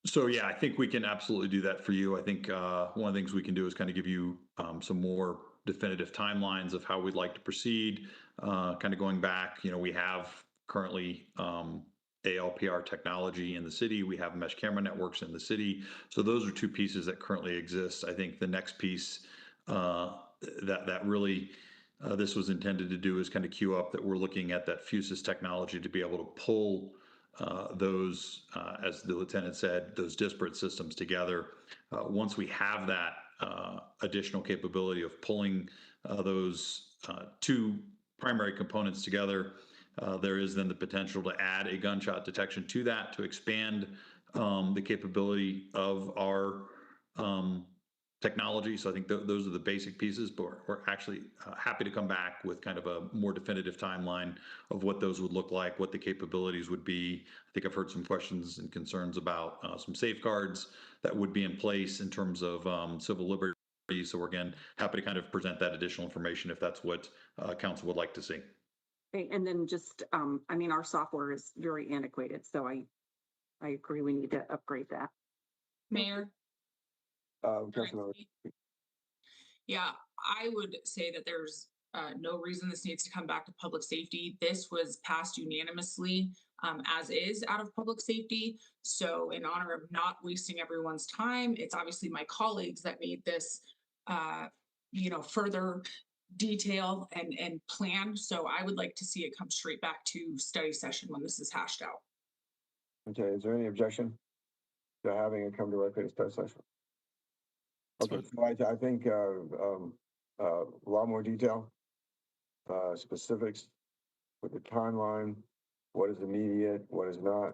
So yeah, I think we can absolutely do that for you. I think one of the things we can do is kind of give you some more definitive timelines of how we'd like to proceed. Kind of going back, we have currently ALPR technology in the city. We have mesh camera networks in the city. So those are two pieces that currently exist. I think the next piece that really this was intended to do is kind of queue up that we're looking at that Fusus technology to be able to pull those, as the lieutenant said, those disparate systems together. Once we have that additional capability of pulling those two primary components together, there is then the potential to add a gunshot detection to that to expand the capability of our technology. So I think those are the basic pieces, but we're actually happy to come back with kind of a more definitive timeline of what those would look like, what the capabilities would be. I think I've heard some questions and concerns about some safeguards that would be in place in terms of civil liberties. So we're again happy to kind of present that additional information if that's what council would like to see. Okay, and then just, I mean, our software is very antiquated, so I agree we need to upgrade that. Mayor? Councilmember. Yeah, I would say that there's no reason this needs to come back to public safety. This was passed unanimously as is out of public safety. So in honor of not wasting everyone's time, it's obviously my colleagues that made this, further detail and plan. So I would like to see it come straight back to study session when this is hashed out. Okay, is there any objection to having it come directly to study session? Okay, so I think a lot more detail, specifics with the timeline, what is immediate, what is not,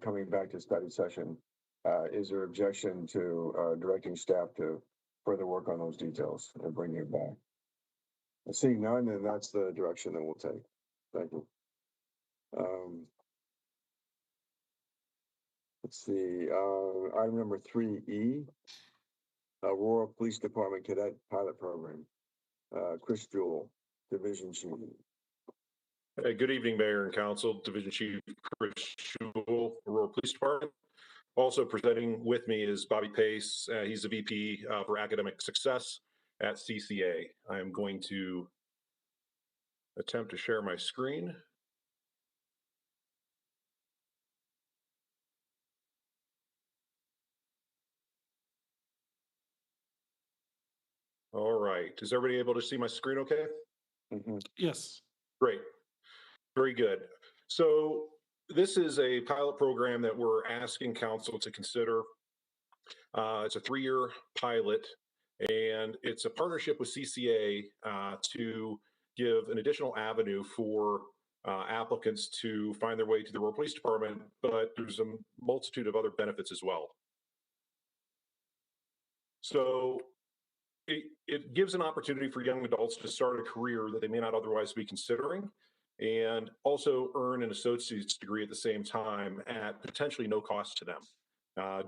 coming back to study session. Is there objection to directing staff to further work on those details and bring it back? Seeing none, then that's the direction that we'll take. Thank you. Let's see, item number 3E, Aurora Police Department Cadet Pilot Program. Chris Jewell, Division Chief. Good evening, Mayor and Council. Division Chief Chris Jewell, Aurora Police Department. Also presenting with me is Bobby Pace. He's the VP for Academic Success at CCA. I'm going to attempt to share my screen. All right. Is everybody able to see my screen okay? Yes. Great. Very good. So this is a pilot program that we're asking council to consider. It's a 3-year pilot, and it's a partnership with CCA to give an additional avenue for applicants to find their way to the Aurora Police Department, but there's a multitude of other benefits as well. So it gives an opportunity for young adults to start a career that they may not otherwise be considering, and also earn an associate's degree at the same time at potentially no cost to them.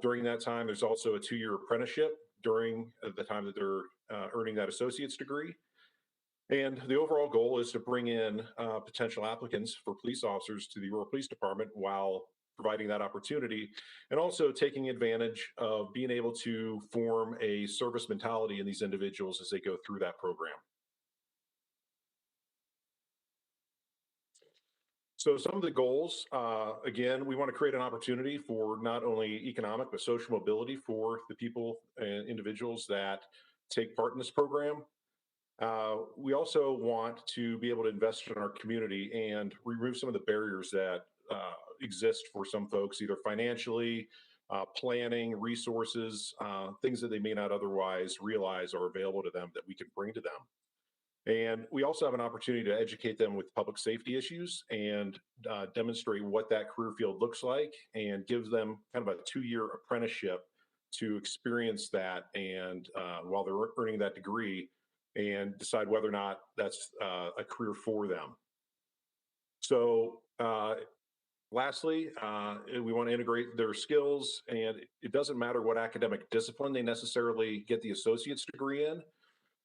During that time, there's also a 2-year apprenticeship during the time that they're earning that associate's degree. And the overall goal is to bring in potential applicants for police officers to the Aurora Police Department while providing that opportunity, and also taking advantage of being able to form a service mentality in these individuals as they go through that program. So some of the goals, again, we want to create an opportunity for not only economic, but social mobility for the people and individuals that take part in this program. We also want to be able to invest in our community and remove some of the barriers that exist for some folks, either financially, planning, resources, things that they may not otherwise realize are available to them that we can bring to them. And we also have an opportunity to educate them with public safety issues and demonstrate what that career field looks like, and gives them kind of a 2-year apprenticeship to experience that, and while they're earning that degree, and decide whether or not that's a career for them. So lastly, we want to integrate their skills, and it doesn't matter what academic discipline they necessarily get the associate's degree in.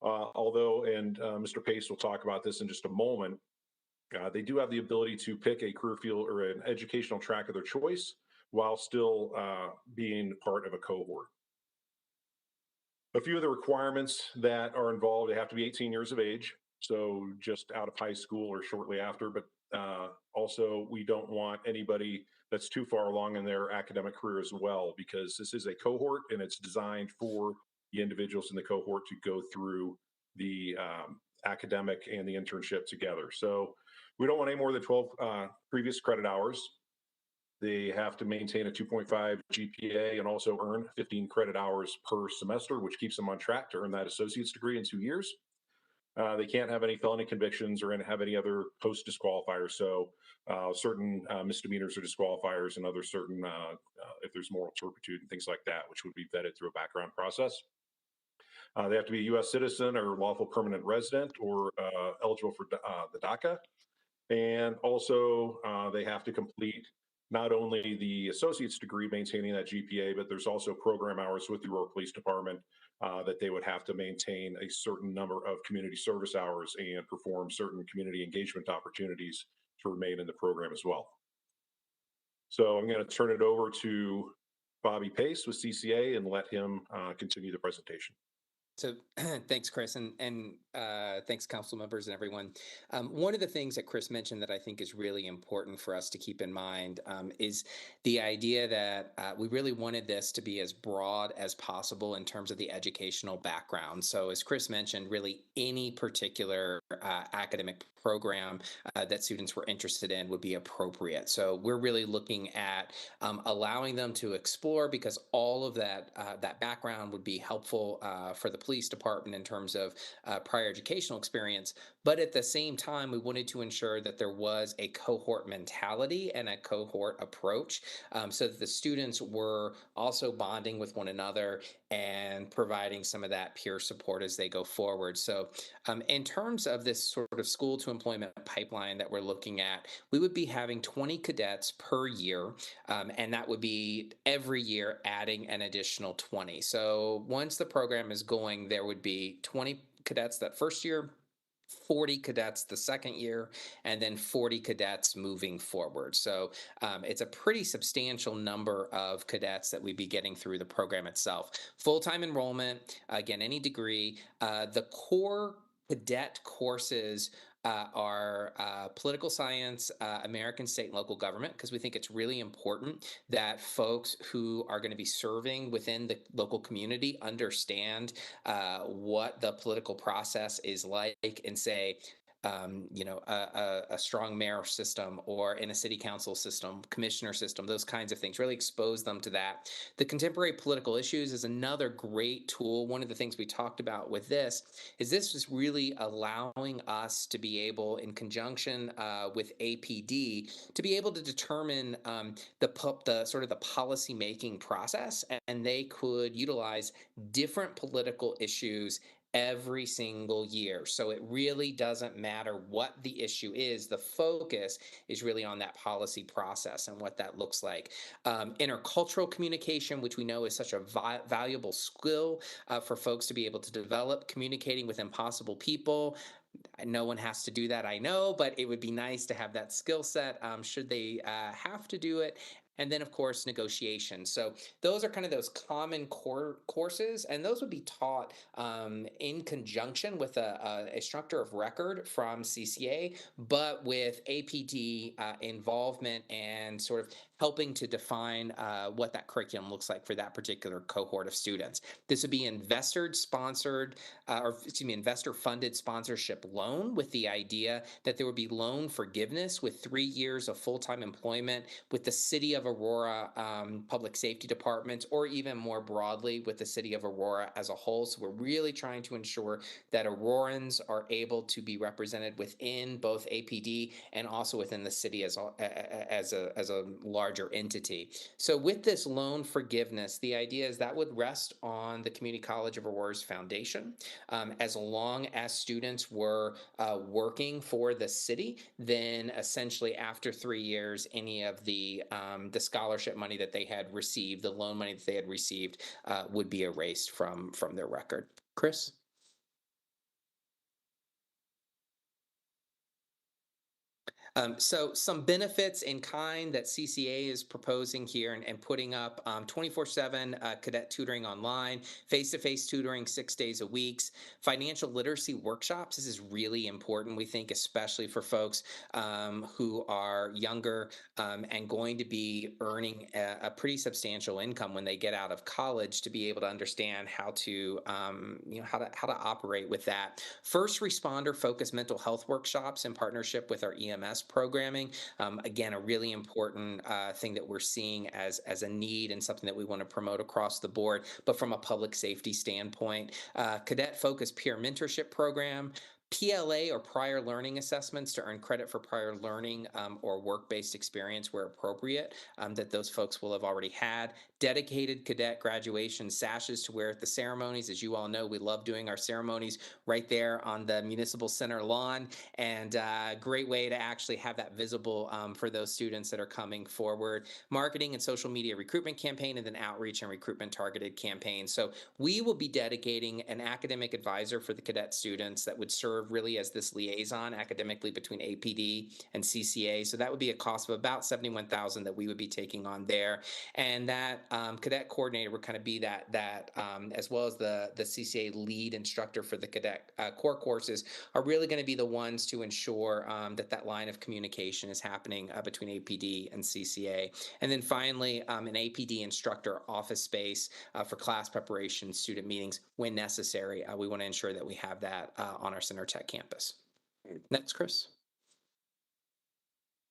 Although, and Mr. Pace will talk about this in just a moment, they do have the ability to pick a career field or an educational track of their choice while still being part of a cohort. A few of the requirements that are involved: they have to be 18 years of age, so just out of high school or shortly after, but also we don't want anybody that's too far along in their academic career as well, because this is a cohort and it's designed for the individuals in the cohort to go through the academic and the internship together. So we don't want any more than 12 previous credit hours. They have to maintain a 2.5 GPA and also earn 15 credit hours per semester, which keeps them on track to earn that associate's degree in 2 years. They can't have any felony convictions or have any other post disqualifiers. So certain misdemeanors or disqualifiers, and other certain, if there's moral turpitude and things like that, which would be vetted through a background process. They have to be a U.S. citizen or lawful permanent resident, or eligible for the DACA. And also they have to complete not only the associate's degree, maintaining that GPA, but there's also program hours with the Aurora Police Department that they would have to maintain a certain number of community service hours and perform certain community engagement opportunities to remain in the program as well. So I'm going to turn it over to Bobby Pace with CCA and let him continue the presentation. So thanks, Chris, and thanks, council members and everyone. One of the things that Chris mentioned that I think is really important for us to keep in mind is the idea that we really wanted this to be as broad as possible in terms of the educational background. So as Chris mentioned, really any particular academic program that students were interested in would be appropriate. So we're really looking at allowing them to explore, because all of that that background would be helpful for the police department in terms of prior educational experience. But at the same time, we wanted to ensure that there was a cohort mentality and a cohort approach, so that the students were also bonding with one another and providing some of that peer support as they go forward. So in terms of this sort of school to employment pipeline that we're looking at, we would be having 20 cadets per year, and that would be every year adding an additional 20. So once the program is going, there would be 20 cadets that first year, 40 cadets the second year, and then 40 cadets moving forward. So it's a pretty substantial number of cadets that we'd be getting through the program itself. Full-time enrollment, again, any degree. The core cadet courses are political science, American state and local government, because we think it's really important that folks who are going to be serving within the local community understand what the political process is like in, say, a strong mayor system, or in a city council system, commissioner system, those kinds of things, really expose them to that. The contemporary political issues is another great tool. One of the things we talked about with this is really allowing us to be able, in conjunction with APD, to be able to determine the sort of the policy making process, and they could utilize different political issues every single year. So it really doesn't matter what the issue is. The focus is really on that policy process and what that looks like. Intercultural communication, which we know is such a valuable skill for folks to be able to develop, communicating with impossible people. No one has to do that, I know, but it would be nice to have that skill set should they have to do it. And then, of course, negotiation. So those are kind of those common core courses, and those would be taught in conjunction with a instructor of record from CCA, but with APD involvement and sort of helping to define what that curriculum looks like for that particular cohort of students. This would be investor-funded sponsorship loan, with the idea that there would be loan forgiveness with 3 years of full-time employment with the City of Aurora Public Safety Departments, or even more broadly with the City of Aurora as a whole. So we're really trying to ensure that Aurorans are able to be represented within both APD and also within the city as a larger entity. So with this loan forgiveness, the idea is that would rest on the Community College of Aurora's foundation. As long as students were working for the city, then essentially after 3 years, any of the scholarship money that they had received, the loan money that they had received, would be erased from their record. Chris? So some benefits in kind that CCA is proposing here and putting up: 24/7 cadet tutoring online, face-to-face tutoring 6 days a week, financial literacy workshops. This is really important, we think, especially for folks who are younger and going to be earning a pretty substantial income when they get out of college, to be able to understand how to how to operate with that. First responder focused mental health workshops in partnership with our EMS programming. Again, a really important thing that we're seeing as a need and something that we want to promote across the board. But from a public safety standpoint, cadet-focused peer mentorship program, PLA or prior learning assessments to earn credit for prior learning or work-based experience where appropriate that those folks will have already had. dedicated cadet graduation sashes to wear at the ceremonies. As you all know, we love doing our ceremonies right there on the Municipal Center lawn, and great way to actually have that visible for those students that are coming forward. Marketing and social media recruitment campaign, and then outreach and recruitment targeted campaign. So we will be dedicating an academic advisor for the cadet students that would serve really as this liaison academically between APD and CCA. So that would be a cost of about $71,000 that we would be taking on there. And that cadet coordinator would kind of be that as well as the CCA lead instructor for the cadet core courses are really going to be the ones to ensure that line of communication is happening between APD and CCA. And then finally, an APD instructor office space for class preparation, student meetings when necessary. We want to ensure that we have that on our Center Tech campus. Next, Chris.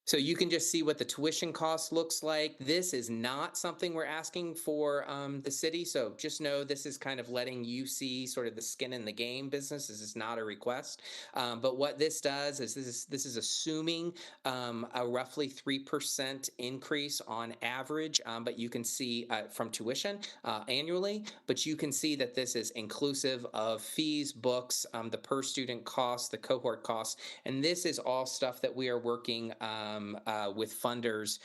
So you can just see what the tuition cost looks like. This is not something we're asking for the city. So just know this is kind of letting you see sort of the skin in the game business. This is not a request. But what this does is this is assuming a roughly 3% increase on average. But you can see from tuition annually, but you can see that this is inclusive of fees, books, the per student costs, the cohort costs. And this is all stuff that we are working with funders,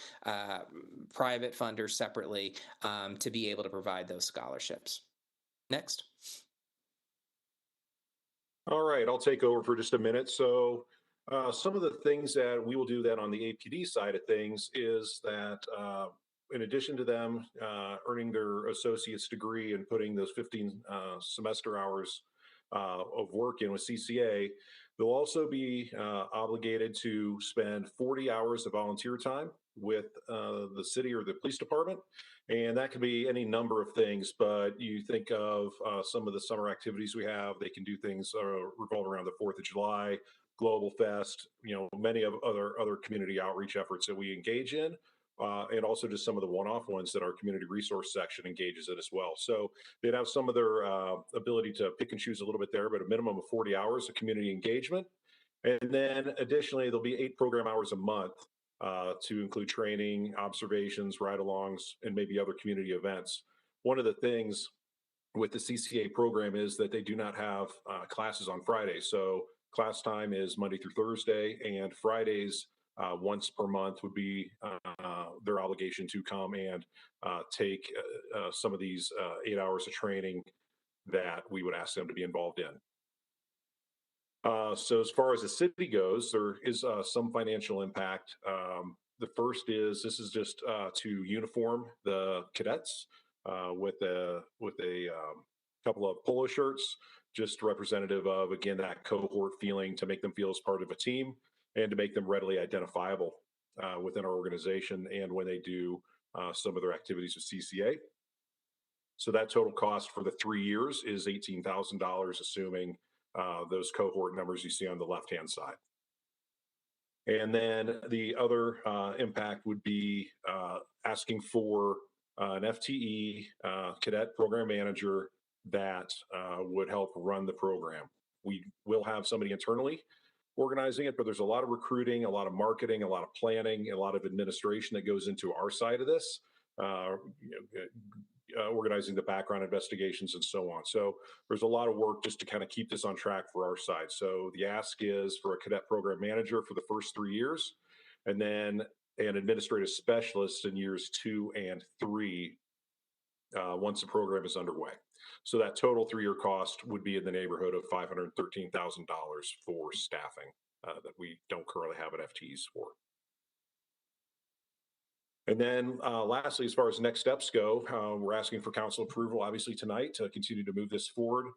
private funders separately, to be able to provide those scholarships. Next. All right, I'll take over for just a minute. So some of the things that we will do then on the APD side of things is that in addition to them earning their associate's degree and putting those 15 semester hours of work in with CCA, they'll also be obligated to spend 40 hours of volunteer time with the city or the police department. And that can be any number of things, but you think of some of the summer activities we have, they can do things revolve around the 4th of July, Global Fest, many of other community outreach efforts that we engage in. And also just some of the one-off ones that our community resource section engages in as well. So they'd have some of their ability to pick and choose a little bit there, but a minimum of 40 hours of community engagement. And then additionally, there'll be 8 program hours a month to include training, observations, ride-alongs, and maybe other community events. One of the things with the CCA program is that they do not have classes on Fridays. So class time is Monday through Thursday, and Fridays once per month would be their obligation to come and take some of these 8 hours of training that we would ask them to be involved in. So as far as the city goes, there is some financial impact. The first is this is just to uniform the cadets with a couple of polo shirts, just representative of, again, that cohort feeling, to make them feel as part of a team and to make them readily identifiable within our organization and when they do some of their activities with CCA. So that total cost for the 3 years is $18,000, assuming those cohort numbers you see on the left-hand side. And then the other impact would be asking for an FTE cadet program manager that would help run the program. We will have somebody internally organizing it, but there's a lot of recruiting, a lot of marketing, a lot of planning, a lot of administration that goes into our side of this. Organizing the background investigations and so on. So there's a lot of work just to kind of keep this on track for our side. So the ask is for a cadet program manager for the first 3 years, and then an administrative specialist in years 2 and 3 once the program is underway. So that total 3-year cost would be in the neighborhood of $513,000 for staffing that we don't currently have an FTEs for. And then lastly, as far as next steps go, we're asking for council approval, obviously, tonight to continue to move this forward.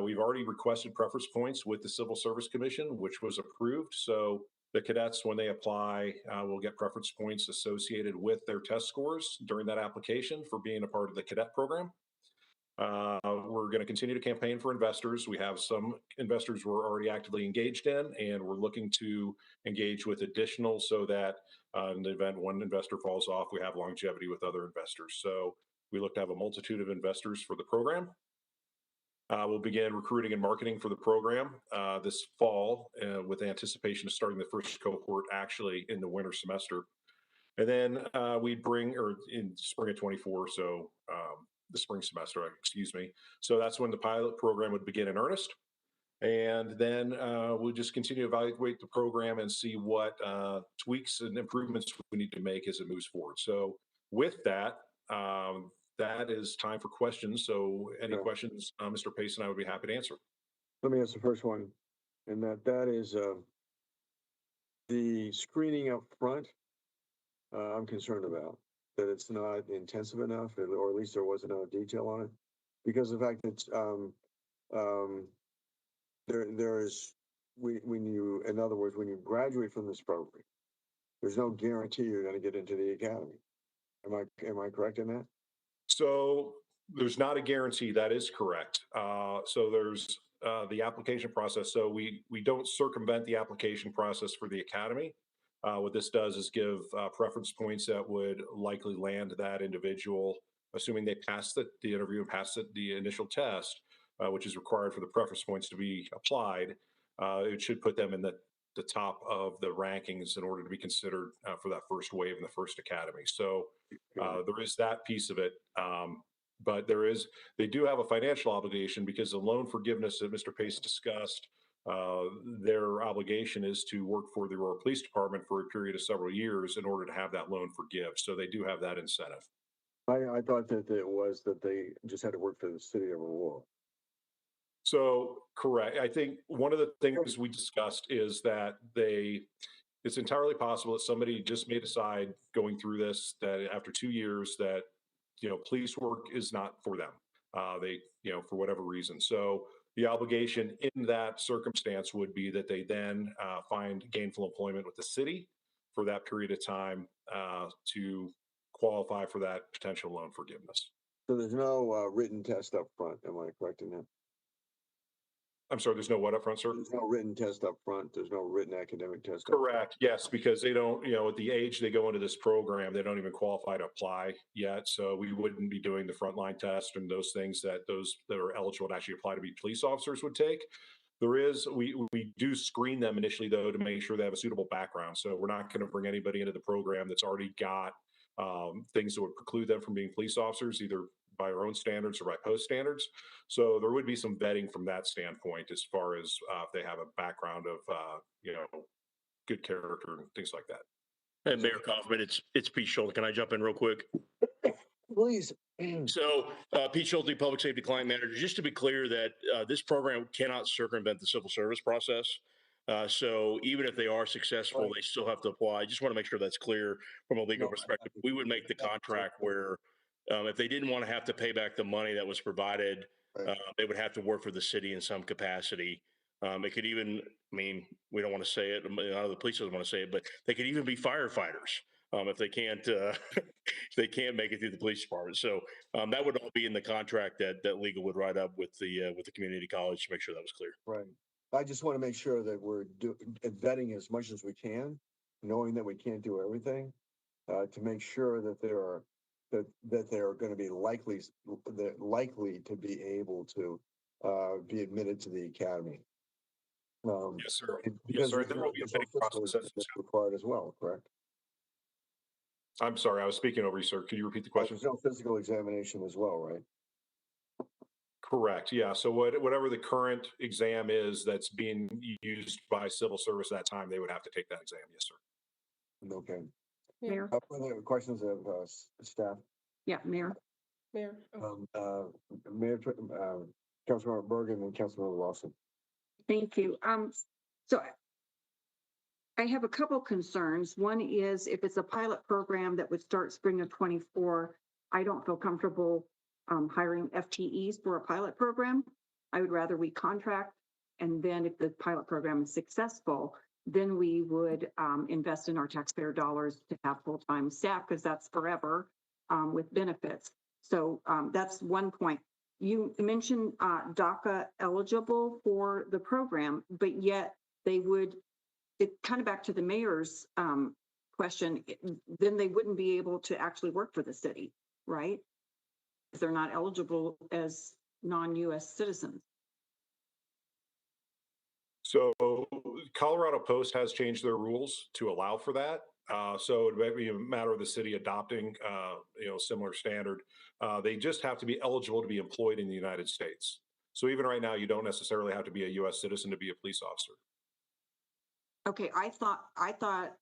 We've already requested preference points with the Civil Service Commission, which was approved. So the cadets, when they apply, will get preference points associated with their test scores during that application for being a part of the cadet program. We're going to continue to campaign for investors. We have some investors we're already actively engaged in, and we're looking to engage with additional so that in the event one investor falls off, we have longevity with other investors. So we look to have a multitude of investors for the program. We'll begin recruiting and marketing for the program this fall with anticipation of starting the first cohort actually in the winter semester. And then we'd bring, or in spring of 24, so the spring semester, excuse me. So that's when the pilot program would begin in earnest. And then we'll just continue to evaluate the program and see what tweaks and improvements we need to make as it moves forward. So with that, that is time for questions. So any questions, Mr. Pace and I would be happy to answer. Let me ask the first one, and that is the screening up front. I'm concerned about that it's not intensive enough, or at least there wasn't enough detail on it, because of the fact that there is when you, in other words, when you graduate from this program, there's no guarantee you're going to get into the academy. Am I correct in that? So there's not a guarantee. That is correct. So there's the application process. So we don't circumvent the application process for the academy. What this does is give preference points that would likely land that individual, assuming they pass the interview and pass the initial test, which is required for the preference points to be applied. It should put them in the top of the rankings in order to be considered for that first wave in the first academy. So there is that piece of it. But they do have a financial obligation because the loan forgiveness that Mr. Pace discussed, their obligation is to work for the Aurora Police Department for a period of several years in order to have that loan forgive. So they do have that incentive. I thought that it was that they just had to work for the city of Aurora. So correct. I think one of the things we discussed is that it's entirely possible that somebody just may decide going through this that after 2 years that, police work is not for them. They, for whatever reason. So the obligation in that circumstance would be that they then find gainful employment with the city for that period of time to qualify for that potential loan forgiveness. So there's no written test up front. Am I correct in that? I'm sorry, there's no what up front, sir? There's no written test up front. There's no written academic test. Correct. Yes, because they don't, at the age they go into this program, they don't even qualify to apply yet. So we wouldn't be doing the frontline test and those things that those that are eligible to actually apply to be police officers would take. We do screen them initially, though, to make sure they have a suitable background. So we're not going to bring anybody into the program that's already got things that would preclude them from being police officers, either by our own standards or by post standards. So there would be some vetting from that standpoint as far as if they have a background of, good character and things like that. Hey, Mayor Kaufman, it's Pete Schulte. Can I jump in real quick? Please. So Pete Schulte, Public Safety Client Manager, just to be clear that this program cannot circumvent the civil service process. So even if they are successful, they still have to apply. I just want to make sure that's clear from a legal perspective. We would make the contract where if they didn't want to have to pay back the money that was provided, they would have to work for the city in some capacity. It could even, we don't want to say it, none of the police doesn't want to say it, but they could even be firefighters if they can't if they can't make it through the police department. So that would all be in the contract that legal would write up with the community college to make sure that was clear. Right. I just want to make sure that we're vetting as much as we can, knowing that we can't do everything, to make sure that they are going to be likely to be able to be admitted to the academy. Yes, sir. Because yes, sir. There will be a vetting process required as well, correct? I'm sorry, I was speaking over you, sir. Could you repeat the question? There's no physical examination as well, right? Correct. Yeah. So whatever the current exam is that's being used by civil service at that time, they would have to take that exam. Yes, sir. Okay. Mayor? Further questions of staff? Yeah, Mayor. Mayor. Mayor, Councilmember Bergen and Councilmember Lawson. Thank you. So I have a couple concerns. One is if it's a pilot program that would start spring of 24, I don't feel comfortable hiring FTEs for a pilot program. I would rather we contract, and then if the pilot program is successful, then we would invest in our taxpayer dollars to have full-time staff, because that's forever with benefits. So that's one point. You mentioned DACA eligible for the program, but yet they would, it kind of back to the mayor's question, then they wouldn't be able to actually work for the city, right? If they're not eligible as non-US citizens. So Colorado Post has changed their rules to allow for that. So it might be a matter of the city adopting, similar standard. They just have to be eligible to be employed in the United States. So even right now, you don't necessarily have to be a U.S. citizen to be a police officer. Okay, I thought,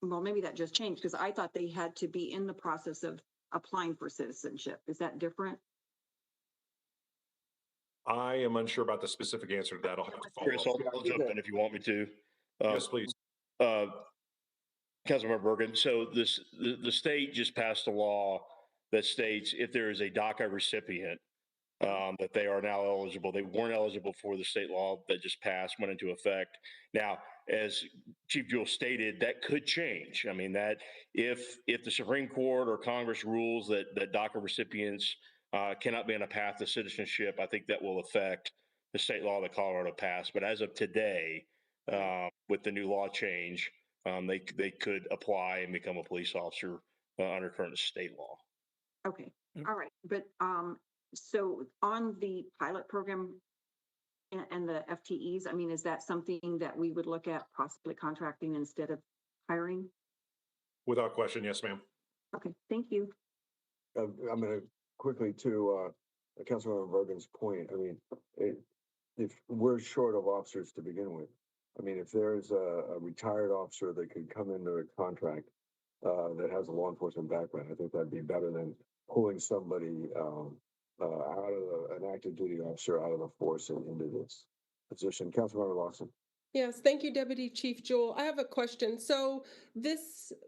well, maybe that just changed because I thought they had to be in the process of applying for citizenship. Is that different? I am unsure about the specific answer to that. I'll have to follow Chris, up. I'll jump in if you want me to. Yes, please. Councilmember Bergen, so the state just passed a law that states if there is a DACA recipient, that they are now eligible. They weren't eligible for the state law that just passed, went into effect. Now, as Chief Jewell stated, that could change. I mean, that if the Supreme Court or Congress rules that DACA recipients cannot be on a path to citizenship, I think that will affect the state law that Colorado passed. But as of today, with the new law change, they could apply and become a police officer under current state law. Okay, all right. But so on the pilot program and the FTEs, I mean, is that something that we would look at possibly contracting instead of hiring? Without question, yes, ma'am. Okay, thank you. I'm going to quickly to Councilmember Bergen's point. I mean, if we're short of officers to begin with, I mean, if there's a retired officer that could come into a contract that has a law enforcement background, I think that'd be better than pulling somebody an active duty officer out of the force and into this position. Councilmember Lawson. Yes, thank you, Deputy Chief Jewell. I have a question. So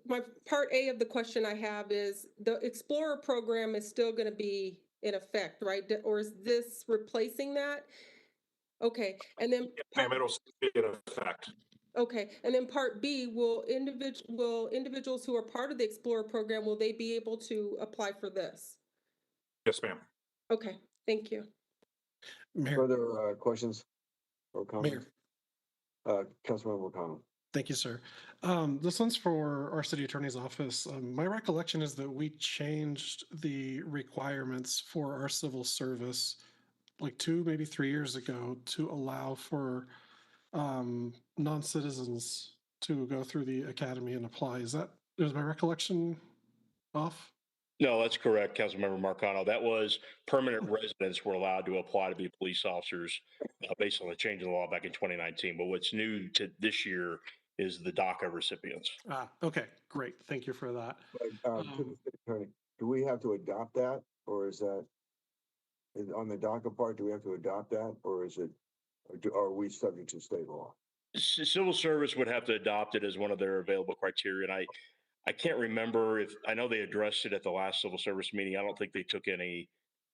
my part A of the question I have is the Explorer program is still going to be in effect, right? Or is this replacing that? Okay, and then It'll stay in effect. Okay, and then part B, will individuals who are part of the Explorer program, will they be able to apply for this? Yes, ma'am. Okay, thank you. Mayor. Further questions or comments? Councilmember O'Connell. Thank you, sir. This one's for our city attorney's office. My recollection is that we changed the requirements for our civil service like 2, maybe 3 years ago to allow for non-citizens to go through the academy and apply. Is my recollection off? No, that's correct, Councilmember Marcano. That was permanent residents were allowed to apply to be police officers based on the change in the law back in 2019. But what's new to this year is the DACA recipients. Okay, great. Thank you for that. To the city attorney, do we have to adopt that, or is that on the DACA part? Do we have to adopt that, or are we subject to state law? Civil service would have to adopt it as one of their available criteria, and I can't remember I know they addressed it at the last civil service meeting. I don't think they took any.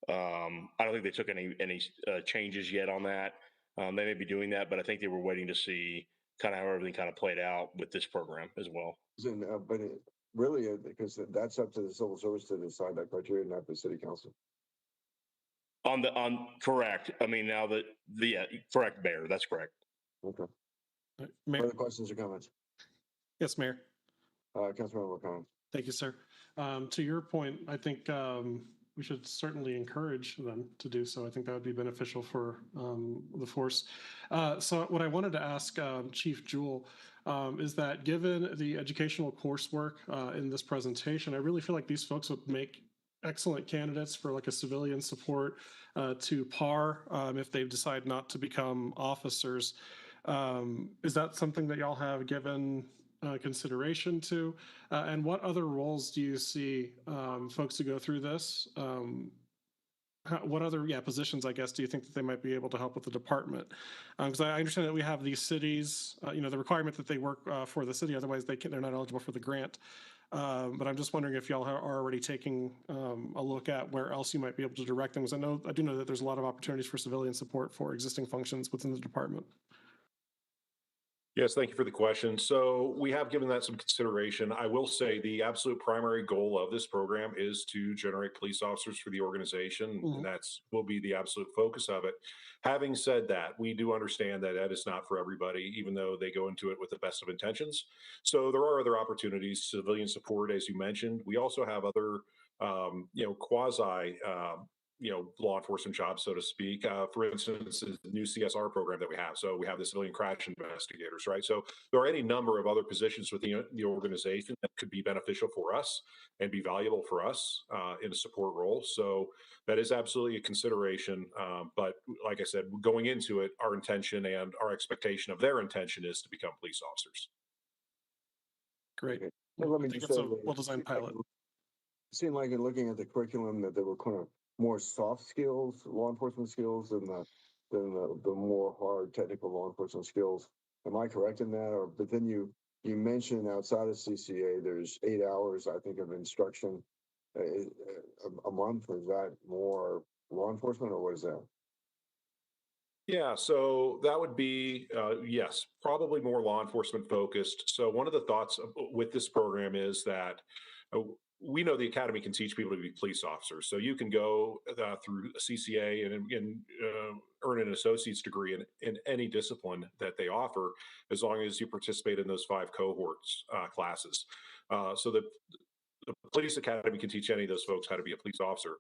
I don't think they took any changes yet on that. They may be doing that, but I think they were waiting to see kind of how everything kind of played out with this program as well. But really, because that's up to the civil service to decide that criteria, not the city council. On correct. I mean, now that correct, Mayor. That's correct. Okay. Mayor. Further questions or comments? Yes, Mayor. Councilmember O'Connell. Thank you, sir. To your point, I think we should certainly encourage them to do so. I think that would be beneficial for the force. So what I wanted to ask Chief Jewell is that given the educational coursework in this presentation, I really feel like these folks would make excellent candidates for like a civilian support to PAR if they decide not to become officers. Is that something that y'all have given consideration to? And what other roles do you see folks who go through this? What other positions, I guess, do you think that they might be able to help with the department? Because I understand that we have these cities, the requirement that they work for the city, otherwise they're not eligible for the grant. But I'm just wondering if y'all are already taking a look at where else you might be able to direct them. Because I do know that there's a lot of opportunities for civilian support for existing functions within the department. Yes, thank you for the question. So we have given that some consideration. I will say the absolute primary goal of this program is to generate police officers for the organization, and will be the absolute focus of it. Having said that, we do understand that is not for everybody, even though they go into it with the best of intentions. So there are other opportunities, civilian support, as you mentioned. We also have other, quasi law enforcement jobs, so to speak. For instance, is the new CSR program that we have. So we have the civilian crash investigators, right? So there are any number of other positions within the organization that could be beneficial for us and be valuable for us in a support role. So that is absolutely a consideration. But like I said, going into it, our intention and our expectation of their intention is to become police officers. Great. Well, let me I think just it's say, a well-designed pilot. it seemed like in looking at the curriculum that there were kind of more soft skills, law enforcement skills, than the more hard technical law enforcement skills. Am I correct in that? Or but then you mentioned outside of CCA, there's 8 hours, I think, of instruction a month. Is that more law enforcement, or what is that? Yeah, so that would be, yes, probably more law enforcement focused. So one of the thoughts with this program is that we know the academy can teach people to be police officers. So you can go through CCA and earn an associate's degree in any discipline that they offer, as long as you participate in those 5 cohorts classes. So the police academy can teach any of those folks how to be a police officer.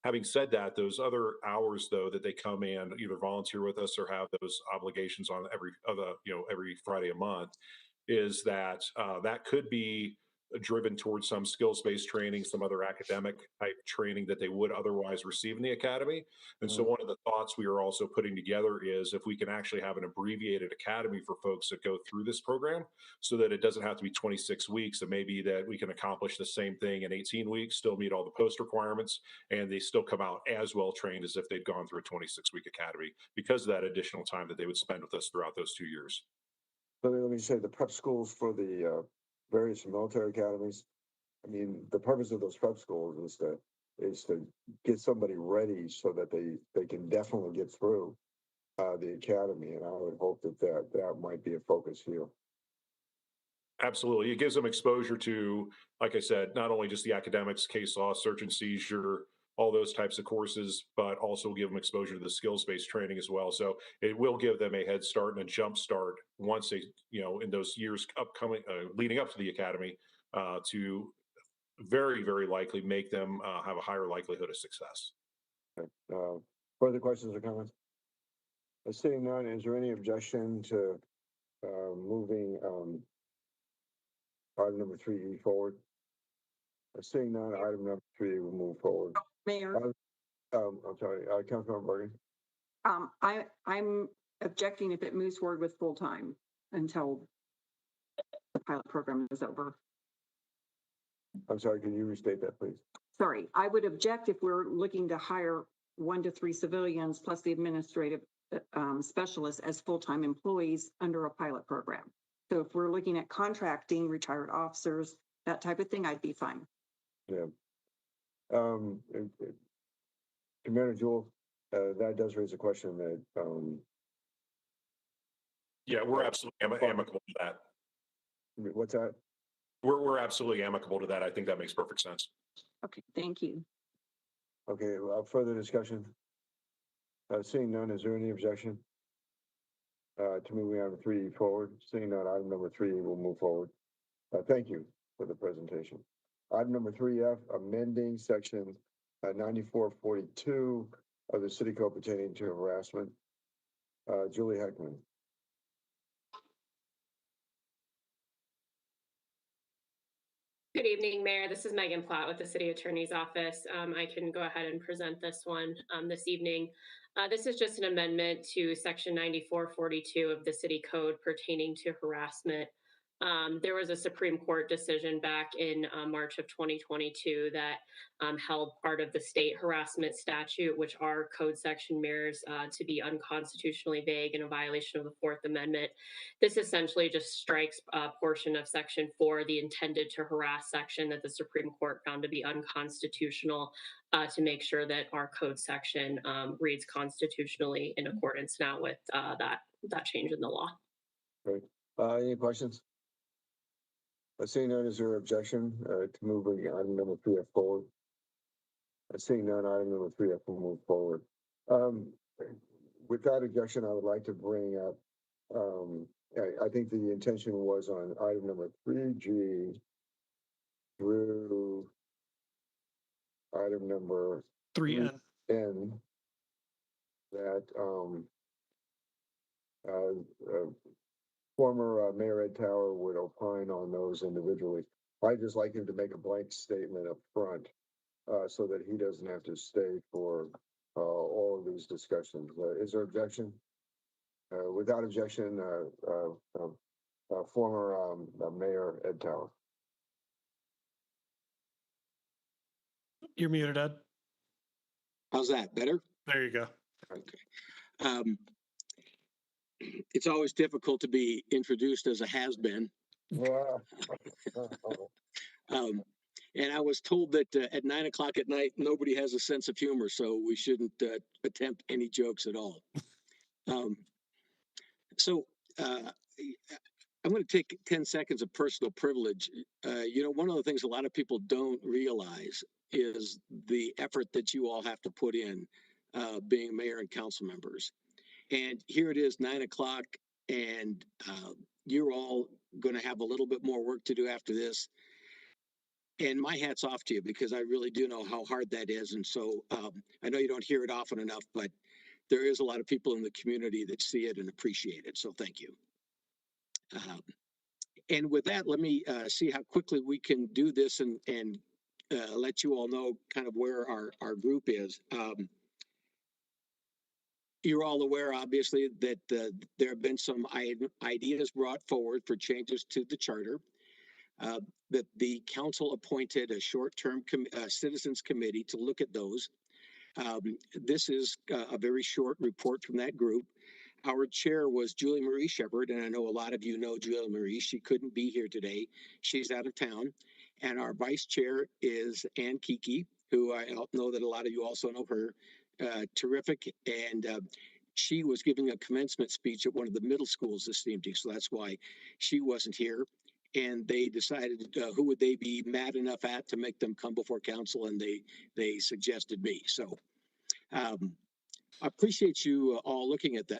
Having said that, those other hours though that they come in, either volunteer with us or have those obligations on every Friday a month, is that that could be driven towards some skills-based training, some other academic type training that they would otherwise receive in the academy. And so one of the thoughts we are also putting together is if we can actually have an abbreviated academy for folks that go through this program, so that it doesn't have to be 26 weeks, and maybe that we can accomplish the same thing in 18 weeks, still meet all the post requirements, and they still come out as well trained as if they'd gone through a 26-week academy because of that additional time that they would spend with us throughout those 2 years. Let me say the prep schools for the various military academies. I mean, the purpose of those prep schools is to get somebody ready so that they can definitely get through the academy. And I would hope that might be a focus here. Absolutely. It gives them exposure to, like I said, not only just the academics, case law, search and seizure, all those types of courses, but also give them exposure to the skills-based training as well. So it will give them a head start and a jump start once they, in those years upcoming, leading up to the academy, to very, very likely make them have a higher likelihood of success. Okay. Further questions or comments? Seeing none, is there any objection to moving item number 3E forward? Seeing none, item number 3 will move forward. Mayor, I'm sorry, Councilmember Bergen. I'm objecting if it moves forward with full-time until the pilot program is over. I'm sorry, can you restate that, please? Sorry, I would object if we're looking to hire 1 to 3 civilians plus the administrative specialists as full-time employees under a pilot program. So if we're looking at contracting retired officers, that type of thing, I'd be fine. Yeah. Commander Jewell, that does raise a question that. Yeah, we're absolutely amicable to that. What's that? We're absolutely amicable to that. I think that makes perfect sense. Okay, thank you. Okay, further discussion? Seeing none, is there any objection to moving item 3 forward? Seeing none, item number 3 will move forward. Thank you for the presentation. Item number 3F, amending section 9442 of the city code pertaining to harassment. Julie Heckman. Good evening, Mayor. This is Megan Platt with the City Attorney's Office. I can go ahead and present this one this evening. This is just an amendment to Section 9442 of the City Code pertaining to harassment. There was a Supreme Court decision back in March of 2022 that held part of the state harassment statute, which our code section mirrors, to be unconstitutionally vague and a violation of the Fourth Amendment. This essentially just strikes a portion of Section 4, the intended to harass section that the Supreme Court found to be unconstitutional, to make sure that our code section reads constitutionally in accordance now with that change in the law. Great. Any questions? Seeing none, is there objection to moving item number 3F forward? Seeing none, item number 3F will move forward. Without objection, I would like to bring up, I think the intention was on item number 3G through item number 3N. N that former Mayor Ed Tower would opine on those individually. I'd just like him to make a blank statement up front so that he doesn't have to stay for all of these discussions. Is there objection? Without objection, former Mayor Ed Tower. You're muted, Ed. How's that? Better? There you go. Okay. It's always difficult to be introduced as a has-been. And I was told that at 9 o'clock at night, nobody has a sense of humor, so we shouldn't attempt any jokes at all. So I'm going to take 10 seconds of personal privilege. You know, one of the things a lot of people don't realize is the effort that you all have to put in being mayor and council members. And here it is, 9 o'clock, and you're all going to have a little bit more work to do after this. And my hat's off to you because I really do know how hard that is. And so I know you don't hear it often enough, but there is a lot of people in the community that see it and appreciate it. So thank you. And with that, let me see how quickly we can do this and let you all know kind of where our group is. You're all aware, obviously, that there have been some ideas brought forward for changes to the charter. That the council appointed a short-term citizens committee to look at those. This is a very short report from that group. Our chair was Julie Marie Shepard, and I know a lot of you know Julie Marie. She couldn't be here today. She's out of town. And our vice chair is Ann Kiki, who I know that a lot of you also know her. Terrific. And she was giving a commencement speech at one of the middle schools this evening, so that's why she wasn't here. And they decided who would they be mad enough at to make them come before council, and they suggested me. So I appreciate you all looking at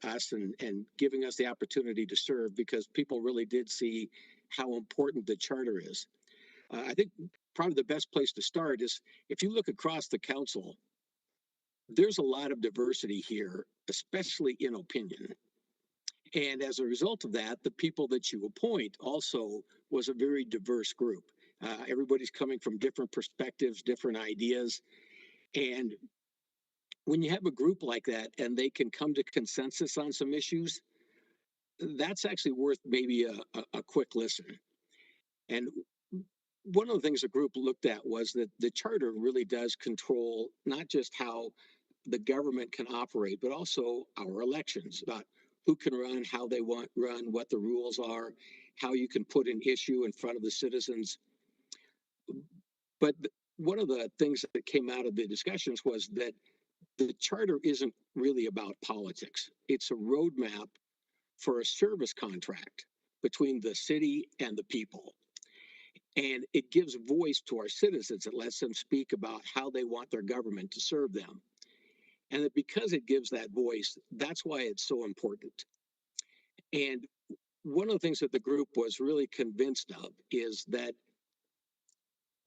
us and giving us the opportunity to serve, because people really did see how important the charter is. I think probably the best place to start is if you look across the council, there's a lot of diversity here, especially in opinion. And as a result of that, the people that you appoint also was a very diverse group. Everybody's coming from different perspectives, different ideas. And when you have a group like that and they can come to consensus on some issues, that's actually worth maybe a quick listen. And one of the things the group looked at was that the charter really does control not just how the government can operate, but also our elections, about who can run, how they want run, what the rules are, how you can put an issue in front of the citizens. But one of the things that came out of the discussions was that the charter isn't really about politics. It's a roadmap for a service contract between the city and the people. And it gives voice to our citizens. It lets them speak about how they want their government to serve them. And that because it gives that voice, that's why it's so important. And one of the things that the group was really convinced of is that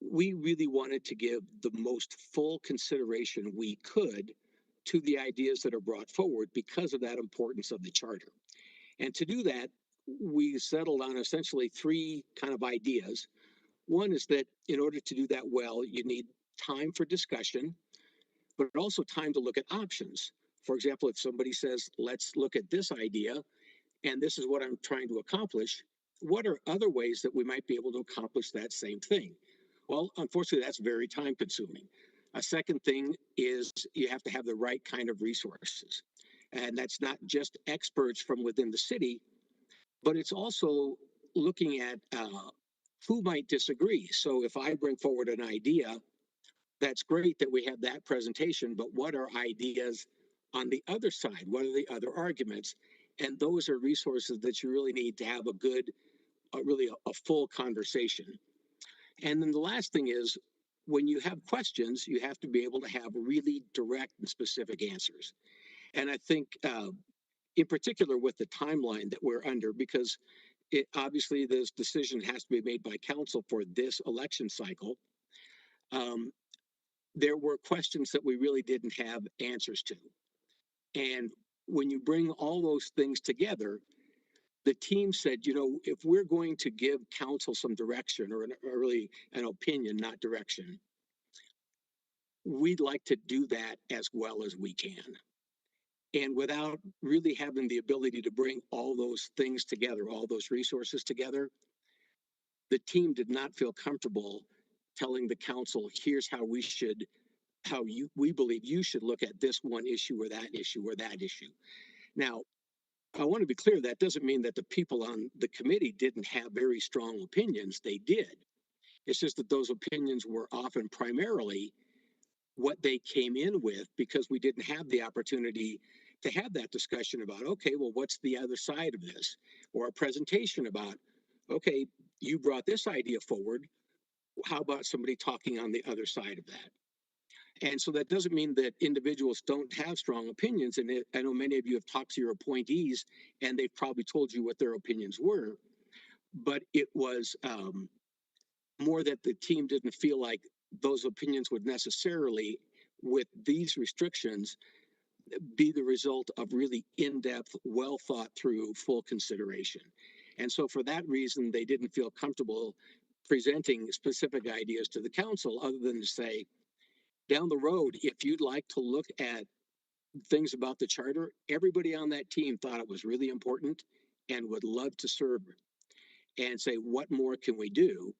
we really wanted to give the most full consideration we could to the ideas that are brought forward because of that importance of the charter. And to do that, we settled on essentially three kind of ideas. One is that in order to do that well, you need time for discussion, but also time to look at options. For example, if somebody says, let's look at this idea, and this is what I'm trying to accomplish, what are other ways that we might be able to accomplish that same thing? Well, unfortunately, that's very time consuming. A second thing is you have to have the right kind of resources. And that's not just experts from within the city, but it's also looking at who might disagree. So if I bring forward an idea, that's great that we have that presentation, but what are ideas on the other side? What are the other arguments? And those are resources that you really need to have a good, really a full conversation. And then the last thing is, when you have questions, you have to be able to have really direct and specific answers. And I think, in particular, with the timeline that we're under, because obviously this decision has to be made by council for this election cycle. there were questions that we really didn't have answers to. And when you bring all those things together, the team said, you know, if we're going to give council some direction or really an opinion, not direction, we'd like to do that as well as we can. And without really having the ability to bring all those things together, all those resources together, the team did not feel comfortable telling the council, here's how we should, we believe you should look at this one issue or that issue or that issue. Now, I want to be clear, that doesn't mean that the people on the committee didn't have very strong opinions. They did. It's just that those opinions were often primarily what they came in with because we didn't have the opportunity to have that discussion about, okay, well, what's the other side of this? Or a presentation about, okay, you brought this idea forward. How about somebody talking on the other side of that? And so that doesn't mean that individuals don't have strong opinions. And I know many of you have talked to your appointees and they've probably told you what their opinions were, but it was more that the team didn't feel like those opinions would necessarily, with these restrictions, be the result of really in-depth, well thought through, full consideration. And so for that reason, they didn't feel comfortable presenting specific ideas to the council other than to say, down the road, if you'd like to look at things about the charter, everybody on that team thought it was really important and would love to serve and say, what more can we do?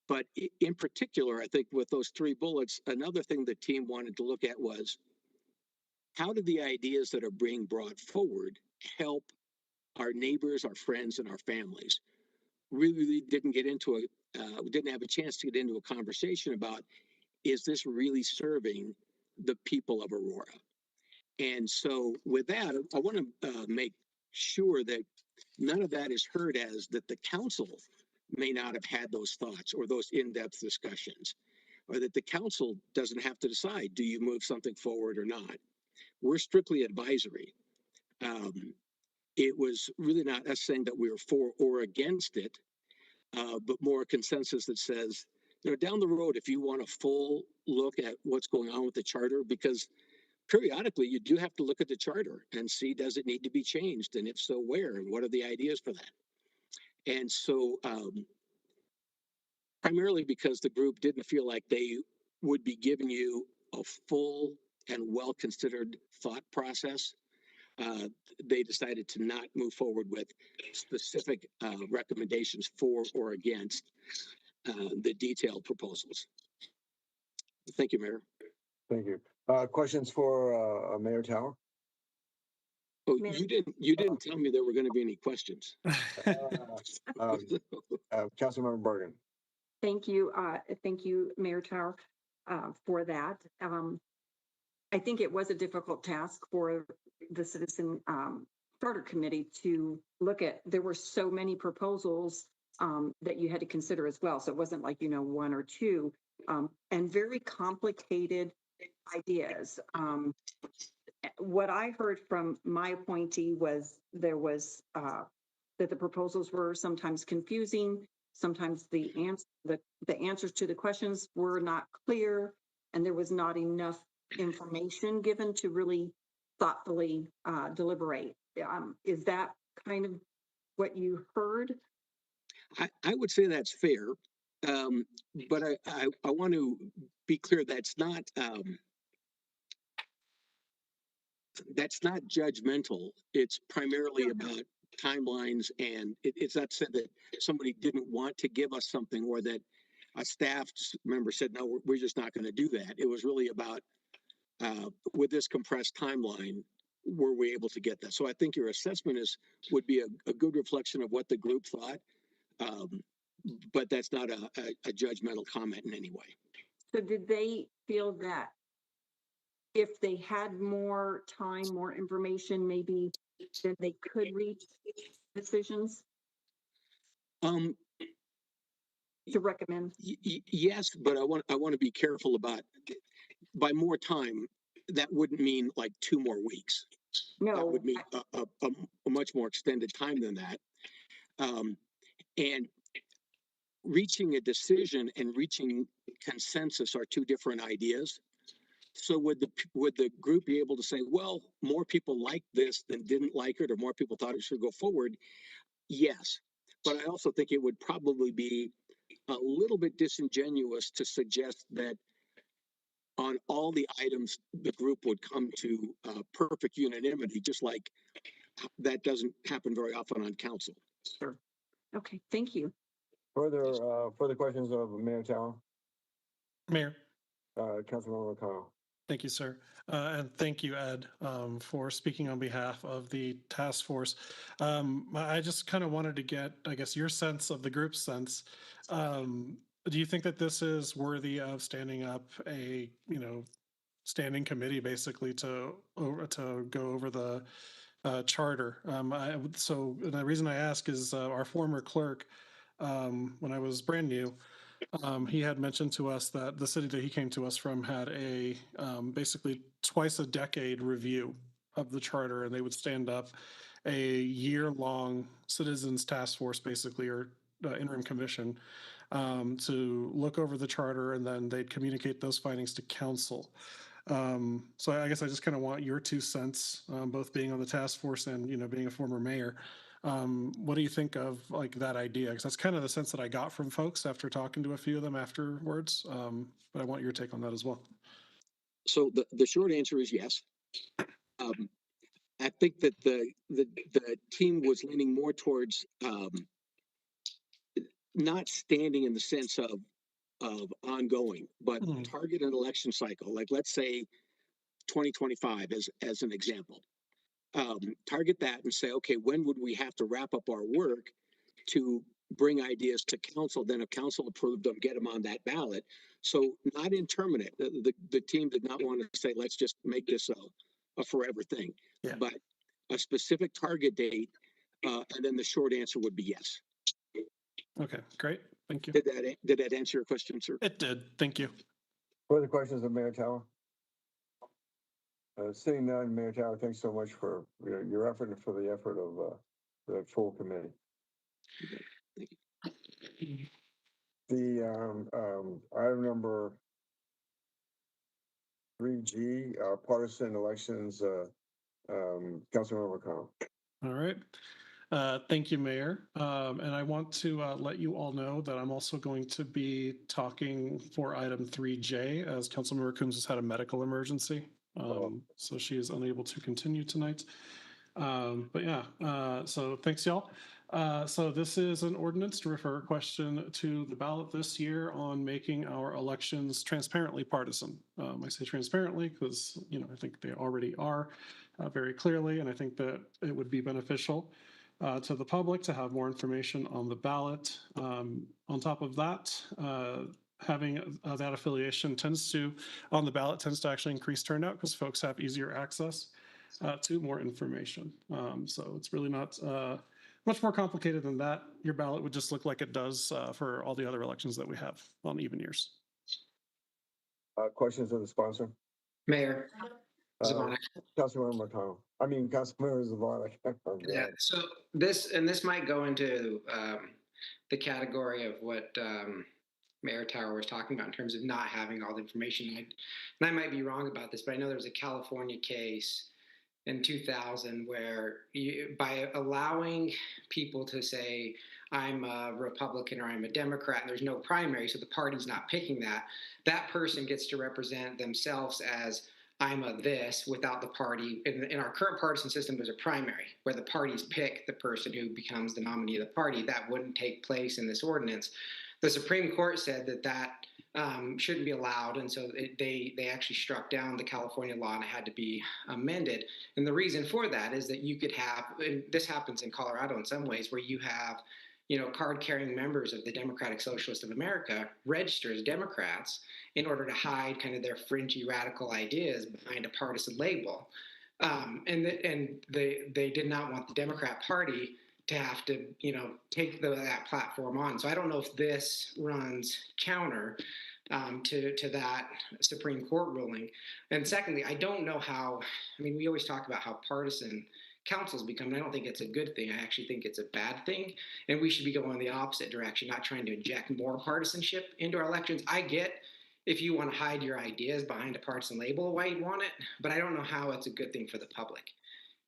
But in particular, I think with those 3 bullets, another thing the team wanted to look at was how do the ideas that are being brought forward help our neighbors, our friends, and our families? Really didn't get into we didn't have a chance to get into a conversation about, is this really serving the people of Aurora? And so with that, I want to make sure that none of that is heard as that the council may not have had those thoughts or those in-depth discussions, or that the council doesn't have to decide, do you move something forward or not? We're strictly advisory. It was really not us saying that we were for or against it, but more a consensus that says, you know, down the road, if you want a full look at what's going on with the charter, because periodically you do have to look at the charter and see, does it need to be changed? And if so, where? And what are the ideas for that? And so primarily because the group didn't feel like they would be giving you a full and well-considered thought process, they decided to not move forward with specific recommendations for or against the detailed proposals. Thank you, Mayor. Thank you. Questions for Mayor Tower? Oh, you didn't tell me there were going to be any questions. Councilmember Bergen. Thank you. Thank you, Mayor Tower, for that. I think it was a difficult task for the Citizen Charter Committee to look at. There were so many proposals that you had to consider as well. So it wasn't like, you know, 1 or 2, and very complicated ideas. What I heard from my appointee was there was that the proposals were sometimes confusing. Sometimes the answers to the questions were not clear, and there was not enough information given to really thoughtfully deliberate. Is that kind of what you heard? I would say that's fair, but I want to be clear, that's not judgmental. It's primarily about timelines, and it's not said that somebody didn't want to give us something or that a staff member said, no, we're just not going to do that. It was really about, with this compressed timeline, were we able to get that? So I think your assessment would be a good reflection of what the group thought, but that's not a judgmental comment in any way. So did they feel that if they had more time, more information, maybe then they could reach decisions to recommend? Yes, but I want to be careful about, by more time, that wouldn't mean like 2 more weeks. No, that would mean a much more extended time than that. And reaching a decision and reaching consensus are two different ideas. So would the group be able to say, well, more people like this than didn't like it, or more people thought it should go forward? Yes, but I also think it would probably be a little bit disingenuous to suggest that on all the items the group would come to perfect unanimity, just like that doesn't happen very often on council. Sure. Okay, thank you. Further questions of Mayor Tower? Mayor. Councilmember O'Connell. Thank you, sir. And thank you, Ed, for speaking on behalf of the task force. I just kind of wanted to get, I guess, your sense of the group's sense. Do you think that this is worthy of standing up a, standing committee basically to go over the charter? So the reason I ask is our former clerk, when I was brand new, he had mentioned to us that the city that he came to us from had a basically twice a decade review of the charter, and they would stand up a year-long citizens task force, basically, or interim commission, to look over the charter, and then they'd communicate those findings to council. So I guess I just kind of want your 2 cents, both being on the task force and being a former mayor. What do you think of like that idea? Because that's kind of the sense that I got from folks after talking to a few of them afterwards. But I want your take on that as well. So the short answer is yes. I think that the team was leaning more towards not standing in the sense of ongoing, but target an election cycle. Like let's say 2025 as an example. Target that and say, okay, when would we have to wrap up our work to bring ideas to council? Then if council approved them, get them on that ballot. So not interminate. The team did not want to say, let's just make this a forever thing, but a specific target date. And then the short answer would be yes. Okay, great. Thank you. Did that answer your question, sir? It did. Thank you. Further questions of Mayor Tower? Seeing none, Mayor Tower, thanks so much for your effort and for the effort of the full committee. The item number 3G, partisan elections, Councilmember O'Connell. All right. Thank you, Mayor. And I want to let you all know that I'm also going to be talking for item 3J as Councilmember Coombs has had a medical emergency. So she is unable to continue tonight. But yeah, so thanks, y'all. So this is an ordinance to refer a question to the ballot this year on making our elections transparently partisan. I say transparently because, I think they already are very clearly, and I think that it would be beneficial to the public to have more information on the ballot. On top of that, having that affiliation on the ballot tends to actually increase turnout because folks have easier access to more information. So it's really not much more complicated than that. Your ballot would just look like it does for all the other elections that we have on even years. Questions of the sponsor? Mayor. Councilmember McConnell. I mean, Councilmember Zavala. Yeah. So this might go into the category of what Mayor Tower was talking about in terms of not having all the information. And I might be wrong about this, but I know there was a California case in 2000 where by allowing people to say, I'm a Republican or I'm a Democrat, and there's no primary, so the party's not picking that person gets to represent themselves as I'm a this without the party. In our current partisan system, there's a primary where the parties pick the person who becomes the nominee of the party. That wouldn't take place in this ordinance. The Supreme Court said that shouldn't be allowed, and so they actually struck down the California law and it had to be amended. And the reason for that is that you could have, and this happens in Colorado in some ways, where you have card-carrying members of the Democratic Socialist of America register as Democrats in order to hide kind of their fringy radical ideas behind a partisan label. And they did not want the Democrat Party to have to, take that platform on. So I don't know if this runs counter, to that Supreme Court ruling. And secondly, I don't know how, I mean, we always talk about how partisan councils become, and I don't think it's a good thing. I actually think it's a bad thing. And we should be going the opposite direction, not trying to inject more partisanship into our elections. I get if you want to hide your ideas behind a partisan label, why you want it, but I don't know how it's a good thing for the public.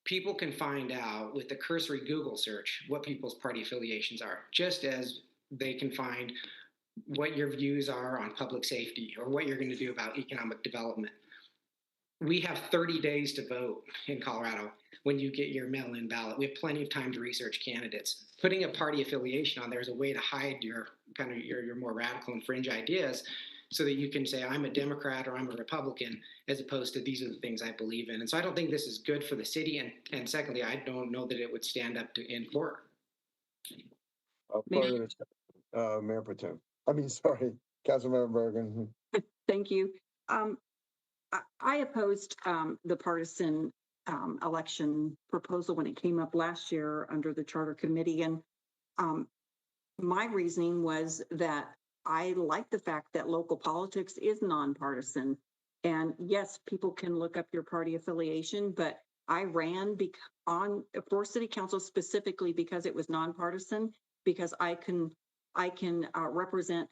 People can find out with a cursory Google search what people's party affiliations are, just as they can find what your views are on public safety or what you're going to do about economic development. We have 30 days to vote in Colorado when you get your mail-in ballot. We have plenty of time to research candidates. Putting a party affiliation on there is a way to hide your kind of your more radical and fringe ideas so that you can say, I'm a Democrat or I'm a Republican, as opposed to these are the things I believe in. And so I don't think this is good for the city. And secondly, I don't know that it would stand up to in court. Mayor Pro Tem. I mean, sorry, Councilmember Bergen. Thank you. I opposed the partisan election proposal when it came up last year under the Charter Committee. And my reasoning was that I like the fact that local politics is nonpartisan. And yes, people can look up your party affiliation, but I ran for city council specifically because it was nonpartisan, because I can represent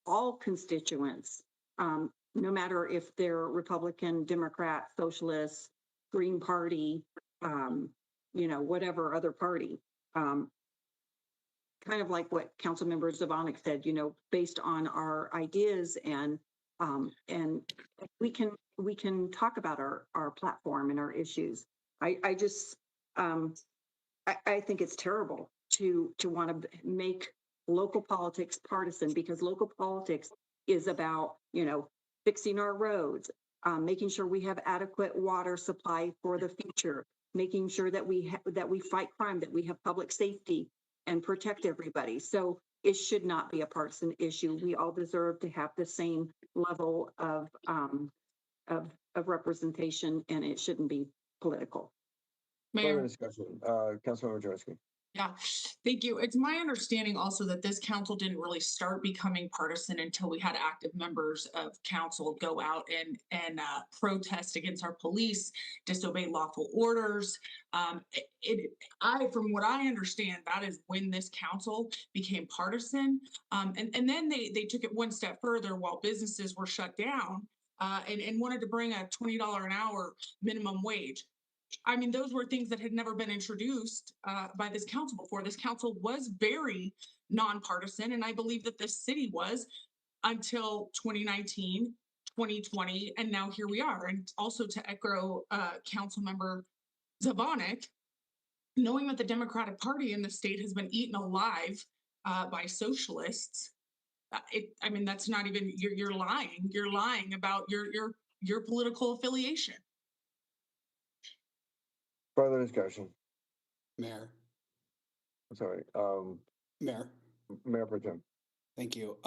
all constituents, no matter if they're Republican, Democrat, Socialist, Green Party, whatever other party. Kind of like what Councilmember Zavonik said, based on our ideas and we can talk about our platform and our issues. I just I think it's terrible to want to make local politics partisan, because local politics is about, fixing our roads, making sure we have adequate water supply for the future, making sure that we fight crime, that we have public safety and protect everybody. So it should not be a partisan issue. We all deserve to have the same level of representation, and it shouldn't be political. Further discussion, Councilmember Jaworski. Yeah, thank you. It's my understanding also that this council didn't really start becoming partisan until we had active members of council go out and protest against our police, disobey lawful orders. From what I understand, that is when this council became partisan. And then they took it one step further while businesses were shut down and wanted to bring a $20 an hour minimum wage. I mean, those were things that had never been introduced by this council before. This council was very nonpartisan, and I believe that this city was until 2019, 2020, and now here we are. And also to echo council member Zavonik, knowing that the Democratic Party in the state has been eaten alive by socialists, I mean, that's not even, you're lying. You're lying about your political affiliation. Further discussion. Mayor. I'm sorry. Mayor. Mayor Pro Tem. Thank you.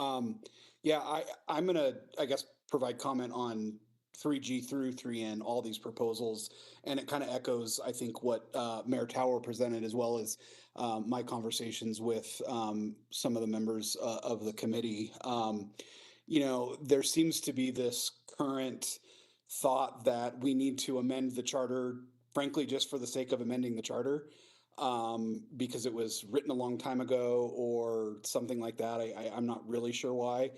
Yeah, I'm going to, I guess, provide comment on 3G through 3N, all these proposals. And it kind of echoes, I think, what Mayor Tower presented, as well as my conversations with some of the members of the committee. There seems to be this current thought that we need to amend the charter, frankly, just for the sake of amending the charter, because it was written a long time ago or something like that. I'm not really sure why.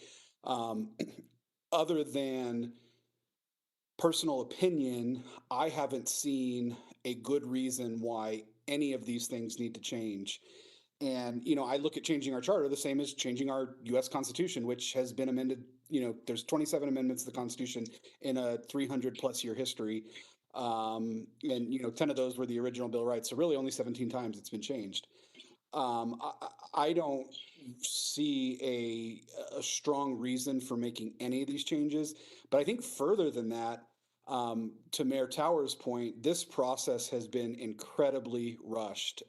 Other than personal opinion, I haven't seen a good reason why any of these things need to change. And, I look at changing our charter the same as changing our U.S. Constitution, which has been amended. There's 27 amendments to the Constitution in a 300+ year history. And 10 of those were the original Bill of Rights. So really only 17 times it's been changed. I don't see a strong reason for making any of these changes. But I think further than that, to Mayor Tower's point, this process has been incredibly rushed.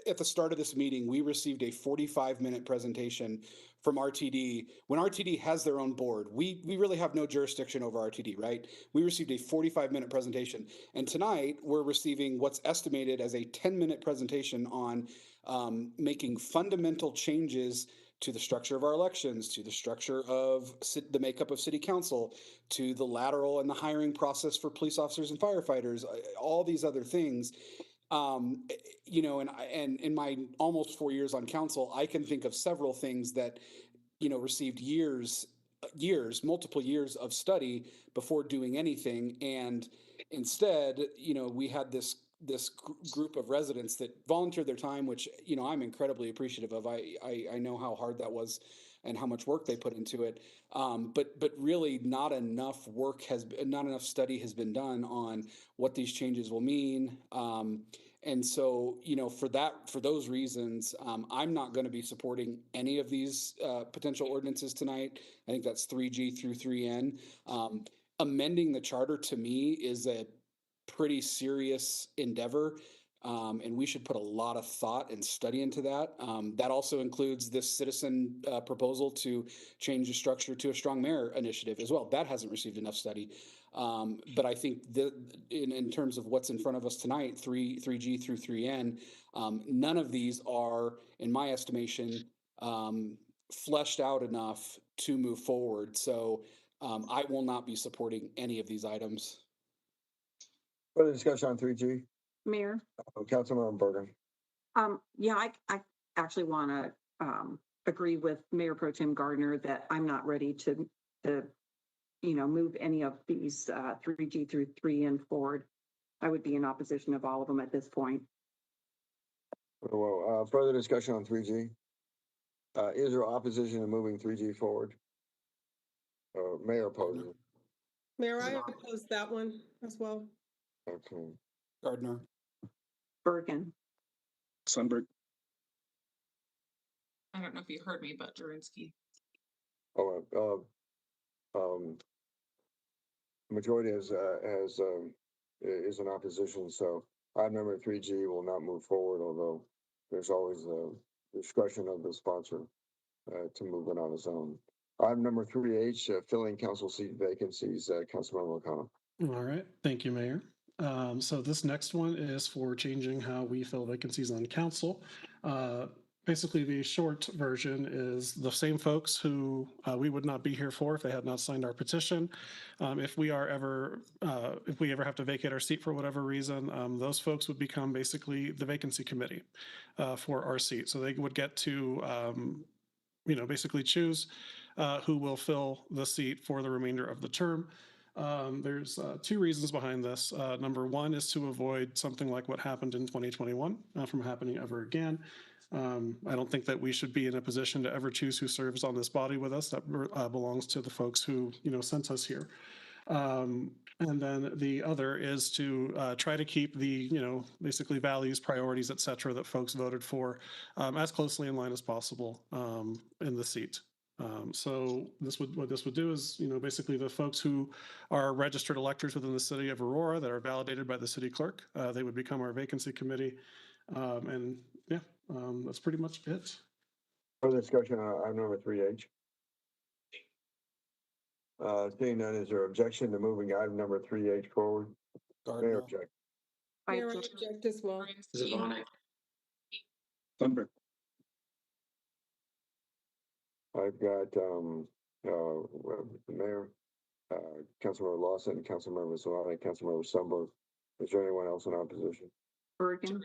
at the start of this meeting, we received a 45-minute presentation from RTD. When RTD has their own board, we really have no jurisdiction over RTD, right? We received a 45-minute presentation. And tonight, we're receiving what's estimated as a 10-minute presentation on making fundamental changes to the structure of our elections, to the structure of the makeup of city council, to the lateral and the hiring process for police officers and firefighters, all these other things. You know, and in my almost 4 years on council, I can think of several things that, you know, received multiple years of study before doing anything. And instead, you know, we had this group of residents that volunteered their time, which, you know, I'm incredibly appreciative of. I know how hard that was and how much work they put into it. But really not enough study has been done on what these changes will mean. And so, you know, for those reasons, I'm not going to be supporting any of these potential ordinances tonight. I think that's 3G through 3N. Amending the charter to me is a pretty serious endeavor. And we should put a lot of thought and study into that. That also includes this citizen proposal to change the structure to a strong mayor initiative as well. That hasn't received enough study. But I think in terms of what's in front of us tonight, 3G through 3N, none of these are, in my estimation, fleshed out enough to move forward. So I will not be supporting any of these items. Further discussion on 3G? Mayor? Councilmember Bergen. Yeah, I actually want to agree with Mayor Pro Tem Gardner that I'm not ready to you know, move any of these 3G through 3N forward. I would be in opposition of all of them at this point. Well, further discussion on 3G? Is there opposition to moving 3G forward? Mayor opposes. Mayor, I oppose that one as well. Okay. Gardner. Bergen. Sunberg. I don't know if you heard me, but Durinsky. Majority is in opposition, so item number 3G will not move forward, although there's always a discretion of the sponsor to move it on its own. Item number 3H, filling council seat vacancies, Councilmember O'Connell. All right, thank you, Mayor. So this next one is for changing how we fill vacancies on council. Basically, the short version is the same folks who we would not be here for if they had not signed our petition. If we ever have to vacate our seat for whatever reason, those folks would become basically the vacancy committee for our seat. So they would get to, you know, basically choose who will fill the seat for the remainder of the term. There's two reasons behind this. Number one is to avoid something like what happened in 2021 from happening ever again. I don't think that we should be in a position to ever choose who serves on this body with us. That belongs to the folks who, you know, sent us here. And then the other is to try to keep the, you know, basically values, priorities, et cetera, that folks voted for as closely in line as possible in the seat. So what this would do is, you know, basically the folks who are registered electors within the city of Aurora that are validated by the city clerk, they would become our vacancy committee. And yeah, that's pretty much it. Further discussion on item number 3H? Seeing none, is there objection to moving item number 3H forward? Gardner. Mayor object. Mayor, I object as well. Sunberg. I've got the mayor, Councilmember Lawson, Councilmember Solana, Councilmember Sunberg. Is there anyone else in opposition? Bergen.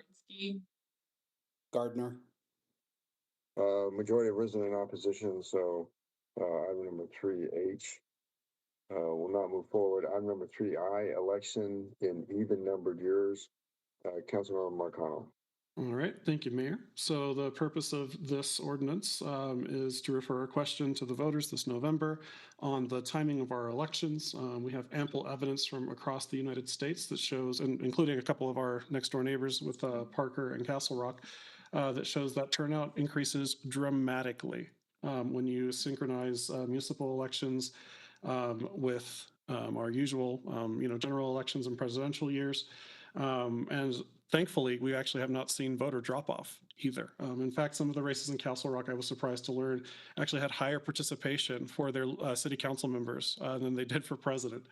Gardner. Majority have risen in opposition, so item number 3H will not move forward. Item number 3I, election in even numbered years. Councilmember Marcano. All right, thank you, Mayor. So the purpose of this ordinance is to refer a question to the voters this November on the timing of our elections. We have ample evidence from across the United States that shows, and including a couple of our next door neighbors with Parker and Castle Rock, that shows that turnout increases dramatically when you synchronize municipal elections with our usual, you know, general elections and presidential years. And thankfully, we actually have not seen voter drop off either. In fact, some of the races in Castle Rock, I was surprised to learn, actually had higher participation for their city council members than they did for president.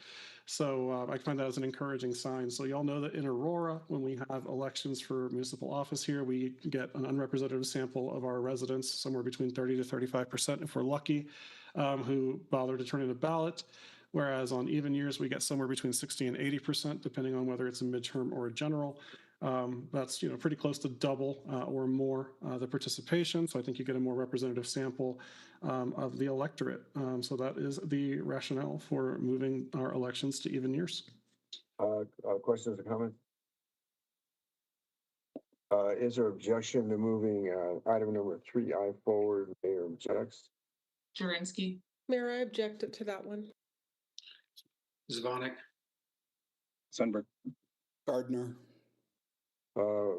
So I find that as an encouraging sign. So y'all know that in Aurora, when we have elections for municipal office here, we get an unrepresentative sample of our residents, somewhere between 30 to 35% if we're lucky, who bother to turn in a ballot. Whereas on even years, we get somewhere between 60 and 80%, depending on whether it's a midterm or a general. That's pretty close to double or more the participation. So I think you get a more representative sample of the electorate. So that is the rationale for moving our elections to even years. Questions or comments? Is there objection to moving item number 3I forward? Mayor objects. Jurenski. Mayor, I object to that one. Zvonek. Sundberg. Gardner.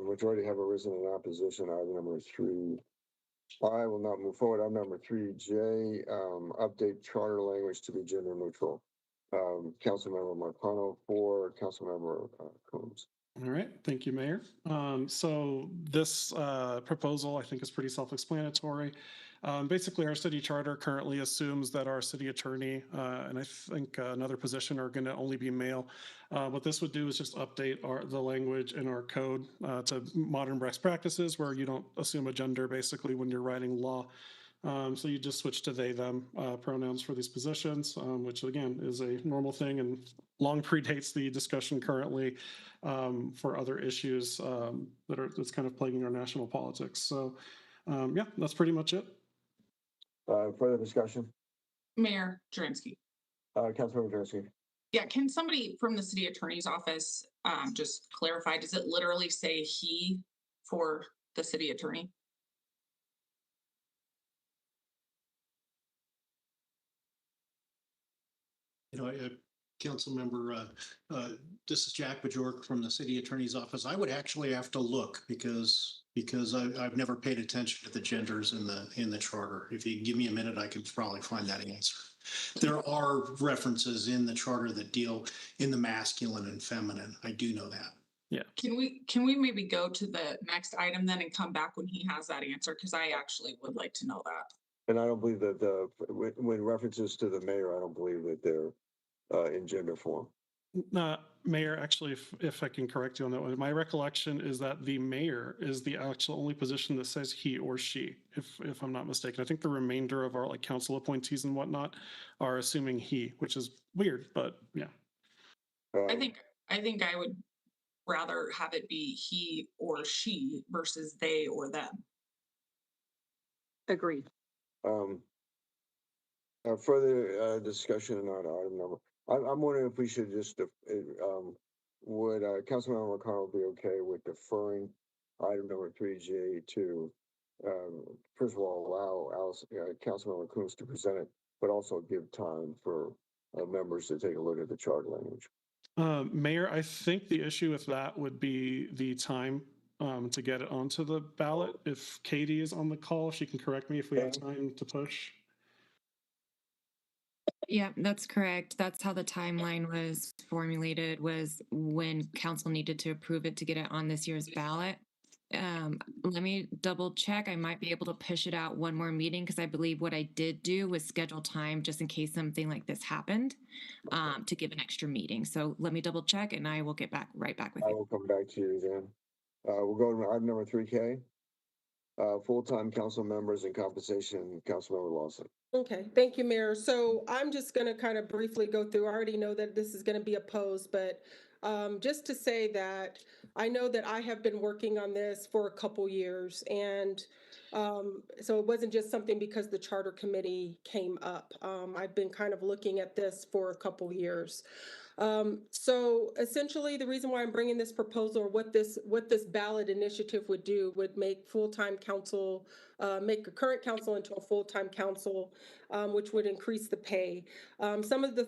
Majority have arisen in opposition. Item number 3. I will not move forward. Item number 3J, update charter language to be gender neutral. Councilmember Marcano for Councilmember Coombs. All right, thank you, Mayor. So this proposal, I think, is pretty self-explanatory. Basically, our city charter currently assumes that our city attorney and I think another position are going to only be male. What this would do is just update the language in our code to modern best practices, where you don't assume a gender basically when you're writing law. So you just switch to they, them pronouns for these positions, which again is a normal thing and long predates the discussion currently for other issues that's kind of plaguing our national politics. So yeah, that's pretty much it. Further discussion? Mayor Jurenski. Councilmember Jurenski. Yeah, can somebody from the city attorney's office just clarify, does it literally say he for the city attorney? Council member, this is Jack Bajork from the city attorney's office. I would actually have to look because I've never paid attention to the genders in the charter. If you give me a minute, I can probably find that answer. There are references in the charter that deal in the masculine and feminine. I do know that. Yeah. Can we maybe go to the next item then and come back when he has that answer? Because I actually would like to know that. And I don't believe that when references to the mayor, I don't believe that they're in gender form. Mayor, actually, if I can correct you on that one, my recollection is that the mayor is the actual only position that says he or she, if I'm not mistaken. I think the remainder of our council appointees and whatnot are assuming he, which is weird, but yeah. I think I would rather have it be he or she versus they or them. Agreed. Further discussion on item number. I'm wondering if we should just, would Councilmember McConnell be okay with deferring item number 3J to, first of all, allow Councilmember Coombs to present it, but also give time for members to take a look at the chart language. Mayor, I think the issue with that would be the time to get it onto the ballot. If Katie is on the call, she can correct me if we have time to push. Yeah, that's correct. That's how the timeline was formulated, was when council needed to approve it to get it on this year's ballot. Let me double check. I might be able to push it out one more meeting, because I believe what I did do was schedule time just in case something like this happened, to give an extra meeting. So let me double check and I will get right back with you. I will come back to you then. We'll go to item number 3K. Full-time council members and compensation, Councilmember Lawson. Okay, thank you, Mayor. So I'm just going to kind of briefly go through. I already know that this is going to be opposed, but just to say that I know that I have been working on this for a couple years, and so it wasn't just something because the charter committee came up. I've been kind of looking at this for a couple years. So essentially, the reason why I'm bringing this proposal, or what this ballot initiative would do, would make full-time council make a current council into a full-time council, which would increase the pay. Some of the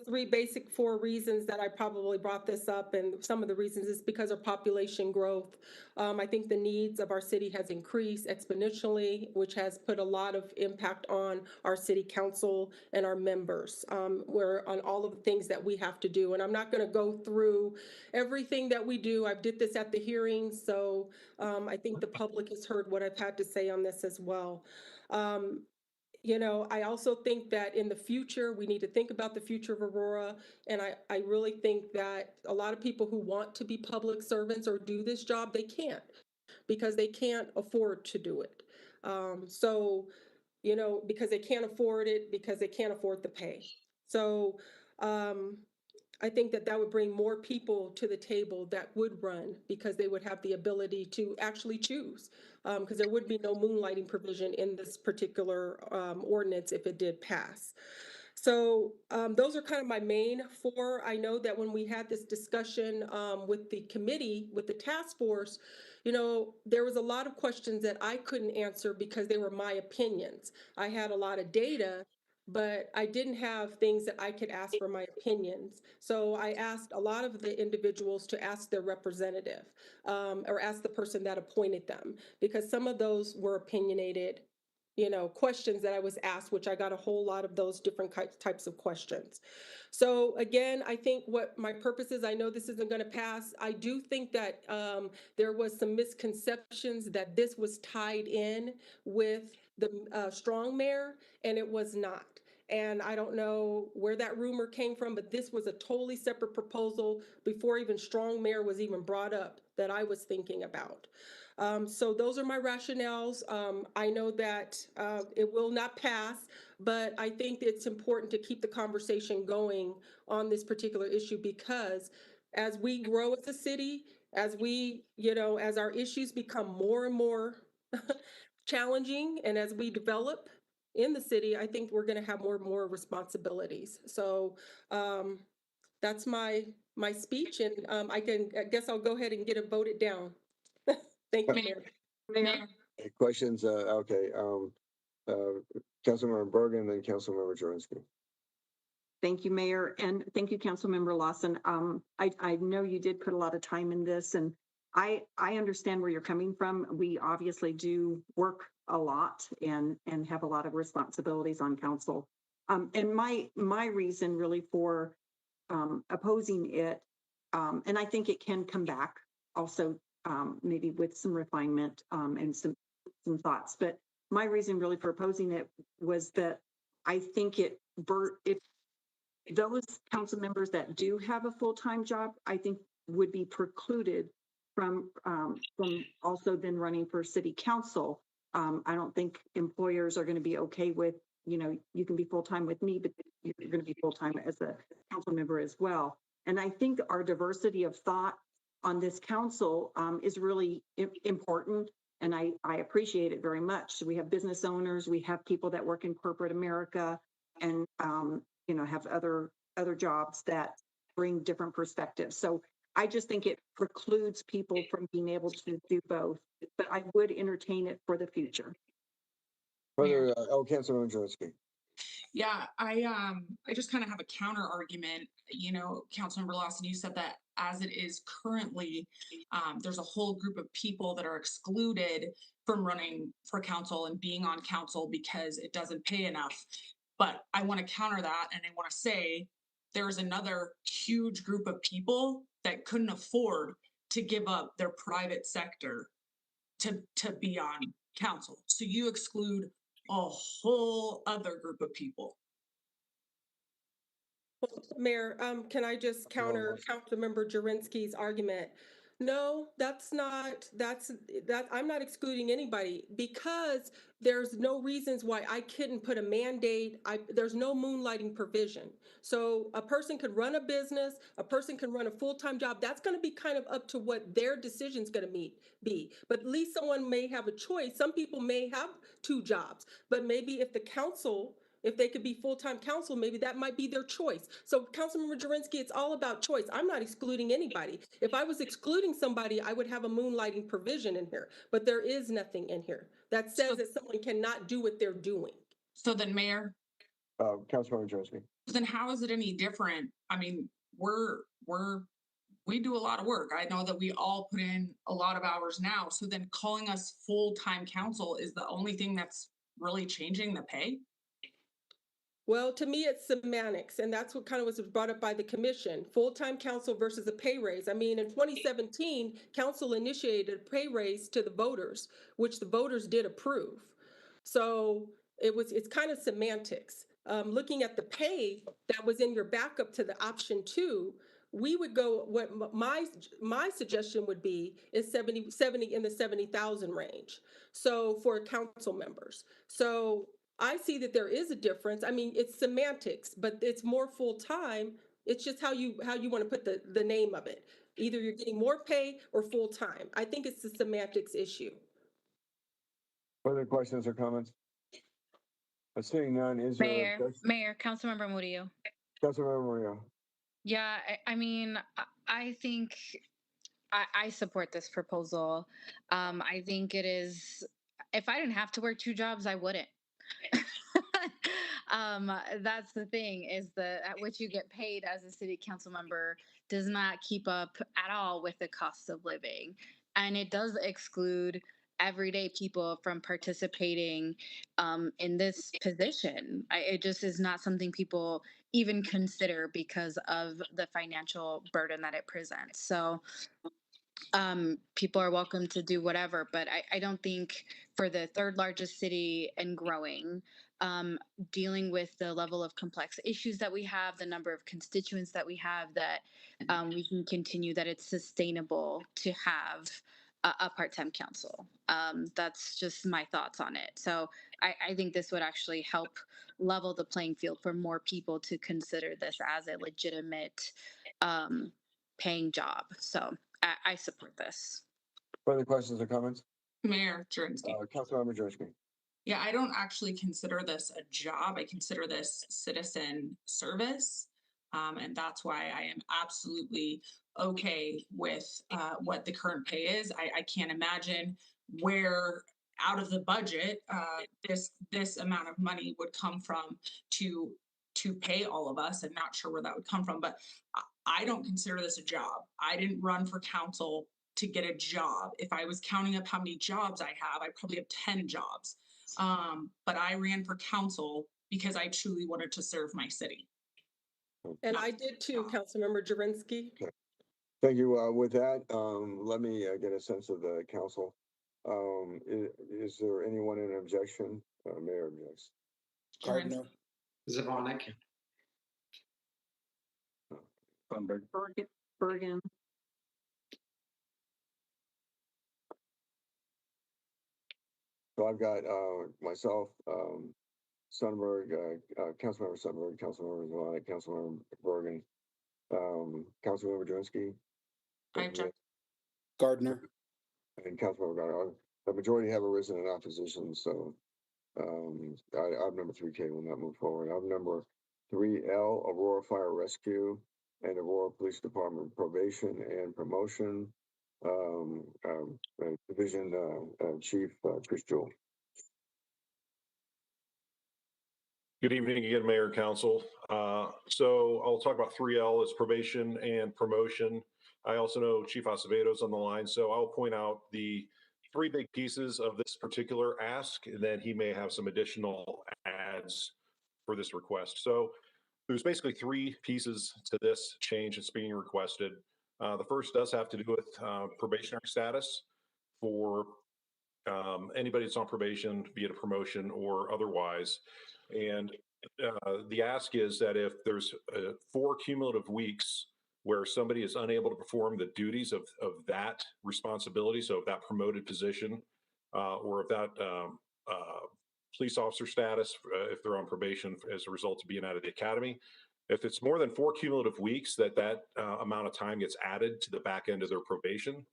four reasons that I probably brought this up, and some of the reasons is because of population growth. I think the needs of our city has increased exponentially, which has put a lot of impact on our city council and our members, where on all of the things that we have to do. And I'm not going to go through everything that we do. I did this at the hearings, so I think the public has heard what I've had to say on this as well. I also think that in the future, we need to think about the future of Aurora. And I really think that a lot of people who want to be public servants or do this job, they can't, because they can't afford to do it. Because they can't afford it, because they can't afford the pay. So I think that would bring more people to the table that would run, because they would have the ability to actually choose, because there would be no moonlighting provision in this particular ordinance if it did pass. So those are kind of my main four. I know that when we had this discussion with the committee, with the task force, there was a lot of questions that I couldn't answer because they were my opinions. I had a lot of data, but I didn't have things that I could ask for my opinions. So I asked a lot of the individuals to ask their representative, or ask the person that appointed them, because some of those were opinionated questions that I was asked, which I got a whole lot of those different types of questions. So again, I think what my purpose is, I know this isn't going to pass. I do think that there was some misconceptions that this was tied in with the strong mayor, and it was not. And I don't know where that rumor came from, but this was a totally separate proposal before even strong mayor was even brought up that I was thinking about. So those are my rationales. I know that it will not pass, but I think it's important to keep the conversation going on this particular issue, because as we grow as a city, as as our issues become more and more challenging, and as we develop in the city, I think we're going to have more and more responsibilities. So that's my speech, and I guess I'll go ahead and get it voted down. Thank you, Mayor. Mayor. Questions? Okay. Councilmember Bergen, then Councilmember Jurenski. Thank you, Mayor, and thank you, Councilmember Lawson. I know you did put a lot of time in this, and I understand where you're coming from. We obviously do work a lot and have a lot of responsibilities on council. And my reason really for opposing it, and I think it can come back also, maybe with some refinement and some thoughts. But my reason really for opposing it was that I think if those council members that do have a full-time job, I think would be precluded from also then running for city council. I don't think employers are going to be okay with, you can be full-time with me, but you're going to be full-time as a council member as well. And I think our diversity of thought on this council is really important. And I appreciate it very much. We have business owners, we have people that work in corporate America, and have other jobs that bring different perspectives. So I just think it precludes people from being able to do both, but I would entertain it for the future. Councilmember Jurenski. Yeah, I just kind of have a counter argument. Councilmember Lawson, you said that as it is currently, there's a whole group of people that are excluded from running for council and being on council because it doesn't pay enough. But I want to counter that, and I want to say there's another huge group of people that couldn't afford to give up their private sector to be on council. So you exclude a whole other group of people. Mayor, can I just counter Councilmember Jurenski's argument? No, I'm not excluding anybody, because there's no reasons why I couldn't put a mandate. There's no moonlighting provision. So a person could run a business, a person can run a full-time job. That's going to be kind of up to what their decision's going to be. But at least someone may have a choice. Some people may have two jobs, but maybe if the council If they could be full-time council, maybe that might be their choice. So Councilmember Jurenski, it's all about choice. I'm not excluding anybody. If I was excluding somebody, I would have a moonlighting provision in here, but there is nothing in here that says that someone cannot do what they're doing. So then, Mayor, Councilmember Jurenski. then how is it any different? I mean, we do a lot of work. I know that we all put in a lot of hours now. So then calling us full-time council is the only thing that's really changing the pay? Well, to me, it's semantics, and that's what kind of was brought up by the commission, full-time council versus a pay raise. I mean, in 2017, council initiated a pay raise to the voters, which the voters did approve. So it's kind of semantics. Looking at the pay that was in your backup to the option 2, we would go, what my suggestion would be is 70 in the 70,000 range. So for council members. So I see that there is a difference. I mean, it's semantics, but it's more full-time. It's just how you want to put the name of it. Either you're getting more pay or full-time. I think it's a semantics issue. Further questions or comments? Seeing none, is there? Mayor, Councilmember Murillo. Councilmember Murillo. Yeah, I mean, I think I support this proposal. I think it is, if I didn't have to work 2 jobs, I wouldn't. That's the thing, is that at which you get paid as a city council member does not keep up at all with the cost of living. And it does exclude everyday people from participating in this position. It just is not something people even consider because of the financial burden that it presents. So people are welcome to do whatever, but I don't think for the 3rd largest city and growing, dealing with the level of complex issues that we have, the number of constituents that we have, that we can continue, that it's sustainable to have a part-time council. That's just my thoughts on it. So I think this would actually help level the playing field for more people to consider this as a legitimate paying job. So I support this. Further questions or comments? Mayor Jurenski. Councilmember Jurenski. Yeah, I don't actually consider this a job. I consider this citizen service. And that's why I am absolutely okay with what the current pay is. I can't imagine where out of the budget this amount of money would come from to pay all of us. I'm not sure where that would come from, but I don't consider this a job. I didn't run for council to get a job. If I was counting up how many jobs I have, I probably have 10 jobs. But I ran for council because I truly wanted to serve my city. And I did too, Councilmember Jurenski. Okay. Thank you. With that, let me get a sense of the council. Is there anyone in objection? Mayor objects. Gardner. Zavonik. Bergen. So I've got myself, Sundberg, Councilmember Sundberg, Councilmember Zavonik, Councilmember Bergen, Councilmember Jurenski. I object. Gardner. And Councilmember Gardner. The majority have arisen in opposition, so item number 3K will not move forward. Item number 3L, Aurora Fire Rescue and Aurora Police Department Probation and Promotion, Division Chief Chris Jewell. Good evening again, Mayor and Council. So I'll talk about 3L as probation and promotion. I also know Chief Acevedo's on the line, so I'll point out the 3 big pieces of this particular ask, and then he may have some additional adds for this request. So there's basically 3 pieces to this change that's being requested. The first does have to do with probationary status for anybody that's on probation, be it a promotion or otherwise. And the ask is that if there's 4 cumulative weeks where somebody is unable to perform the duties of that responsibility, so of that promoted position, or of that police officer status, if they're on probation as a result of being out of the academy, if it's more than 4 cumulative weeks, that amount of time gets added to the back end of their probation.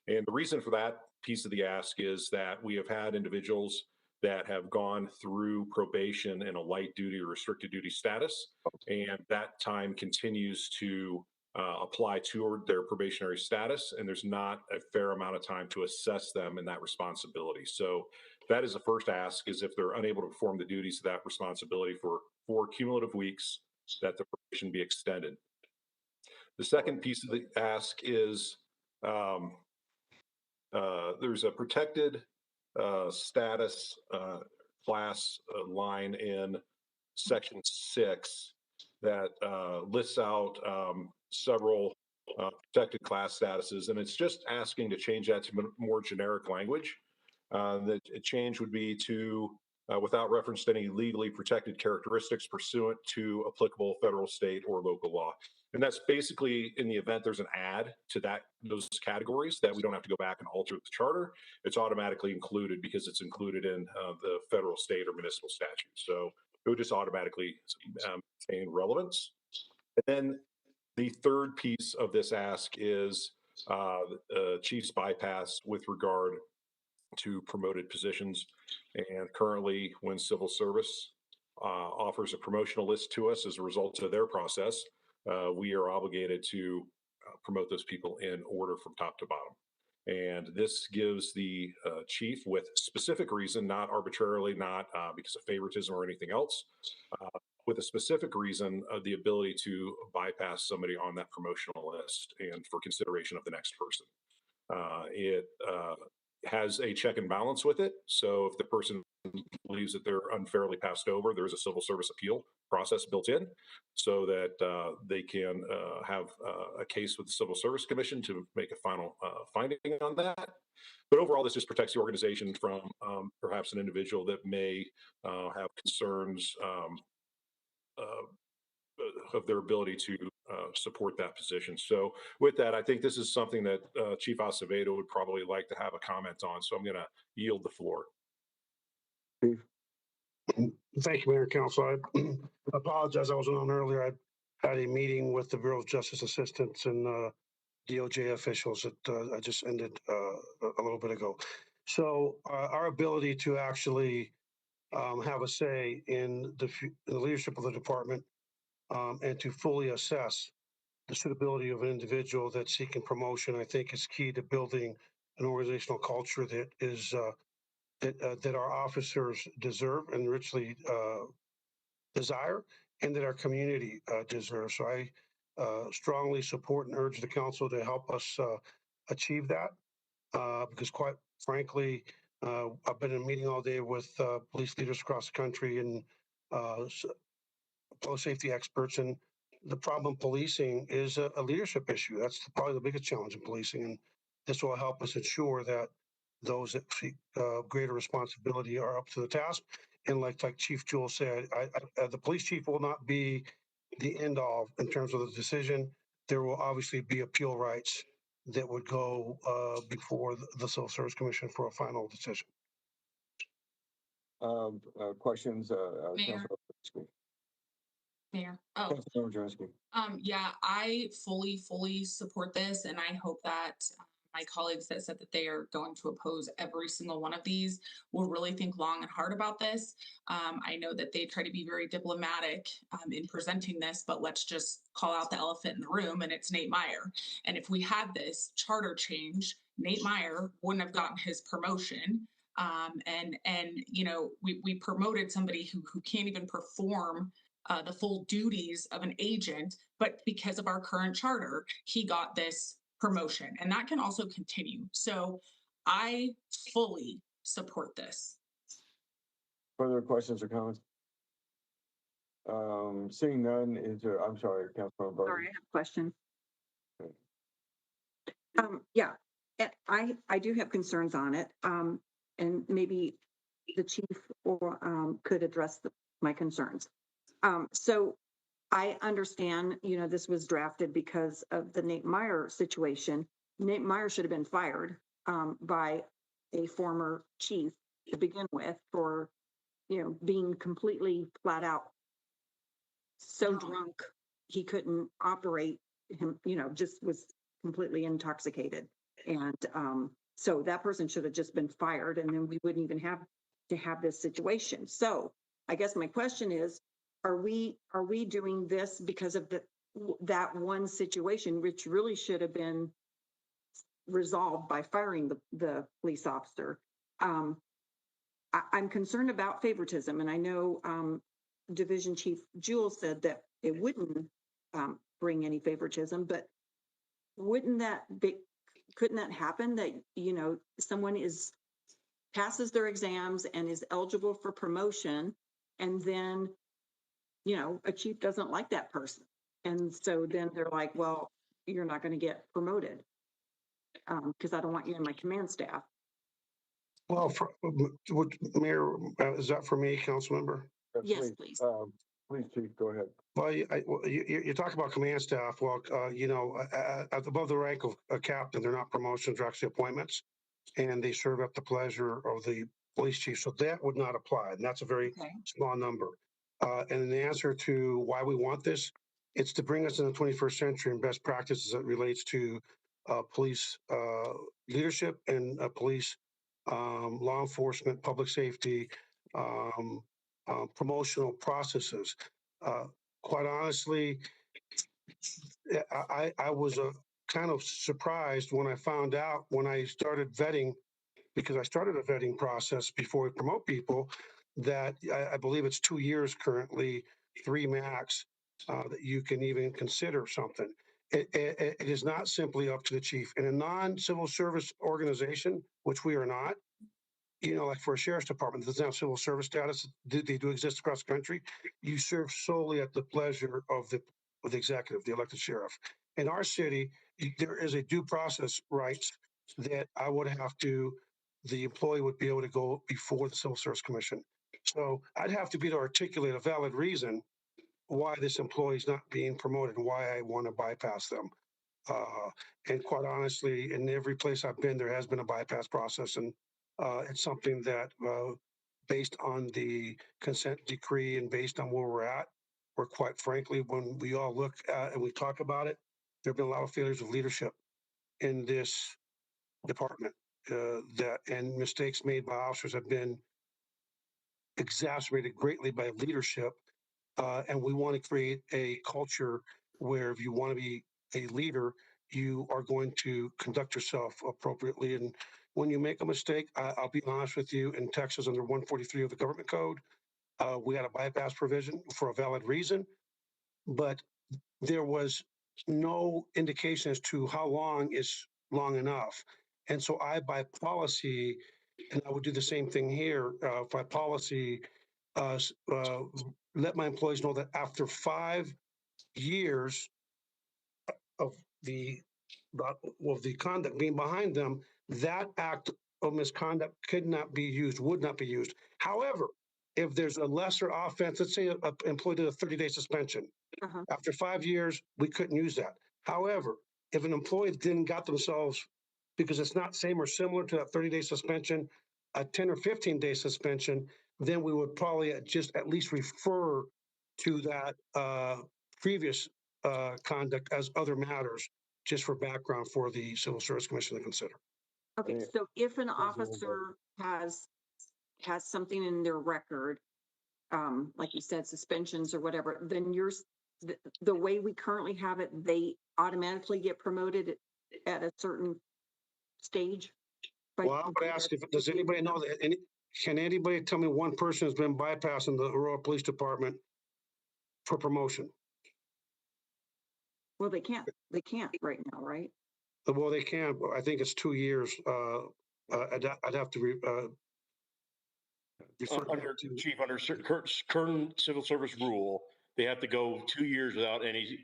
And the reason for that piece of the ask is that we have had individuals that have gone through probation in a light duty or restricted duty status, and that time continues to apply toward their probationary status, and there's not a fair amount of time to assess them in that responsibility. So that is the first ask, is if they're unable to perform the duties of that responsibility for 4 cumulative weeks, that the probation be extended. The second piece of the ask is there's a protected status class line in section 6 that lists out several protected class statuses, and it's just asking to change that to more generic language. The change would be to without reference to any legally protected characteristics pursuant to applicable federal, state, or local law. And that's basically in the event there's an add to those categories that we don't have to go back and alter the charter. It's automatically included because it's included in the federal, state, or municipal statute. So it would just automatically maintain relevance. And then the third piece of this ask is chief's bypass with regard to promoted positions. And currently, when civil service offers a promotional list to us as a result of their process, we are obligated to promote those people in order from top to bottom. And this gives the chief, with specific reason, not arbitrarily, not because of favoritism or anything else, with a specific reason, the ability to bypass somebody on that promotional list and for consideration of the next person. It has a check and balance with it. So if the person believes that they're unfairly passed over, there's a civil service appeal process built in so that they can have a case with the Civil Service Commission to make a final finding on that. But overall, this just protects the organization from perhaps an individual that may have concerns of their ability to support that position. So with that, I think this is something that Chief Acevedo would probably like to have a comment on. So I'm going to yield the floor. Chief. Thank you, Mayor and Council. I apologize. I wasn't on earlier. I had a meeting with the Bureau of Justice Assistants and DOJ officials that I just ended a little bit ago. So our ability to actually have a say in the leadership of the department and to fully assess the suitability of an individual that's seeking promotion, I think is key to building an organizational culture that is that our officers deserve and richly desire, and that our community deserves. So I strongly support and urge the council to help us achieve that, because quite frankly, I've been in a meeting all day with police leaders across the country and public safety experts, and the problem policing is a leadership issue. That's probably the biggest challenge in policing, and this will help us ensure that those that seek greater responsibility are up to the task. And like Chief Jewell said, the police chief will not be the end all in terms of the decision. There will obviously be appeal rights that would go before the Civil Service Commission for a final decision. Questions? Mayor. Mayor. Oh, Councilmember Jareski. yeah, I fully support this, and I hope that my colleagues that said that they are going to oppose every single one of these will really think long and hard about this. I know that they try to be very diplomatic in presenting this, but let's just call out the elephant in the room, and it's Nate Meyer. And if we had this charter change, Nate Meyer wouldn't have gotten his promotion. And you know, we promoted somebody who can't even perform the full duties of an agent, but because of our current charter, he got this promotion, and that can also continue. So I fully support this. Further questions or comments? Seeing none, is there, I'm sorry, Councilmember Burton. Sorry, I have a question. Yeah, I do have concerns on it. And maybe the chief or could address my concerns. So I understand, you know, this was drafted because of the Nate Meyer situation. Nate Meyer should have been fired by a former chief to begin with for, you know, being completely flat out so drunk he couldn't operate him, you know, just was completely intoxicated. And so that person should have just been fired, and then we wouldn't even have to have this situation. So I guess my question is, are we doing this because of that one situation, which really should have been resolved by firing the police officer? I'm concerned about favoritism, and I know Division Chief Jewell said that it wouldn't bring any favoritism, but couldn't that happen that, you know, someone passes their exams and is eligible for promotion, and then, you know, a chief doesn't like that person, and so then they're like, well, you're not going to get promoted because I don't want you in my command staff. Well, Mayor, is that for me, council member? Yes, please. Please, Chief, go ahead. Well, you talk about command staff. Well, you know, above the rank of a captain, they're not promotions, they're actually appointments, and they serve at the pleasure of the police chief. So that would not apply, and that's a very small number. And the answer to why we want this, it's to bring us in the 21st century and best practices that relates to police leadership and police law enforcement, public safety, promotional processes. Quite honestly, I was kind of surprised when I found out when I started vetting, because I started a vetting process before we promote people, that I believe it's 2 years currently, 3 max, that you can even consider something. It is not simply up to the chief. In a non-civil service organization, which we are not, you know, like for a sheriff's department that doesn't have civil service status, they do exist across the country. You serve solely at the pleasure of the executive, the elected sheriff. In our city, there is a due process rights that I would have to, the employee would be able to go before the Civil Service Commission. So I'd have to be to articulate a valid reason why this employee is not being promoted and why I want to bypass them. And quite honestly, in every place I've been, there has been a bypass process, and it's something that, based on the consent decree and based on where we're at, or quite frankly, when we all look at and we talk about it, there have been a lot of failures of leadership in this department, and mistakes made by officers have been exacerbated greatly by leadership. And we want to create a culture where if you want to be a leader, you are going to conduct yourself appropriately. And when you make a mistake, I'll be honest with you, in Texas under 143 of the government code, we had a bypass provision for a valid reason, but there was no indication as to how long is long enough. And so by policy, and I would do the same thing here, by policy, let my employees know that after 5 years of the conduct being behind them, that act of misconduct could not be used, would not be used. However, if there's a lesser offense, let's say an employee did a 30-day suspension. After 5 years, we couldn't use that. However, if an employee didn't got themselves, because it's not same or similar to that 30-day suspension, a 10 or 15-day suspension, then we would probably just at least refer to that previous conduct as other matters, just for background for the Civil Service Commission to consider. Okay, so if an officer has something in their record, like you said, suspensions or whatever, then the way we currently have it, they automatically get promoted at a certain stage? Well, I would ask, does anybody know that? Can anybody tell me one person has been bypassing the Aurora Police Department for promotion? Well, they can't right now, right? Well, they can, but I think it's 2 years. I'd have to Chief, under current civil service rule, they have to go 2 years without any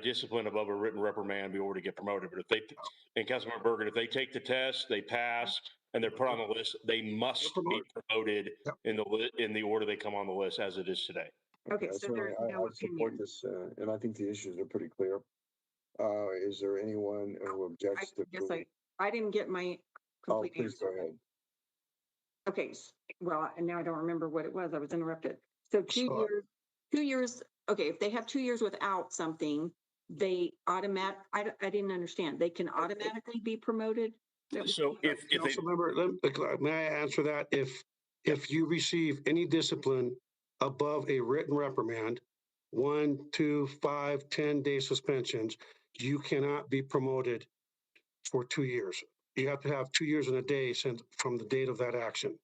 discipline above a written reprimand before to get promoted. But and Councilmember Bergen, if they take the test, they pass, and they're put on the list, they must be promoted in the order they come on the list as it is today. Okay, so there's no I support this, and I think the issues are pretty clear. Is there anyone who objects to? I didn't get my complete please answer. Go ahead. Okay, well, and now I don't remember what it was. I was interrupted. So 2 years. Okay, if they have 2 years without something, they I didn't understand. They can automatically be promoted. So if may I answer that? If if you receive any discipline above a written reprimand, 1, 2, 5, 10-day suspensions, you cannot be promoted for 2 years. You have to have 2 years and a day since from the date of that action.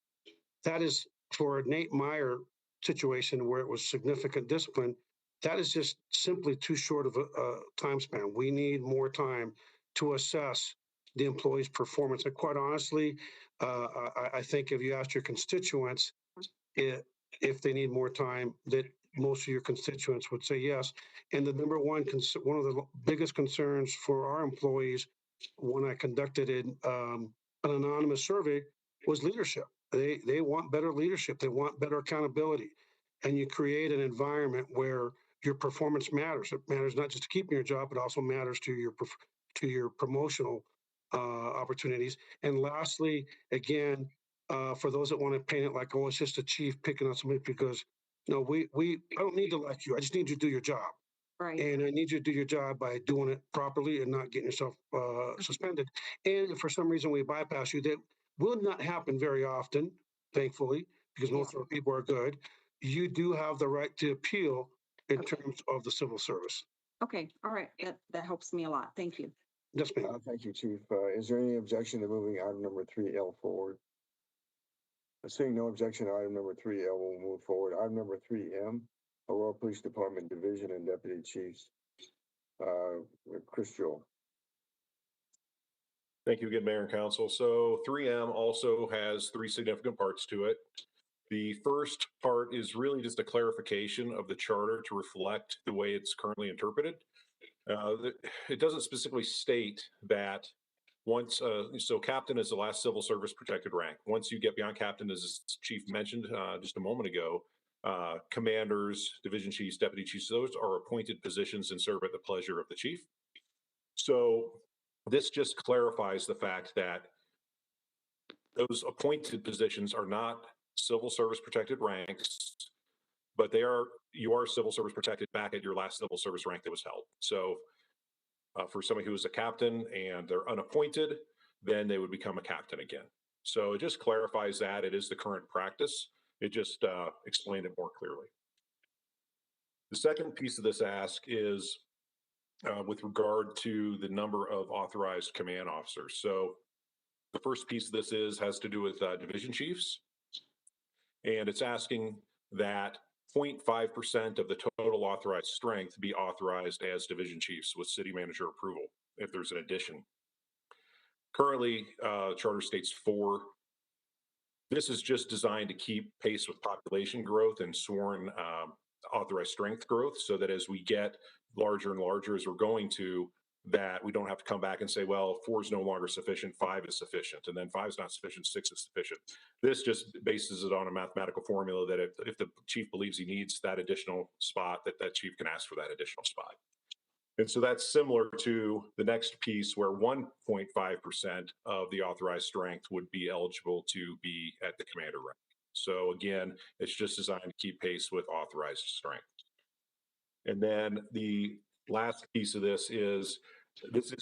That is for a Nate Meyer situation where it was significant discipline. That is just simply too short of a time span. We need more time to assess the employee's performance. And quite honestly, I think if you ask your constituents if they need more time, that most of your constituents would say yes. And the number one of the biggest concerns for our employees when I conducted an anonymous survey was leadership. They want better leadership. They want better accountability. And you create an environment where your performance matters. It matters not just to keeping your job, but also matters to your promotional opportunities. And lastly, again, for those that want to paint it like, oh, it's just a chief picking on somebody because no, I don't need to like you. I just need you to do your job. Right. And I need you to do your job by doing it properly and not getting yourself suspended. And if for some reason we bypass you, that will not happen very often, thankfully, because most of our people are good. You do have the right to appeal in terms of the civil service. Okay, all right, that helps me a lot. Thank you. Yes, ma'am. Thank you, Chief. Is there any objection to moving item number 3L forward? Seeing no objection, item number 3L will move forward. Item number 3M, Aurora Police Department Division and Deputy Chiefs. Chris Joel. Thank you again, Mayor and Council. So 3M also has 3 significant parts to it. The first part is really just a clarification of the charter to reflect the way it's currently interpreted. It doesn't specifically state that once, so captain is the last civil service protected rank. Once you get beyond captain, as the chief mentioned just a moment ago, commanders, division chiefs, deputy chiefs, those are appointed positions and serve at the pleasure of the chief. So this just clarifies the fact that those appointed positions are not civil service protected ranks, but you are civil service protected back at your last civil service rank that was held. So for somebody who is a captain and they're unappointed, then they would become a captain again. So it just clarifies that it is the current practice. It just explained it more clearly. The second piece of this ask is with regard to the number of authorized command officers. So the first piece of this has to do with division chiefs. And it's asking that 0.5% of the total authorized strength be authorized as division chiefs with city manager approval if there's an addition. Currently, charter states 4. This is just designed to keep pace with population growth and sworn authorized strength growth so that as we get larger and larger as we're going to, that we don't have to come back and say, well, 4 is no longer sufficient, 5 is sufficient, and then 5 is not sufficient, 6 is sufficient. This just bases it on a mathematical formula that if the chief believes he needs that additional spot, that chief can ask for that additional spot. And so that's similar to the next piece where 1.5% of the authorized strength would be eligible to be at the commander rank. So again, it's just designed to keep pace with authorized strength. And then the last piece of this is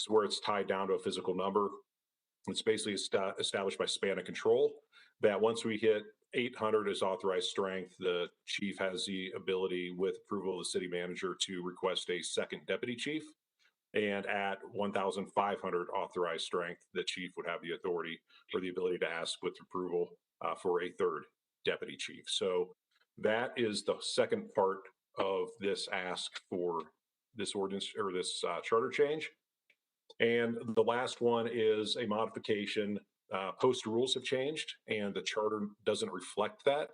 where it's tied down to a physical number. It's basically established by span of control that once we hit 800 as authorized strength, the chief has the ability with approval of the city manager to request a second deputy chief. And at 1,500 authorized strength, the chief would have the authority or the ability to ask with approval for a third deputy chief. So that is the second part of this ask for this ordinance or this charter change. And the last one is a modification. Post rules have changed and the charter doesn't reflect that.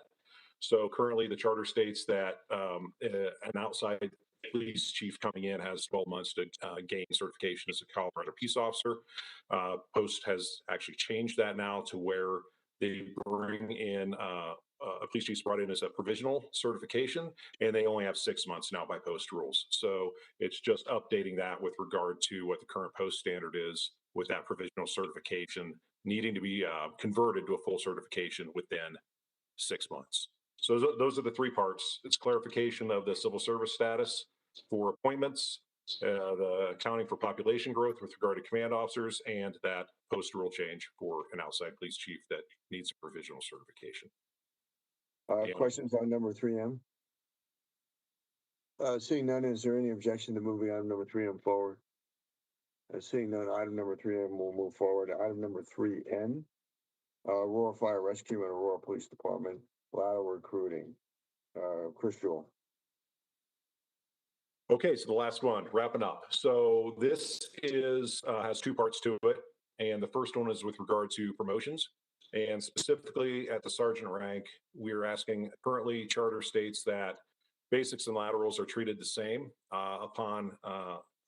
So currently the charter states that an outside police chief coming in has 12 months to gain certification as a Colorado peace officer. Post has actually changed that now to where they bring in a police chief's brought in as a provisional certification, and they only have 6 months now by post rules. So it's just updating that with regard to what the current post standard is with that provisional certification needing to be converted to a full certification within 6 months. So those are the 3 parts. It's clarification of the civil service status for appointments, the accounting for population growth with regard to command officers, and that post rule change for an outside police chief that needs a provisional certification. Questions on number 3M? Seeing none, is there any objection to moving item number 3M forward? Seeing none, item number 3M will move forward. Item number 3N, Aurora Fire Rescue and Aurora Police Department, lateral recruiting. Chris Jewell. Okay, so the last one, wrapping up. So this is has two parts to it, and the first one is with regard to promotions, and specifically at the sergeant rank, we're asking. Currently, charter states that basics and laterals are treated the same upon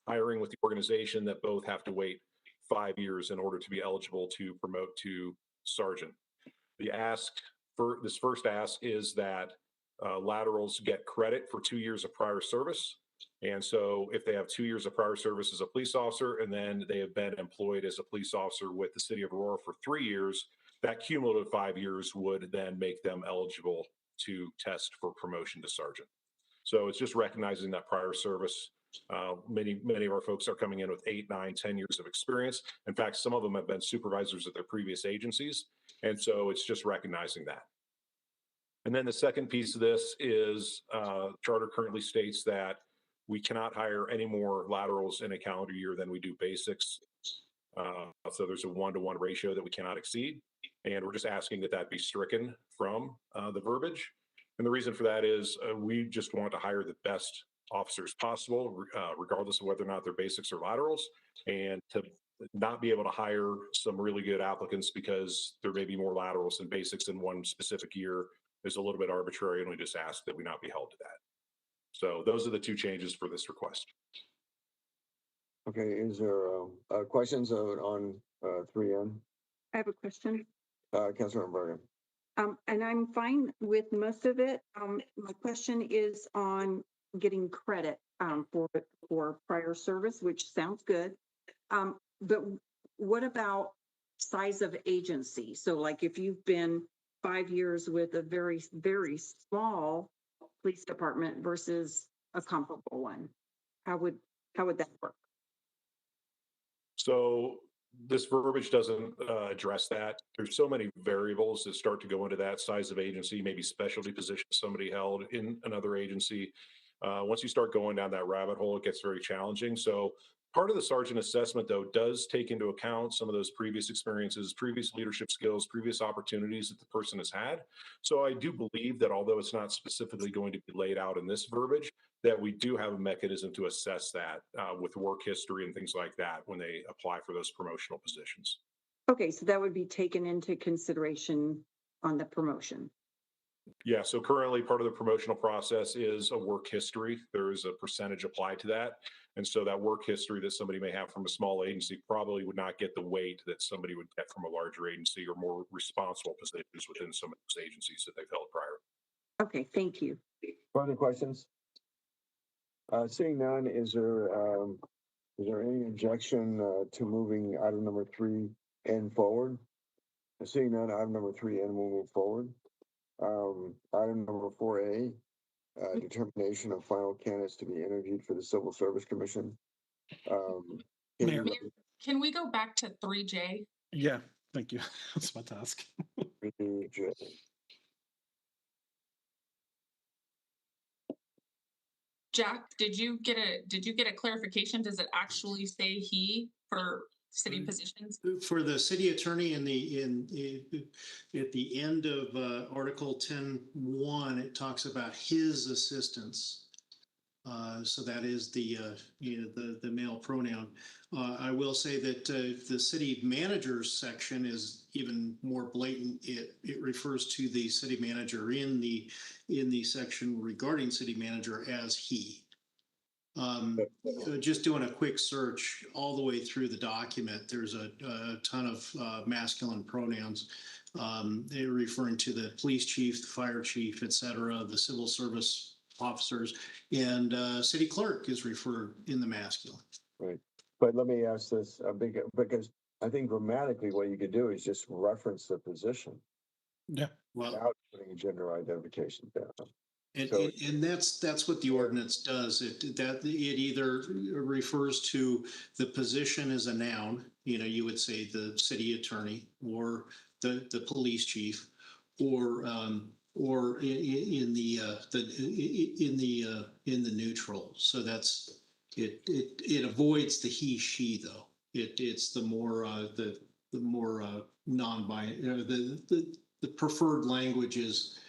hiring with the organization. That both have to wait 5 years in order to be eligible to promote to sergeant. The ask for this first ask is that laterals get credit for 2 years of prior service. And so if they have 2 years of prior service as a police officer, and then they have been employed as a police officer with the city of Aurora for 3 years, that cumulative 5 years would then make them eligible to test for promotion to sergeant. So it's just recognizing that prior service. Many of our folks are coming in with 8, 9, 10 years of experience. In fact, some of them have been supervisors at their previous agencies. And so it's just recognizing that. And then the second piece of this is charter currently states that we cannot hire any more laterals in a calendar year than we do basics. So there's a 1-to-1 ratio that we cannot exceed. And we're just asking that that be stricken from the verbiage. And the reason for that is we just want to hire the best officers possible, regardless of whether or not they're basics or laterals, and to not be able to hire some really good applicants because there may be more laterals than basics in one specific year is a little bit arbitrary, and we just ask that we not be held to that. So those are the two changes for this request. Okay, is there questions on 3N? I have a question. Councilor Bergen. And I'm fine with most of it. My question is on getting credit for prior service, which sounds good. But what about size of agency? So like if you've been 5 years with a very, very small police department versus a comparable one, how would that work? So this verbiage doesn't address that. There's so many variables that start to go into that: size of agency, maybe specialty position somebody held in another agency. Once you start going down that rabbit hole, it gets very challenging. So part of the sergeant assessment, though, does take into account some of those previous experiences, previous leadership skills, previous opportunities that the person has had. So I do believe that although it's not specifically going to be laid out in this verbiage, that we do have a mechanism to assess that with work history and things like that when they apply for those promotional positions. Okay, so that would be taken into consideration on the promotion. Yeah, so currently part of the promotional process is a work history. There is a percentage applied to that. And so that work history that somebody may have from a small agency probably would not get the weight that somebody would get from a larger agency or more responsible positions within some of those agencies that they've held prior. Okay, thank you. Further questions? Seeing none, is there any objection to moving item number 3N forward? Seeing none, item number 3N will move forward. Item number 4A, determination of final candidates to be interviewed for the Civil Service Commission. Mayor, can we go back to 3J? Yeah, thank you. That's my task. 3J. Jack, did you get a clarification? Does it actually say he for city positions? For the city attorney at the end of Article 10.1, it talks about his assistants. So that is the male pronoun. I will say that the city manager's section is even more blatant. It refers to the city manager in the section regarding city manager as he. Just doing a quick search all the way through the document, there's a ton of masculine pronouns. They're referring to the police chief, the fire chief, et cetera, the civil service officers, and city clerk is referred in the masculine. Right. But let me ask this because I think grammatically what you could do is just reference the position. Yeah. Well, without putting a gender identification down. And that's what the ordinance does. It either refers to the position as a noun, you would say the city attorney or the police chief, or or in the neutral. So that's it avoids the he she though. It's the more non-binary, the preferred language is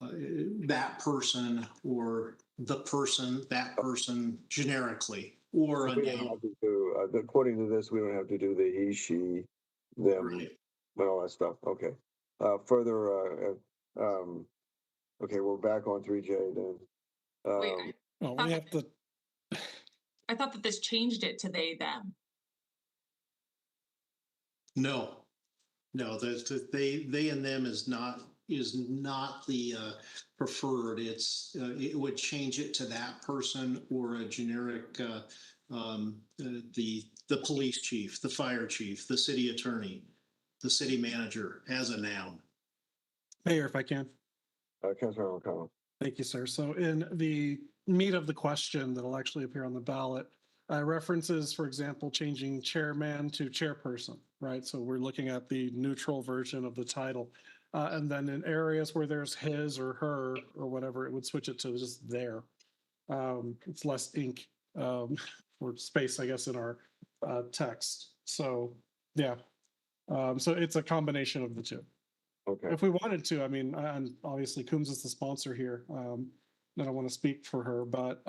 that person or the person, that person generically, or a We don't noun. have to do, according to this, we don't have to do the he, she, them, Right. and all that stuff. Okay. Further, okay, we're back on 3J then. Wait, Well, we have to. I thought that this changed it to they, them. No, they and them is not the preferred. It would change it to that person or a generic the police chief, the fire chief, the city attorney, the city manager as a noun. Mayor, if I can. Councilmember McConnell. Thank you, sir. So in the meat of the question that'll actually appear on the ballot, references, for example, changing chairman to chairperson, right? So we're looking at the neutral version of the title. And then in areas where there's his or her or whatever, it would switch it to just there. It's less ink or space, I guess, in our text. So yeah, so it's a combination of the two. Okay. If we wanted to, I mean, and obviously Coombs is the sponsor here. I don't want to speak for her, but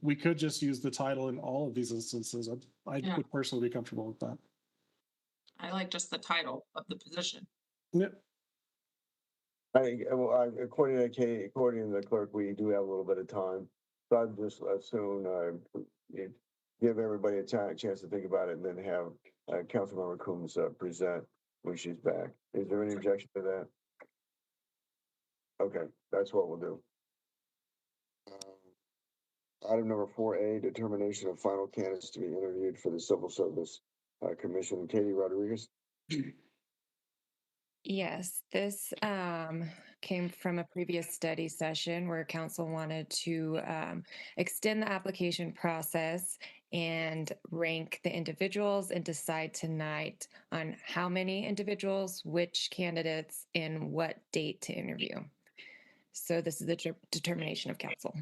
we could just use the title in all of these instances. I would personally be comfortable with that. I like just the title of the position. Yep. I think, well, according to Kate, according to the clerk, we do have a little bit of time. So I'd just as soon give everybody a chance to think about it and then have Councilmember Coombs present when she's back. Is there any objection to that? Okay, that's what we'll do. Item number 4A, determination of final candidates to be interviewed for the Civil Service Commission. Katie Rodriguez. Yes, this came from a previous study session where council wanted to extend the application process and rank the individuals and decide tonight on how many individuals, which candidates, and what date to interview. So this is the determination of council.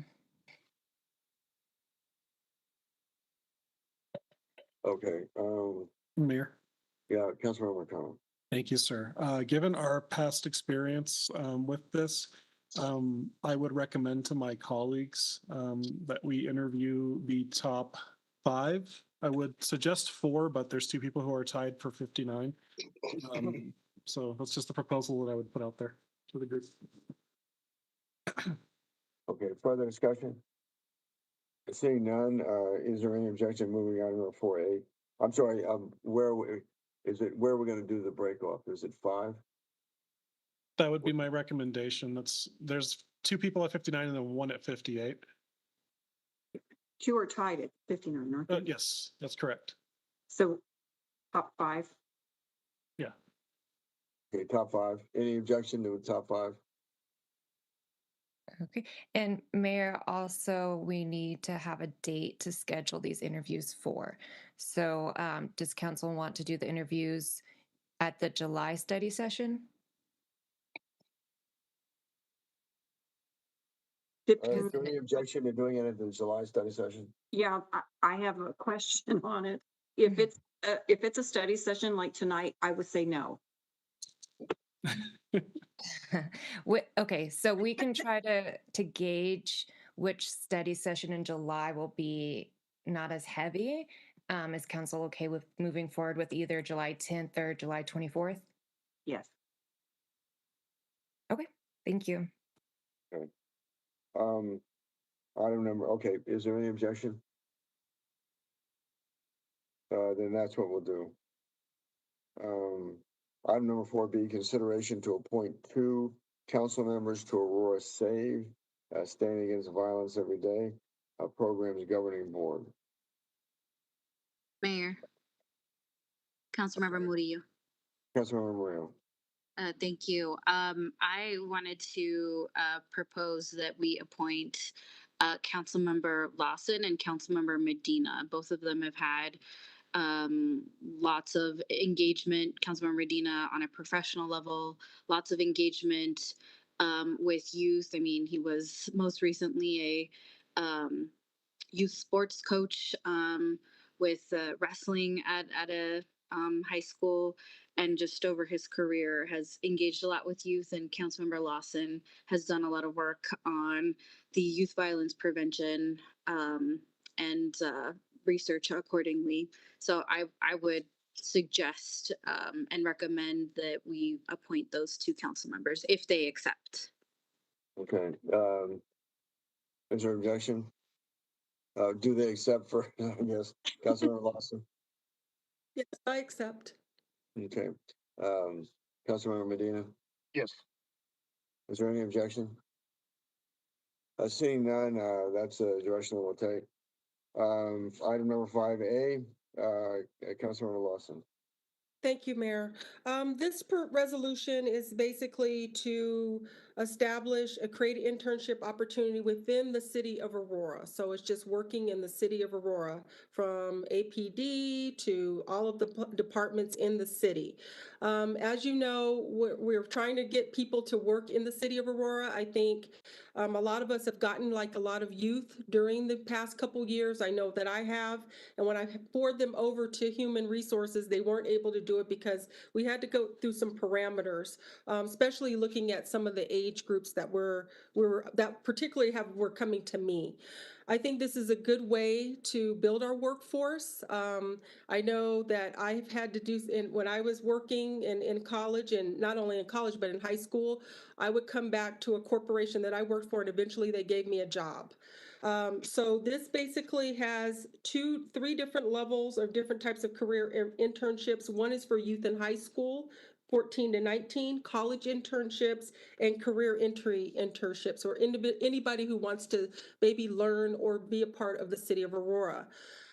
Okay. Mayor. Yeah, Councilmember McConnell. Thank you, sir. Given our past experience with this, I would recommend to my colleagues that we interview the top 5. I would suggest 4, but there's 2 people who are tied for 59. So that's just the proposal that I would put out there to the group. Okay, further discussion? Seeing none, is there any objection moving item number 4A? I'm sorry, where we're going to do the break off? Is it 5? That would be my recommendation. There's 2 people at 59 and then 1 at 58. 2 are tied at 59, aren't they? Yes, that's correct. So top 5. Yeah. Okay, top 5. Any objection to the top 5? Okay. And Mayor, also, we need to have a date to schedule these interviews for. So does council want to do the interviews at the July study session? Is there any objection to doing it at the July study session? Yeah, I have a question on it. If it's a study session like tonight, I would say no. Okay, so we can try to gauge which study session in July will be not as heavy. Is council okay with moving forward with either July 10th or July 24th? Yes. Okay, thank you. Okay. Item number, okay, is there any objection? Then that's what we'll do. Item number 4B, consideration to appoint 2 council members to Aurora Save, Standing Against Violence Every Day, Programs Governing Board. Mayor. Councilmember Murillo. Councilmember Murillo. Thank you. I wanted to propose that we appoint Councilmember Lawson and Councilmember Medina. Both of them have had lots of engagement, Councilmember Medina, on a professional level, lots of engagement with youth. I mean, he was most recently a youth sports coach with wrestling at a high school, and just over his career has engaged a lot with youth. And Councilmember Lawson has done a lot of work on the youth violence prevention and research accordingly. So I would suggest and recommend that we appoint those two council members if they accept. Okay. Is there objection? Do they accept for, yes, Councilmember Lawson? Yes, I accept. Okay. Councilmember Medina? Yes. Is there any objection? Seeing none, that's a direction we'll take. Item number 5A, Councilmember Lawson. Thank you, Mayor. This resolution is basically to establish a create internship opportunity within the city of Aurora. So it's just working in the city of Aurora, from APD to all of the departments in the city. As you know, we're trying to get people to work in the city of Aurora. I think a lot of us have gotten like a lot of youth during the past couple years. I know that I have. And when I forward them over to human resources, they weren't able to do it because we had to go through some parameters, especially looking at some of the age groups that that particularly were coming to me. I think this is a good way to build our workforce. I know that I've had to do, when I was working in college, and not only in college, but in high school, I would come back to a corporation that I worked for, and eventually they gave me a job. So this basically has three different levels of different types of career internships. One is for youth in high school, 14 to 19, college internships, and career entry internships, or anybody who wants to maybe learn or be a part of the city of Aurora.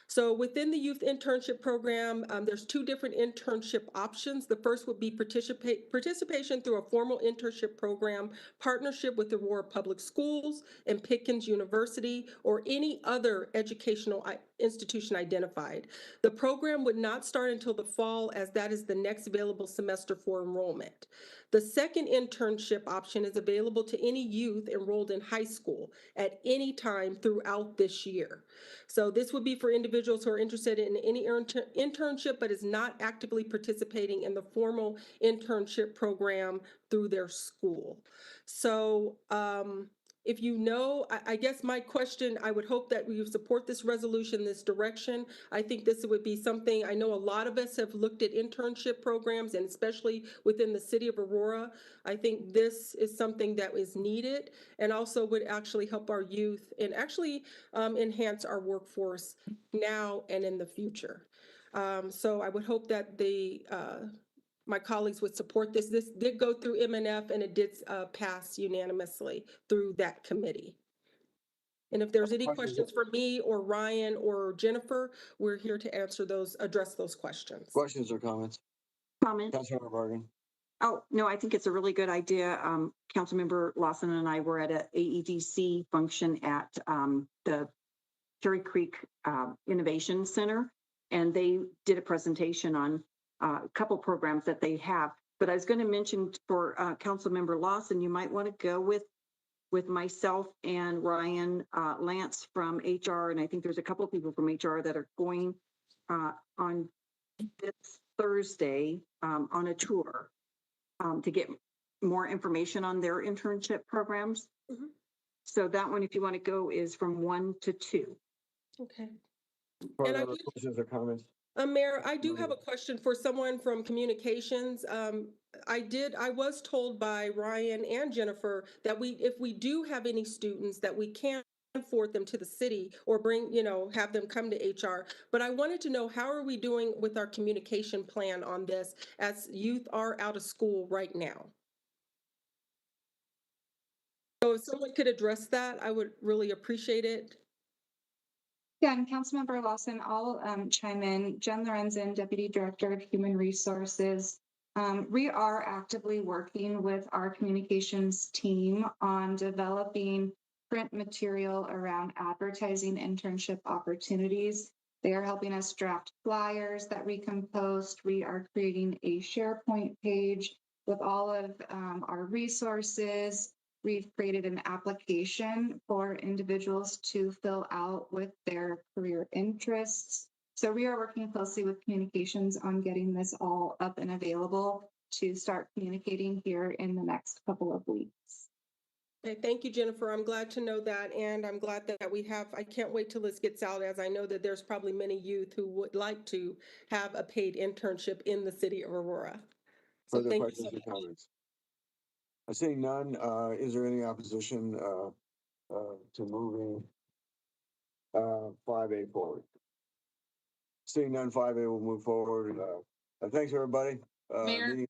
So within the youth internship program, there's two different internship options. The first would be participation through a formal internship program, partnership with Aurora Public Schools and Pickens University, or any other educational institution identified. The program would not start until the fall, as that is the next available semester for enrollment. The second internship option is available to any youth enrolled in high school at any time throughout this year. So this would be for individuals who are interested in any internship but is not actively participating in the formal internship program through their school. So if you know, I guess my question, I would hope that you support this resolution, this direction. I think this would be something, I know a lot of us have looked at internship programs, and especially within the city of Aurora. I think this is something that is needed and also would actually help our youth and actually enhance our workforce now and in the future. So I would hope that my colleagues would support this. This did go through MNF, and it did pass unanimously through that committee. And if there's any questions for me or Ryan or Jennifer, we're here to address those questions. Questions or comments? Comment. Councilmember Bargan. Oh, no, I think it's a really good idea. Councilmember Lawson and I were at an AEDC function at the Cherry Creek Innovation Center, and they did a presentation on a couple programs that they have. But I was going to mention for Councilmember Lawson, you might want to go with myself and Ryan Lance from HR, and I think there's a couple of people from HR that are going on this Thursday on a tour to get more information on their internship programs. Mm-hmm. So that one, if you want to go, is from 1 to 2. Okay. And other questions or comments? Mayor, I do have a question for someone from communications. I was told by Ryan and Jennifer that if we do have any students, that we can forward them to the city or have them come to HR. But I wanted to know, how are we doing with our communication plan on this, as youth are out of school right now? So if someone could address that, I would really appreciate it. Yeah, and Councilmember Lawson, I'll chime in. Jen Lorenzen, Deputy Director of Human Resources. We are actively working with our communications team on developing print material around advertising internship opportunities. They are helping us draft flyers that we can post. We are creating a SharePoint page with all of our resources. We've created an application for individuals to fill out with their career interests. So we are working closely with communications on getting this all up and available to start communicating here in the next couple of weeks. Okay, thank you, Jennifer. I'm glad to know that, and I'm glad that we have, I can't wait till this gets out, as I know that there's probably many youth who would like to have a paid internship in the city of Aurora. So Further thank you questions so or much. comments? I see none. Is there any opposition to moving 5A forward? Seeing none, 5A will move forward. Thanks, everybody. Mayor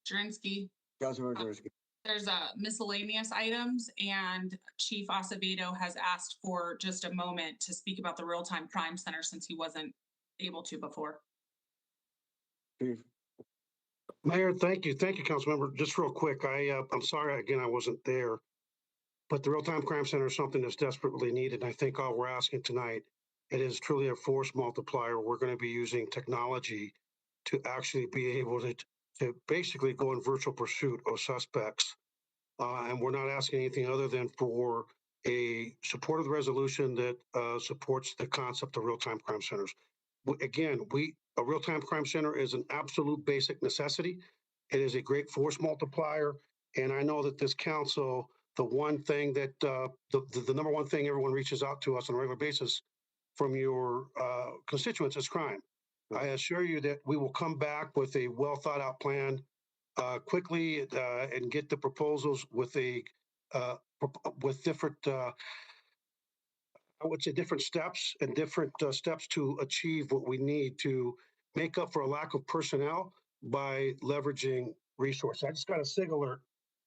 Drinsky. Councilmember Drinsky. There's miscellaneous items, and Chief Acevedo has asked for just a moment to speak about the Real-Time Crime Center since he wasn't able to before. Chief. Mayor, thank you. Thank you, Councilmember. Just real quick, I'm sorry, again, I wasn't there, but the Real-Time Crime Center is something that's desperately needed. And I think all we're asking tonight, it is truly a force multiplier. We're going to be using technology to actually be able to basically go in virtual pursuit of suspects. And we're not asking anything other than for a support of the resolution that supports the concept of real-time crime centers. Again, a real-time crime center is an absolute basic necessity. It is a great force multiplier. And I know that this council, the one thing that, the number one thing everyone reaches out to us on a regular basis from your constituents is crime. I assure you that we will come back with a well thought out plan quickly and get the proposals with different, I would say different steps and different steps to achieve what we need to make up for a lack of personnel by leveraging resources. I just got a SIG alert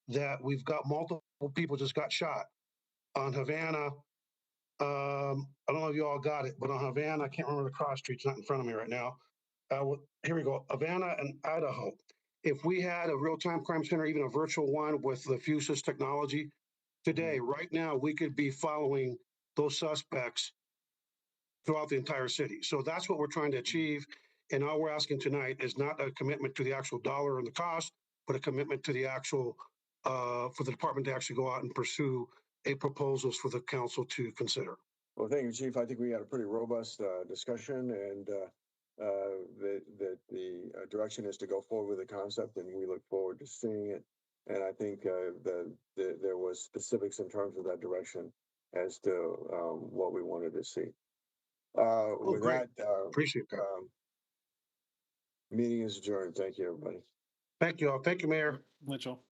that we've got multiple people just got shot on Havana. I don't know if you all got it, but on Havana, I can't remember the cross streets, not in front of me right now. Here we go, Havana and Idaho. If we had a real-time crime center, even a virtual one with the Fusus technology, today, right now, we could be following those suspects throughout the entire city. So that's what we're trying to achieve. And all we're asking tonight is not a commitment to the actual dollar and the cost, but a commitment to the actual, for the department to actually go out and pursue proposals for the council to consider. Well, thank you, Chief. I think we had a pretty robust discussion, and that the direction is to go forward with the concept, and we look forward to seeing it. And I think there was specifics in terms of that direction as to what we wanted to see. With great. that, Appreciate that. Meeting is adjourned. Thank you, everybody. Thank you all. Thank you, Mayor. Mitchell.